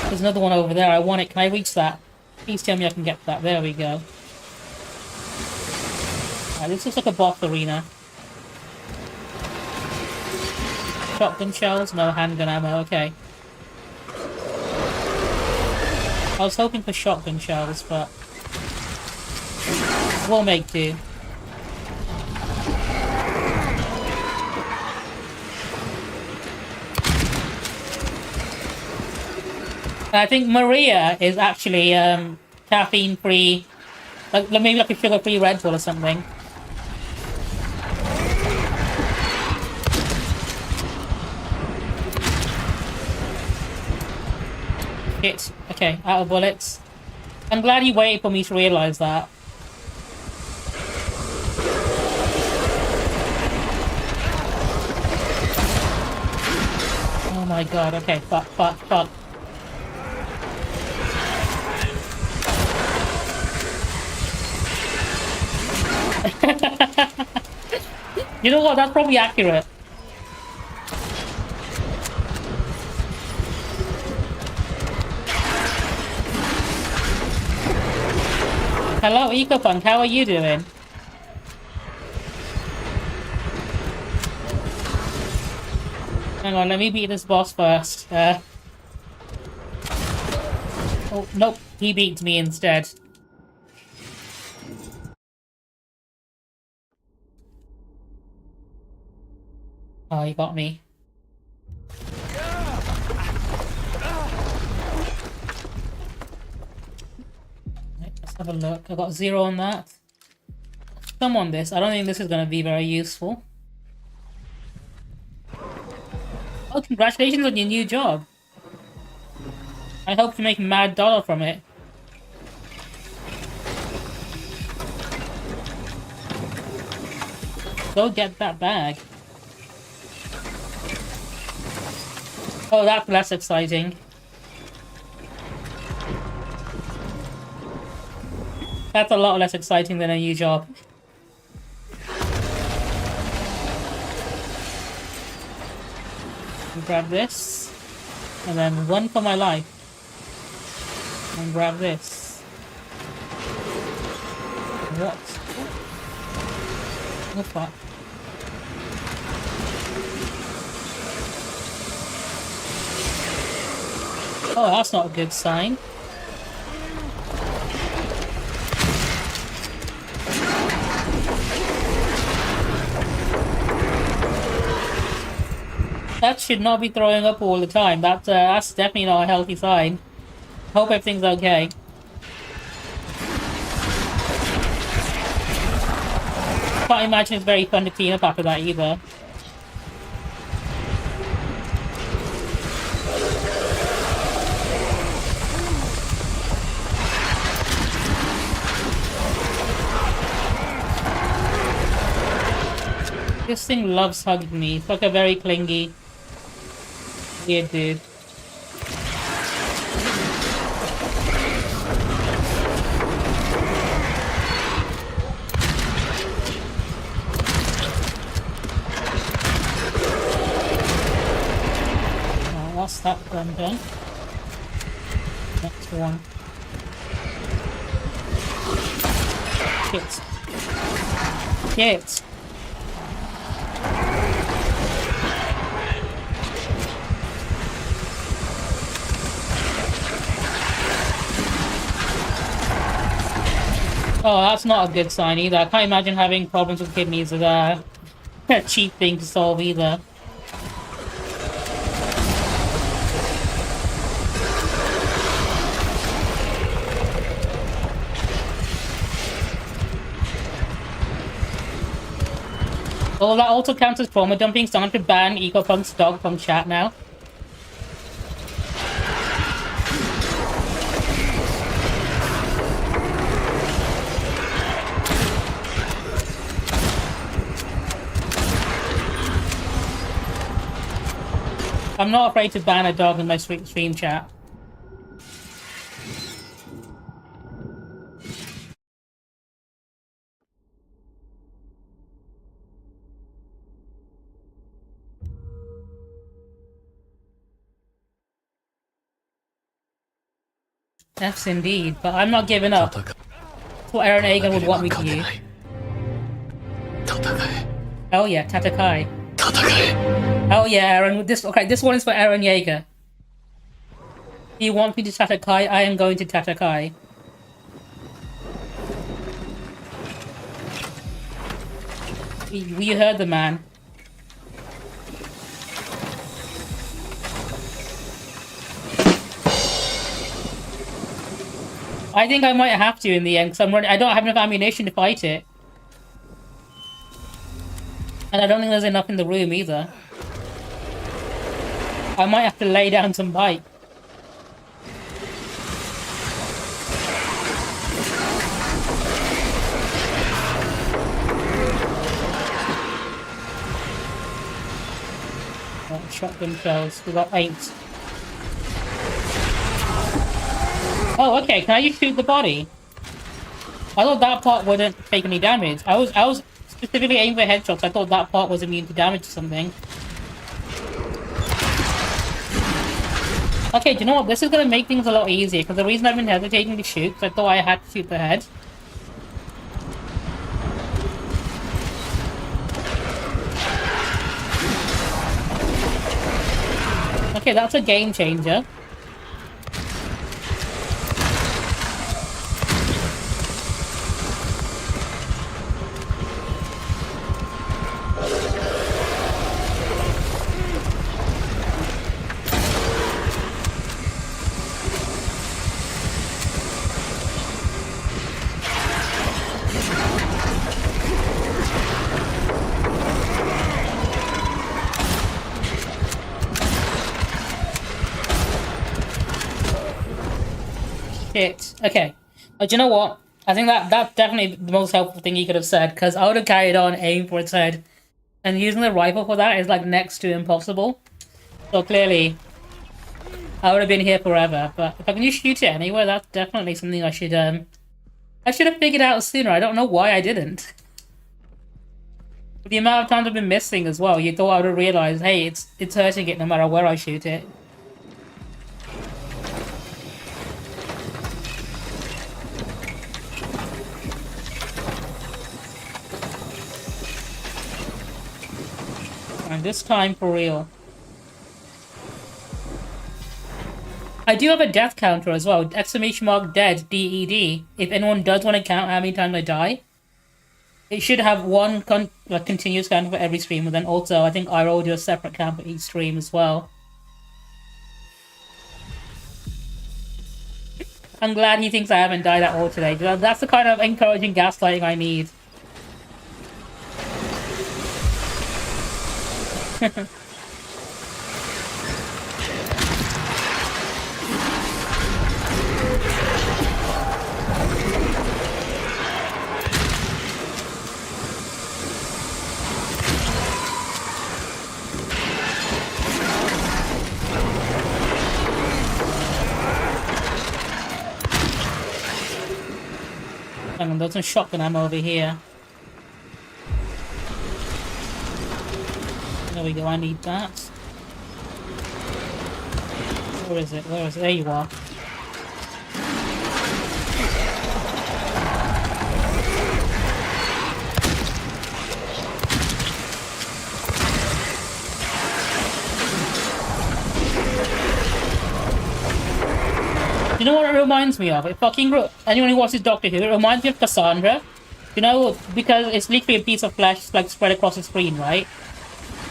S1: There's another one over there. I want it. Can I reach that? Please tell me I can get that. There we go. Alright, this looks like a boss arena. Shotgun shells? No handgun ammo. Okay. I was hoping for shotgun shells, but we'll make do. I think Maria is actually caffeine-free, like maybe like a sugar-free Red Bull or something. Shit. Okay, out of bullets. I'm glad you waited for me to realise that. Oh my god, okay, fuck. You know what, that's probably accurate. Hello, EcoPunk, how are you doing? Hang on, let me beat this boss first. Oh, nope, he beats me instead. Oh, he got me. Let's have a look. I got 0 on that. Come on, this. I don't think this is going to be very useful. Oh, congratulations on your new job. I hope to make mad dollar from it. Go get that bag. Oh, that's less exciting. That's a lot less exciting than a new job. Grab this. And then run for my life. And grab this. What? What the fuck? Oh, that's not a good sign. That should not be throwing up all the time. That's definitely not a healthy sign. Hope everything's okay. Can't imagine it's very fun to clean up after that either. This thing loves hugging me. It's like a very clingy, weird dude. Oh, that's that one done. Next one. Shit. Shit. Oh, that's not a good sign either. I can't imagine having problems with kidneys is a cheap thing to solve either. Oh, that also counts as trauma dumping, so I'm going to ban EcoPunk's dog from chat now. I'm not afraid to ban a dog in my stream chat. Yes, indeed, but I'm not giving up. That's what Eren Yeager would want me to use. Oh yeah, Tatakai. Oh yeah, Eren. This one is for Eren Yeager. If you want me to Tatakai, I am going to Tatakai. You heard the man. I think I might have to in the end, because I don't have enough ammunition to fight it. And I don't think there's enough in the room either. I might have to lay down some bite. Oh, shotgun shells. We got 8. Oh, okay. Can I just shoot the body? I thought that part wouldn't take any damage. I was specifically aiming for headshots. I thought that part was immune to damage or something. Okay, do you know what? This is gonna make things a lot easier, because the reason I've been hesitating to shoot, because I thought I had to shoot the head. Okay, that's a game changer. Shit. Okay. Do you know what? I think that's definitely the most helpful thing he could have said, because I would have carried on aiming for its head. And using the rifle for that is like next to impossible. So clearly, I would have been here forever. But if I can just shoot it anywhere, that's definitely something I should have figured out sooner. I don't know why I didn't. The amount of times I've been missing as well, you thought I would have realized, hey, it's hurting it no matter where I shoot it. And this time for real. I do have a death counter as well. Exclamation mark dead, DED. If anyone does want to count how many times I die, it should have one continuous count for every stream. And then also, I think I will do a separate count for each stream as well. I'm glad he thinks I haven't died at all today. That's the kind of encouraging gaslighting I need. Hang on, there's some shotgun ammo over here. There we go, I need that. Where is it? Where is it? There you are. You know what it reminds me of? It fucking anyone who watches Doctor Who, it reminds me of Cassandra. You know, because it's literally a piece of flesh like spread across the screen, right?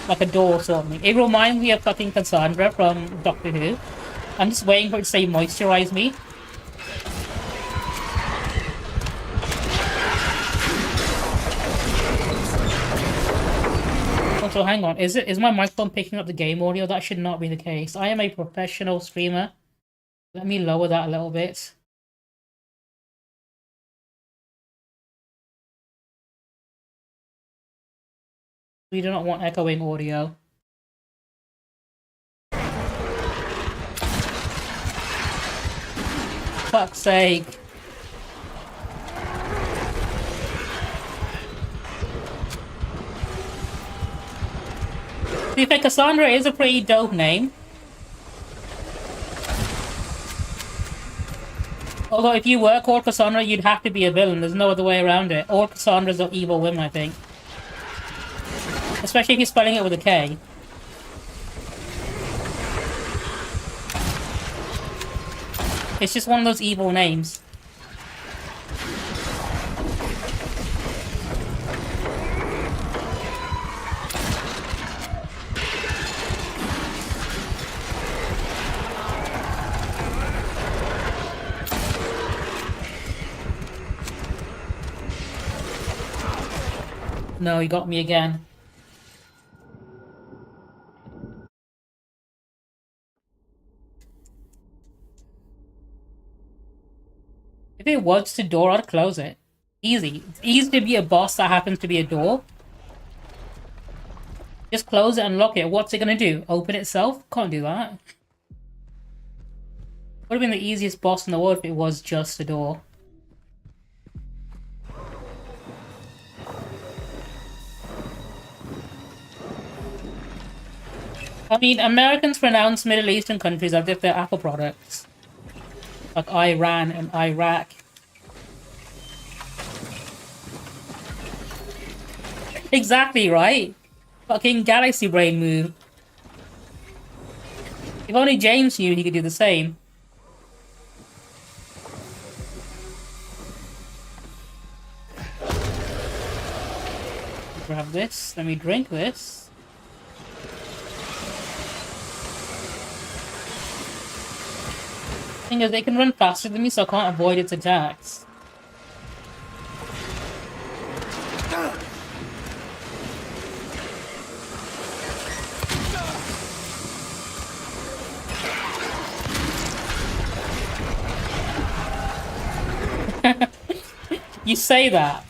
S1: Like a door or something. It reminds me of fucking Cassandra from Doctor Who. I'm just waiting for it to say moisturize me. Also, hang on, is my microphone picking up the game audio? That should not be the case. I am a professional streamer. Let me lower that a little bit. We do not want echoing audio. Fuck's sake. To be fair, Cassandra is a pretty dope name. Although if you were called Cassandra, you'd have to be a villain. There's no other way around it. All Cassandras are evil women, I think. Especially if you're spelling it with a K. It's just one of those evil names. No, he got me again. If it was a door, I'd close it. Easy. It's easy to be a boss that happens to be a door. Just close it and lock it. What's it gonna do? Open itself? Can't do that. Would have been the easiest boss in the world if it was just a door. I mean, Americans pronounce Middle Eastern countries as if they're Apple products. Like Iran and Iraq. Exactly, right? Fucking galaxy brain move. If only James knew he could do the same. Grab this. Let me drink this. Thing is, they can run faster than me, so I can't avoid its attacks. You say that.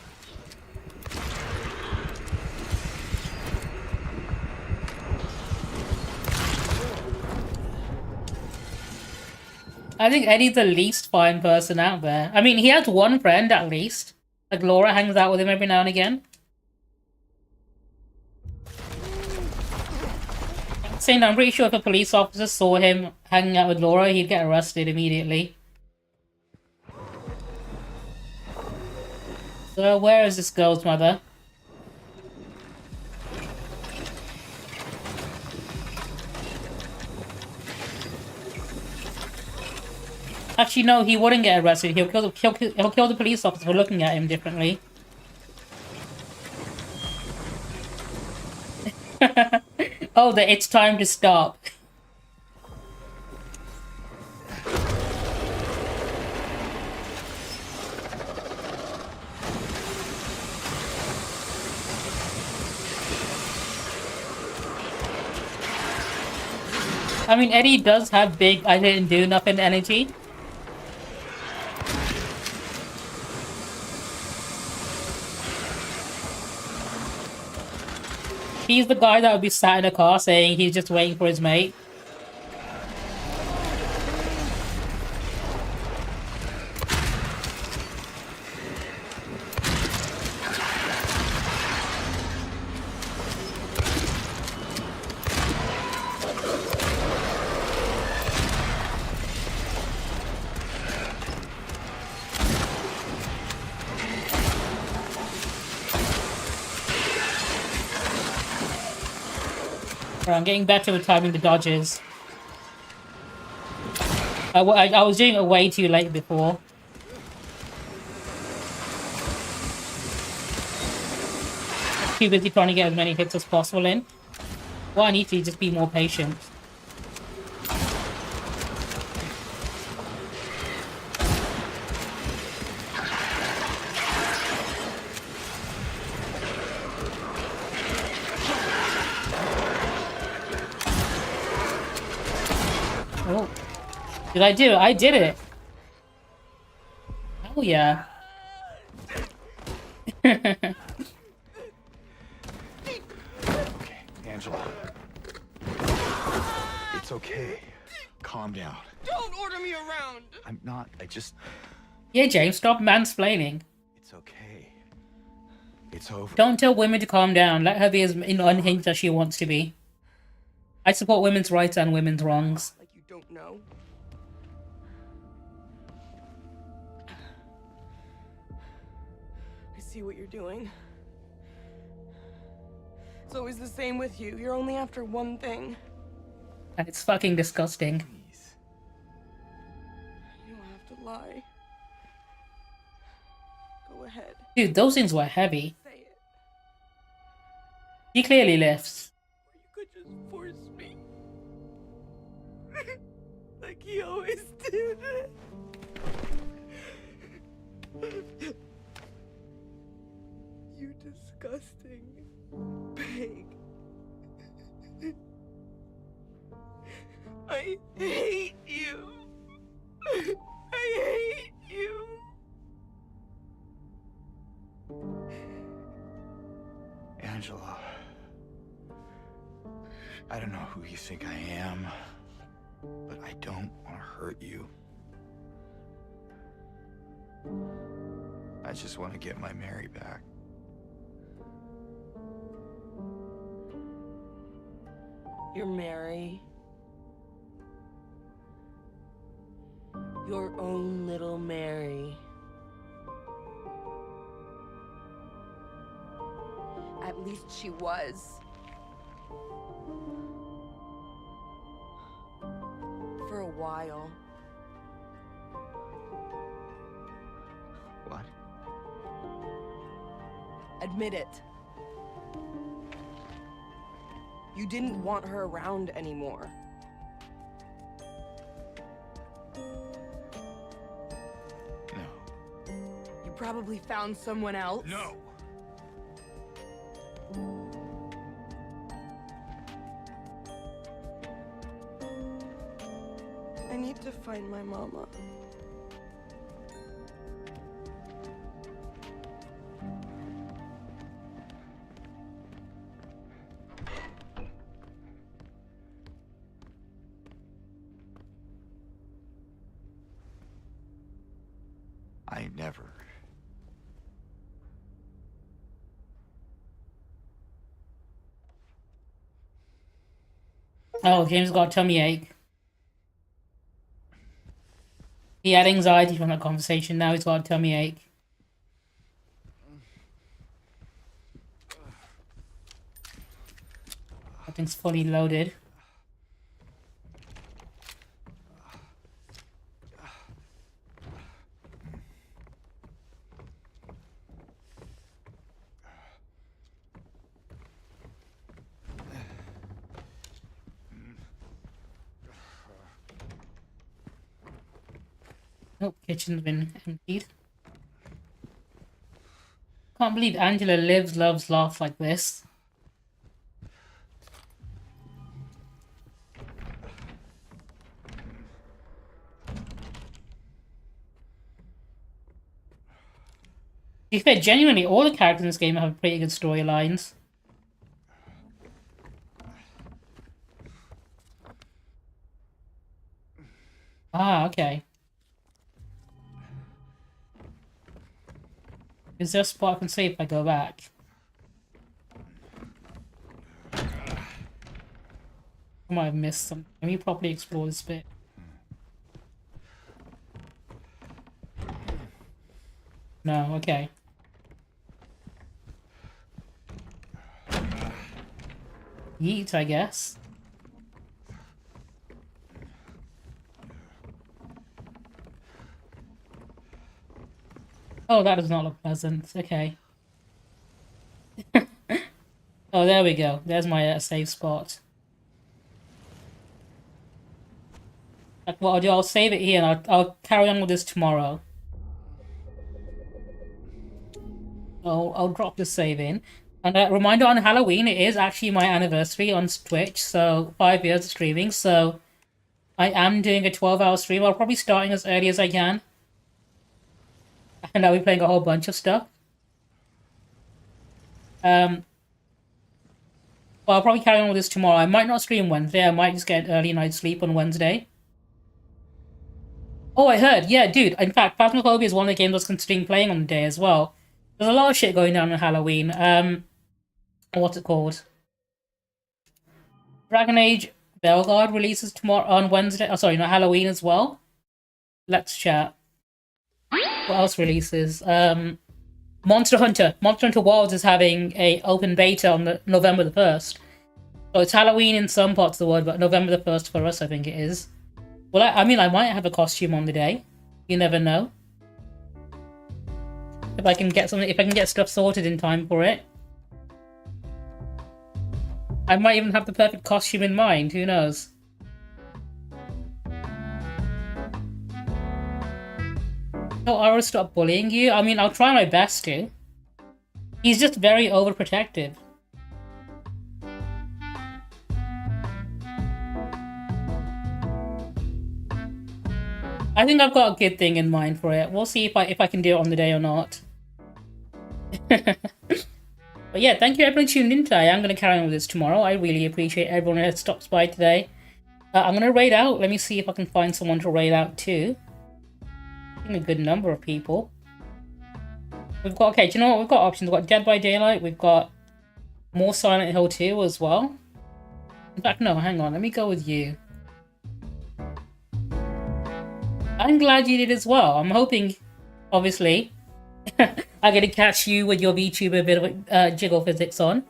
S1: I think Eddie's the least fine person out there. I mean, he has one friend at least. Like, Laura hangs out with him every now and again. Saying, I'm pretty sure if a police officer saw him hanging out with Laura, he'd get arrested immediately. So, where is this girl's mother? Actually, no, he wouldn't get arrested. He'll kill the police officer for looking at him differently. Oh, it's time to stop. I mean, Eddie does have big I didn't do nothing energy. He's the guy that would be sat in a car saying he's just waiting for his mate. I'm getting better with timing the dodges. I was doing it way too late before. Too busy trying to get as many hits as possible in. What I need to do is just be more patient. Oh. Did I do it? I did it! Oh yeah.
S3: Okay, Angela. It's okay. Calm down.
S11: Don't order me around!
S3: I'm not. I just...
S1: Yeah, James, stop mansplaining.
S3: It's okay. It's over.
S1: Don't tell women to calm down. Let her be as unhinged as she wants to be. I support women's rights and women's wrongs.
S11: Like you don't know. I see what you're doing. It's always the same with you. You're only after one thing.
S1: And it's fucking disgusting.
S11: You don't have to lie. Go ahead.
S1: Dude, those things were heavy.
S11: Say it.
S1: He clearly lifts.
S11: You could just force me. Like he always did. You disgusting pig. I hate you. I hate you.
S3: Angela. I don't know who you think I am, but I don't want to hurt you. I just want to get my Mary back.
S11: You're Mary. Your own little Mary.
S12: At least she was.
S11: while.
S3: What?
S11: Admit it. You didn't want her around anymore.
S3: No.
S11: You probably found someone else.
S3: No.
S11: I need to find my mama.
S3: I never.
S1: Oh, James got a tummy ache. He had anxiety from that conversation, now he's got a tummy ache. That thing's fully loaded. Oh, kitchen's been emptied. Can't believe Angela lives, loves, laughs like this. To be fair, genuinely, all the characters in this game have pretty good storylines. Ah, okay. Is there a spot I can see if I go back? I might have missed something. Let me properly explore this bit. No, okay. Yeet, I guess. Oh, that does not look pleasant. Okay. Oh, there we go. There's my save spot. Like, what I'll do, I'll save it here and I'll carry on with this tomorrow. I'll drop the save in. And a reminder, on Halloween, it is actually my anniversary on Twitch, so 5 years of streaming, so I am doing a 12-hour stream. I'll probably starting as early as I can. And I'll be playing a whole bunch of stuff. Well, I'll probably carry on with this tomorrow. I might not stream Wednesday, I might just get an early night's sleep on Wednesday. Oh, I heard, yeah, dude, in fact, Phasmophobia is one of the games I was considering playing on the day as well. There's a lot of shit going down on Halloween. What's it called? Dragon Age Belgard releases tomorrow on Wednesday. Oh, sorry, not Halloween as well. Let's chat. What else releases? Monster Hunter. Monster Hunter Wilds is having a open beta on November the 1st. So it's Halloween in some parts of the world, but November the 1st for us, I think it is. Well, I mean, I might have a costume on the day. You never know. If I can get something, if I can get stuff sorted in time for it. I might even have the perfect costume in mind, who knows? No, I will stop bullying you. I mean, I'll try my best to. He's just very overprotective. I think I've got a good thing in mind for it. We'll see if I can do it on the day or not. But yeah, thank you everyone tuning in today. I'm going to carry on with this tomorrow. I really appreciate everyone that stops by today. I'm going to raid out. Let me see if I can find someone to raid out too. I think a good number of people. We've got, okay, do you know what? We've got options. We've got Dead by Daylight. We've got more Silent Hill 2 as well. In fact, no, hang on. Let me go with you. I'm glad you did as well. I'm hoping, obviously, I get to catch you with your VTuber bit of jiggle physics on.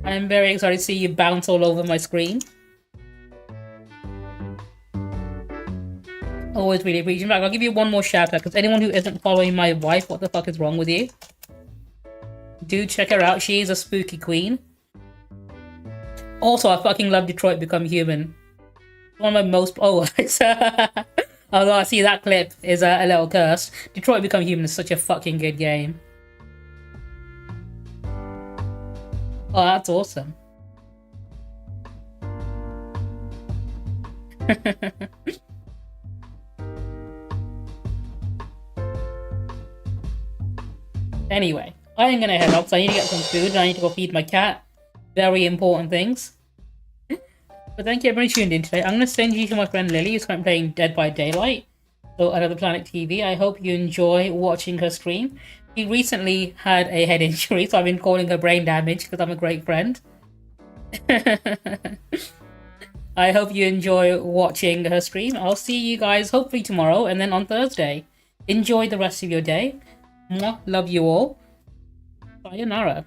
S1: I'm very excited to see you bounce all over my screen. Always really appreciate it. In fact, I'll give you one more shout out because anyone who isn't following my wife, what the fuck is wrong with you? Do check her out. She's a spooky queen. Also, I fucking love Detroit Become Human. One of my most... Oh, although I see that clip is a little cursed. Detroit Become Human is such a fucking good game. Oh, that's awesome. Anyway, I am gonna head up, so I need to get some food and I need to go feed my cat. Very important things. But thank you everyone who tuned in today. I'm gonna send you to my friend Lily, who's currently playing Dead by Daylight, so Another Planet TV. I hope you enjoy watching her stream. She recently had a head injury, so I've been calling her brain damage because I'm a great friend. I hope you enjoy watching her stream. I'll see you guys hopefully tomorrow and then on Thursday. Enjoy the rest of your day. Mwah, love you all. Sayonara.